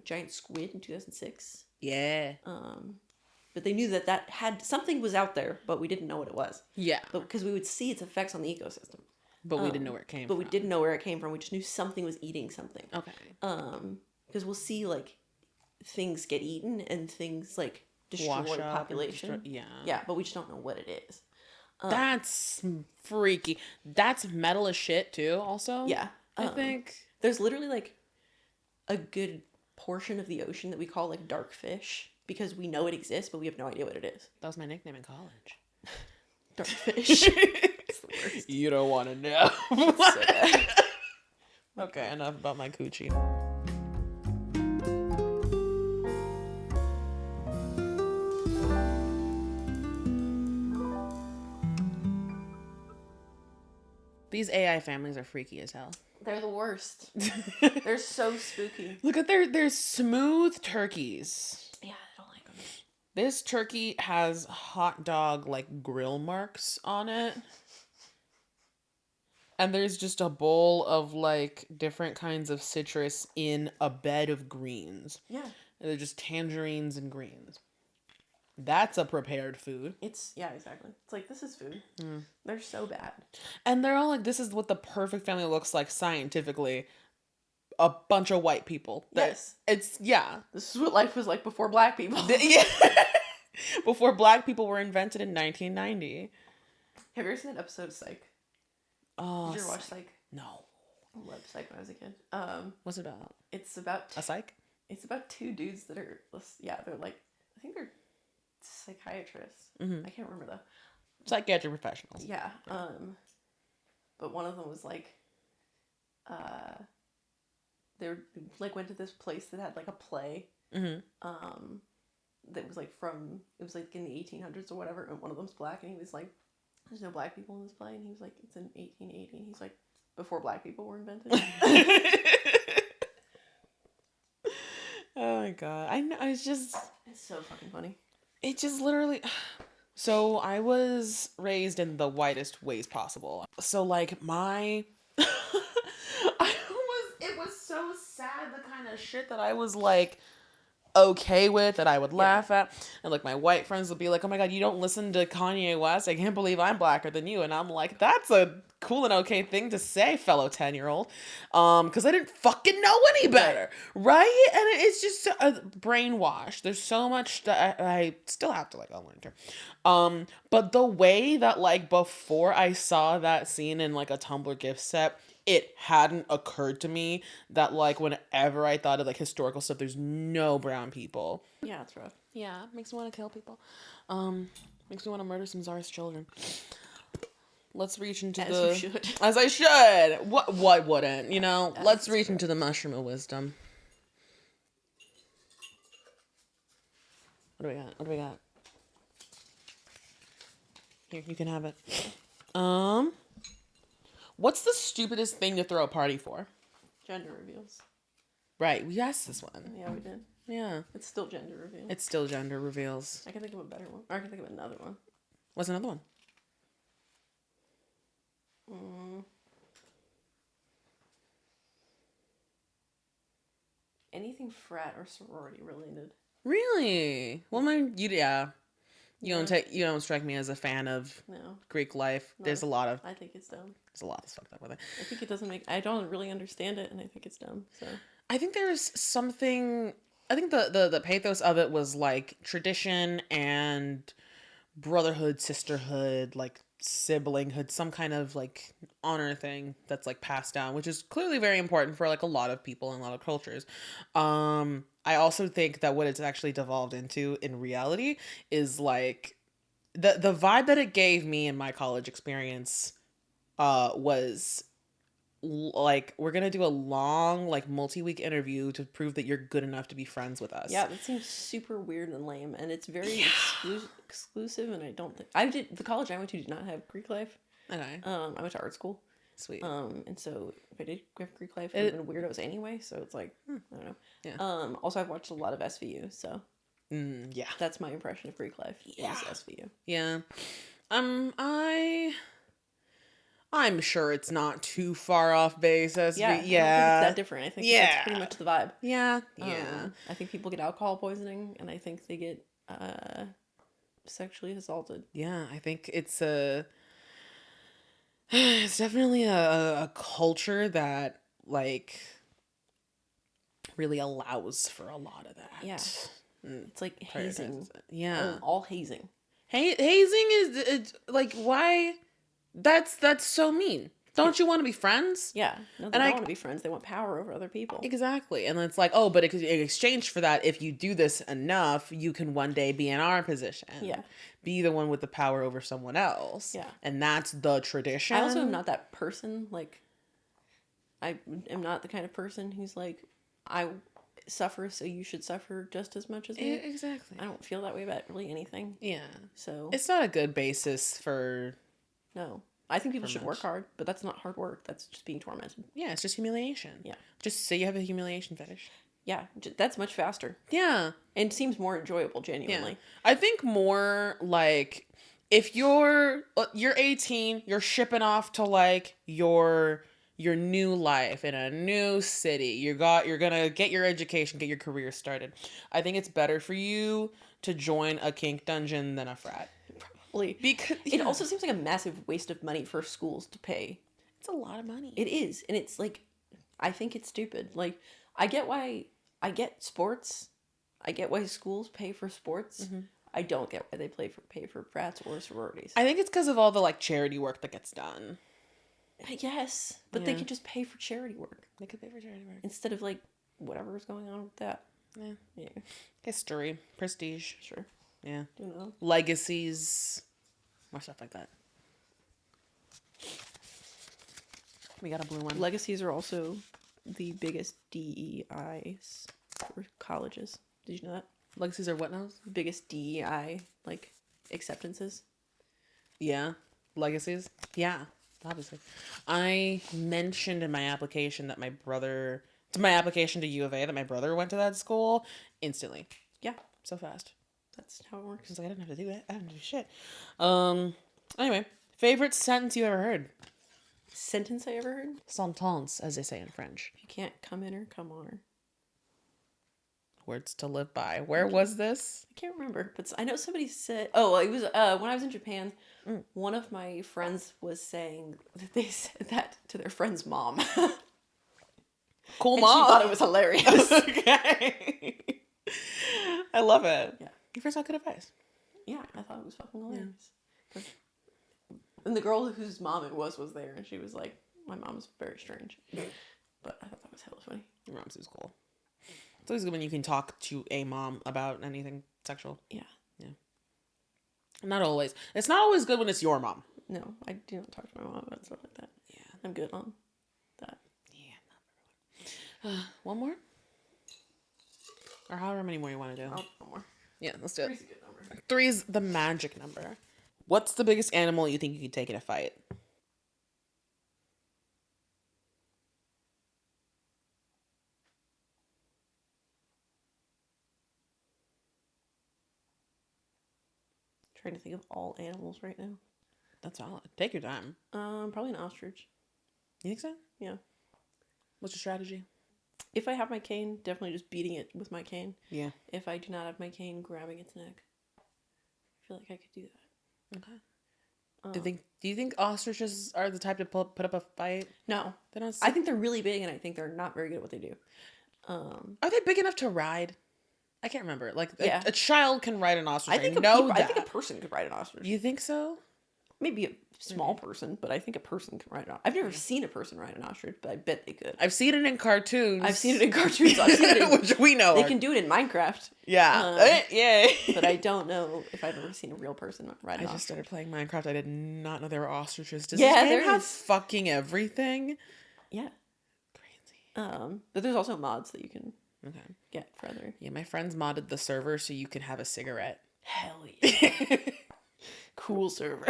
giant squid in 2006.
Yeah.
But they knew that had something was out there, but we didn't know what it was.
Yeah.
But because we would see its effects on the ecosystem,
But we didn't know where it came
but
from.
we didn't know where it came from. We just knew something was eating something.
Okay.
Because we'll see like things get eaten and things like destroy
Wash up and
population.
yeah.
Yeah, but we just don't know what it is.
That's freaky. That's metal as shit too. Also.
Yeah,
I think.
there's literally like a good portion of the ocean that we call like dark fish because we know it exists, but we have no idea what it is.
That was my nickname in college.
Dark fish. It's the worst.
You don't want to know.
So bad.
Okay, enough about my coochie. These AI families are freaky as hell.
They're the worst. They're so spooky.
Look at their smooth turkeys.
Yeah, I don't like them.
This turkey has hot dog like grill marks on it. And there's just a bowl of like different kinds of citrus in a bed of greens.
Yeah.
And they're just tangerines and greens. That's a prepared food.
Yeah, exactly. It's like, this is food. They're so bad.
And they're all like, this is what the perfect family looks like scientifically. A bunch of white people.
Yes.
It's, yeah.
This is what life was like before black people.
Yeah. Before black people were invented in 1990.
Have you ever seen that episode of Psych?
Oh,
Did you ever watch Psych?
No.
I loved Psych when I was a kid.
What's it about?
It's about
A psych?
it's about two dudes that are they're like, I think they're psychiatrists.
Mm-hmm.
I can't remember though.
Psychiatric professionals.
Yeah. But one of them was like, they were like went to this place that had like a play.
Mm-hmm.
That was like it was like in the 1800s or whatever, and one of them's black, and he was like, "There's no black people in this play," and he was like, "It's in 1880," and he's like, "Before black people were invented."
Oh my god. I know. It's
so fucking funny.
it just literally. So I was raised in the whitest ways possible. So like it was so sad, the kind of shit that I was like
okay with, that I would laugh at. And like my white friends would be like, oh my God, you don't listen to Kanye West? I can't believe I'm blacker than you. And I'm like, that's a cool and okay thing to say, fellow 10-year-old. Because I didn't fucking know any better. Right? And it's just a brainwash. There's so much that I still have to like unlearn to. But the way that like before I saw that scene in like a Tumblr gift set, it hadn't occurred to me that like whenever I thought of like historical stuff, there's no brown people.
Yeah, it's rough.
Yeah, makes me want to kill people. Makes me want to murder some Tsar's children. Let's reach into
As you should.
As I should. What wouldn't, you know?
That's
Let's reach into the mushroom of wisdom. What do we got? Here, you can have it. What's the stupidest thing to throw a party for?
Gender reveals.
Right, we asked this one.
Yeah, we did.
Yeah.
It's still gender reveal.
It's still gender reveals.
I can think of a better one. Or I can think of another one.
What's another one?
Anything frat or sorority related.
Really? Well, you don't strike me as a fan of
No.
Greek life.
No.
There's a lot
I think it's dumb.
that's fucked up with it.
I think it doesn't make. I don't really understand it, and I think it's dumb. So.
I think there's something. I think the pathos of it was like tradition and brotherhood, sisterhood, like siblinghood, some kind of like honor thing that's like passed down, which is clearly very important for like a lot of people and a lot of cultures. I also think that what it's actually devolved into in reality is like the vibe that it gave me in my college experience was like, we're gonna do a long like multi-week interview to prove that you're good enough to be friends with us.
Yeah, that seems super weird and lame, and it's very exclusive. And I don't think the college I went to did not have Greek life.
Okay.
I went to art school.
Sweet.
And so if I did have Greek life, it would have been weirdos anyway. So it's like I don't know.
Yeah.
Also, I've watched a lot of SVU, so
Yeah.
that's my impression of Greek life. Yeah. Is SVU.
Yeah. I'm sure it's not too far off base as
Yeah. I don't think it's that different. I think that's pretty much the vibe.
Yeah. Yeah.
I think people get alcohol poisoning, and I think they get sexually assaulted.
Yeah, I think it's definitely a culture that like really allows for a lot of that.
Yeah. It's like hazing.
Yeah.
All hazing.
Hazing is it's like, why? That's so mean. Don't you want to be friends?
Yeah. No, they don't want to be friends. They want power over other people.
Exactly. And it's like, oh, but in exchange for that, if you do this enough, you can one day be in our position.
Yeah.
Be the one with the power over someone else.
Yeah.
And that's the tradition.
I also am not that person. Like, I am not the kind of person who's like, I suffer, so you should suffer just as much as me.
Exactly.
I don't feel that way about really anything.
Yeah.
So
It's not a good basis for...
no. I think people should
much.
work hard, but that's not hard work. That's just being tormented.
Yeah, it's just humiliation.
Yeah.
Just say you have a humiliation fetish.
Yeah, that's much faster
Yeah.
and seems more enjoyable. Genuinely.
Yeah. I think more like if you're 18, you're shipping off to like your new life in a new city. You're gonna get your education, get your career started. I think it's better for you to join a kink dungeon than a frat.
Probably
Because
it also seems like a massive waste of money for schools to pay.
it's a lot of money.
It is, and it's like, I think it's stupid. Like, I get sports. I get why schools pay for sports. I don't get why they pay for frats or sororities.
I think it's because of all the like charity work that gets done.
Yes, but they
Yeah.
could just pay for charity work
They could pay for charity work.
instead of like whatever's going on with that.
Yeah.
Yeah,
History, prestige.
sure.
Yeah.
Do know.
Legacies, more stuff like that. We got a blue one.
Legacies are also the biggest DEIs for colleges. Did you know that?
Legacies are what now?
Biggest DEI like acceptances.
Yeah. Legacies? Yeah, obviously. I mentioned in my application that my application to U of A that my brother went to that school instantly.
Yeah,
So fast.
that's how it works.
Because like, I didn't have to do it. I didn't do shit. Anyway, favorite sentence you ever heard?
Sentence I ever heard?
Sentence, as they say in French.
You can't come in or come on her.
Words to live by. Where was this?
I can't remember, but I know somebody said. Oh, it was when I was in Japan. One of my friends was saying that they said that to their friend's mom.
Cool
And
mom.
she thought it was hilarious.
Okay. I love it.
Yeah.
Your friend's got good advice.
Yeah, I thought it was fucking hilarious. 'Cause- And the girl whose mom it was there, and she was like, "My mom's very strange," but I thought that was hella funny.
Your mom's is cool. It's always good when you can talk to a mom about anything sexual.
Yeah.
Not always. It's not always good when it's your mom.
No, I do not talk to my mom about stuff like that.
Yeah.
I'm good on that.
One more? Or however many more you want to do.
Oh, one more.
Yeah, let's do it.
Three's a good number.
3's the magic number. What's the biggest animal you think you could take in a fight?
Trying to think of all animals right now.
That's solid. Take your time.
Probably an ostrich.
You think so?
Yeah.
What's your strategy?
If I have my cane, definitely just beating it with my cane.
Yeah.
If I do not have my cane, grabbing its neck. I feel like I could do that.
Okay. Do you think ostriches are the type to put up a fight?
No.
They don't.
I think they're really big, and I think they're not very good at what they do.
Are they big enough to ride? I can't remember. Like
Yeah.
a child can ride an ostrich.
I think
that.
I think a person could ride an ostrich.
You think so?
Maybe a small person, but I think a person can ride an ostrich. I've never seen a person ride an ostrich, but I bet they could.
I've seen it in cartoons.
I've seen it in cartoons. I've seen it in,
which we know.
they can do it in Minecraft.
Yeah. Yeah.
But I don't know if I've ever seen a real person ride
I
an
just
ostrich.
started playing Minecraft. I did not know there were ostriches. Does
Yeah,
this game
there
have
is.
fucking everything?
Yeah.
Crazy.
But there's also mods that you can
Okay.
get for other.
Yeah, my friends modded the server so you can have a cigarette.
Hell yeah. Cool server.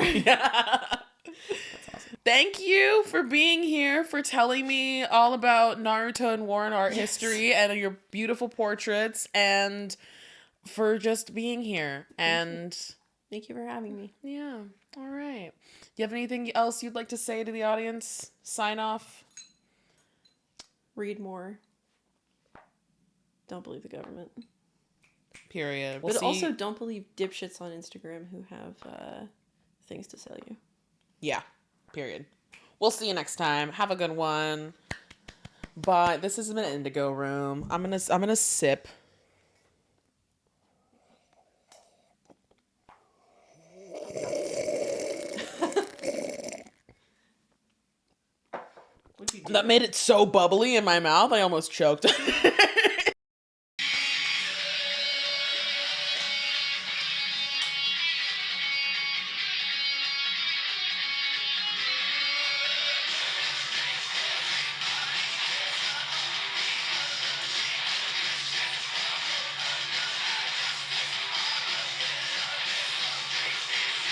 Thank you for being here, for telling me all about Naruto and Warren art history and your beautiful portraits, and for just being here. And
Thank you for having me.
yeah, all right. You have anything else you'd like to say to the audience? Sign off.
Read more. Don't believe the government.
Period.
But also don't believe dipshits on Instagram who have things to sell you.
Yeah. Period. We'll see you next time. Have a good one. Bye. This has been Indigo Room. I'm gonna sip. That made it so bubbly in my mouth, I almost choked.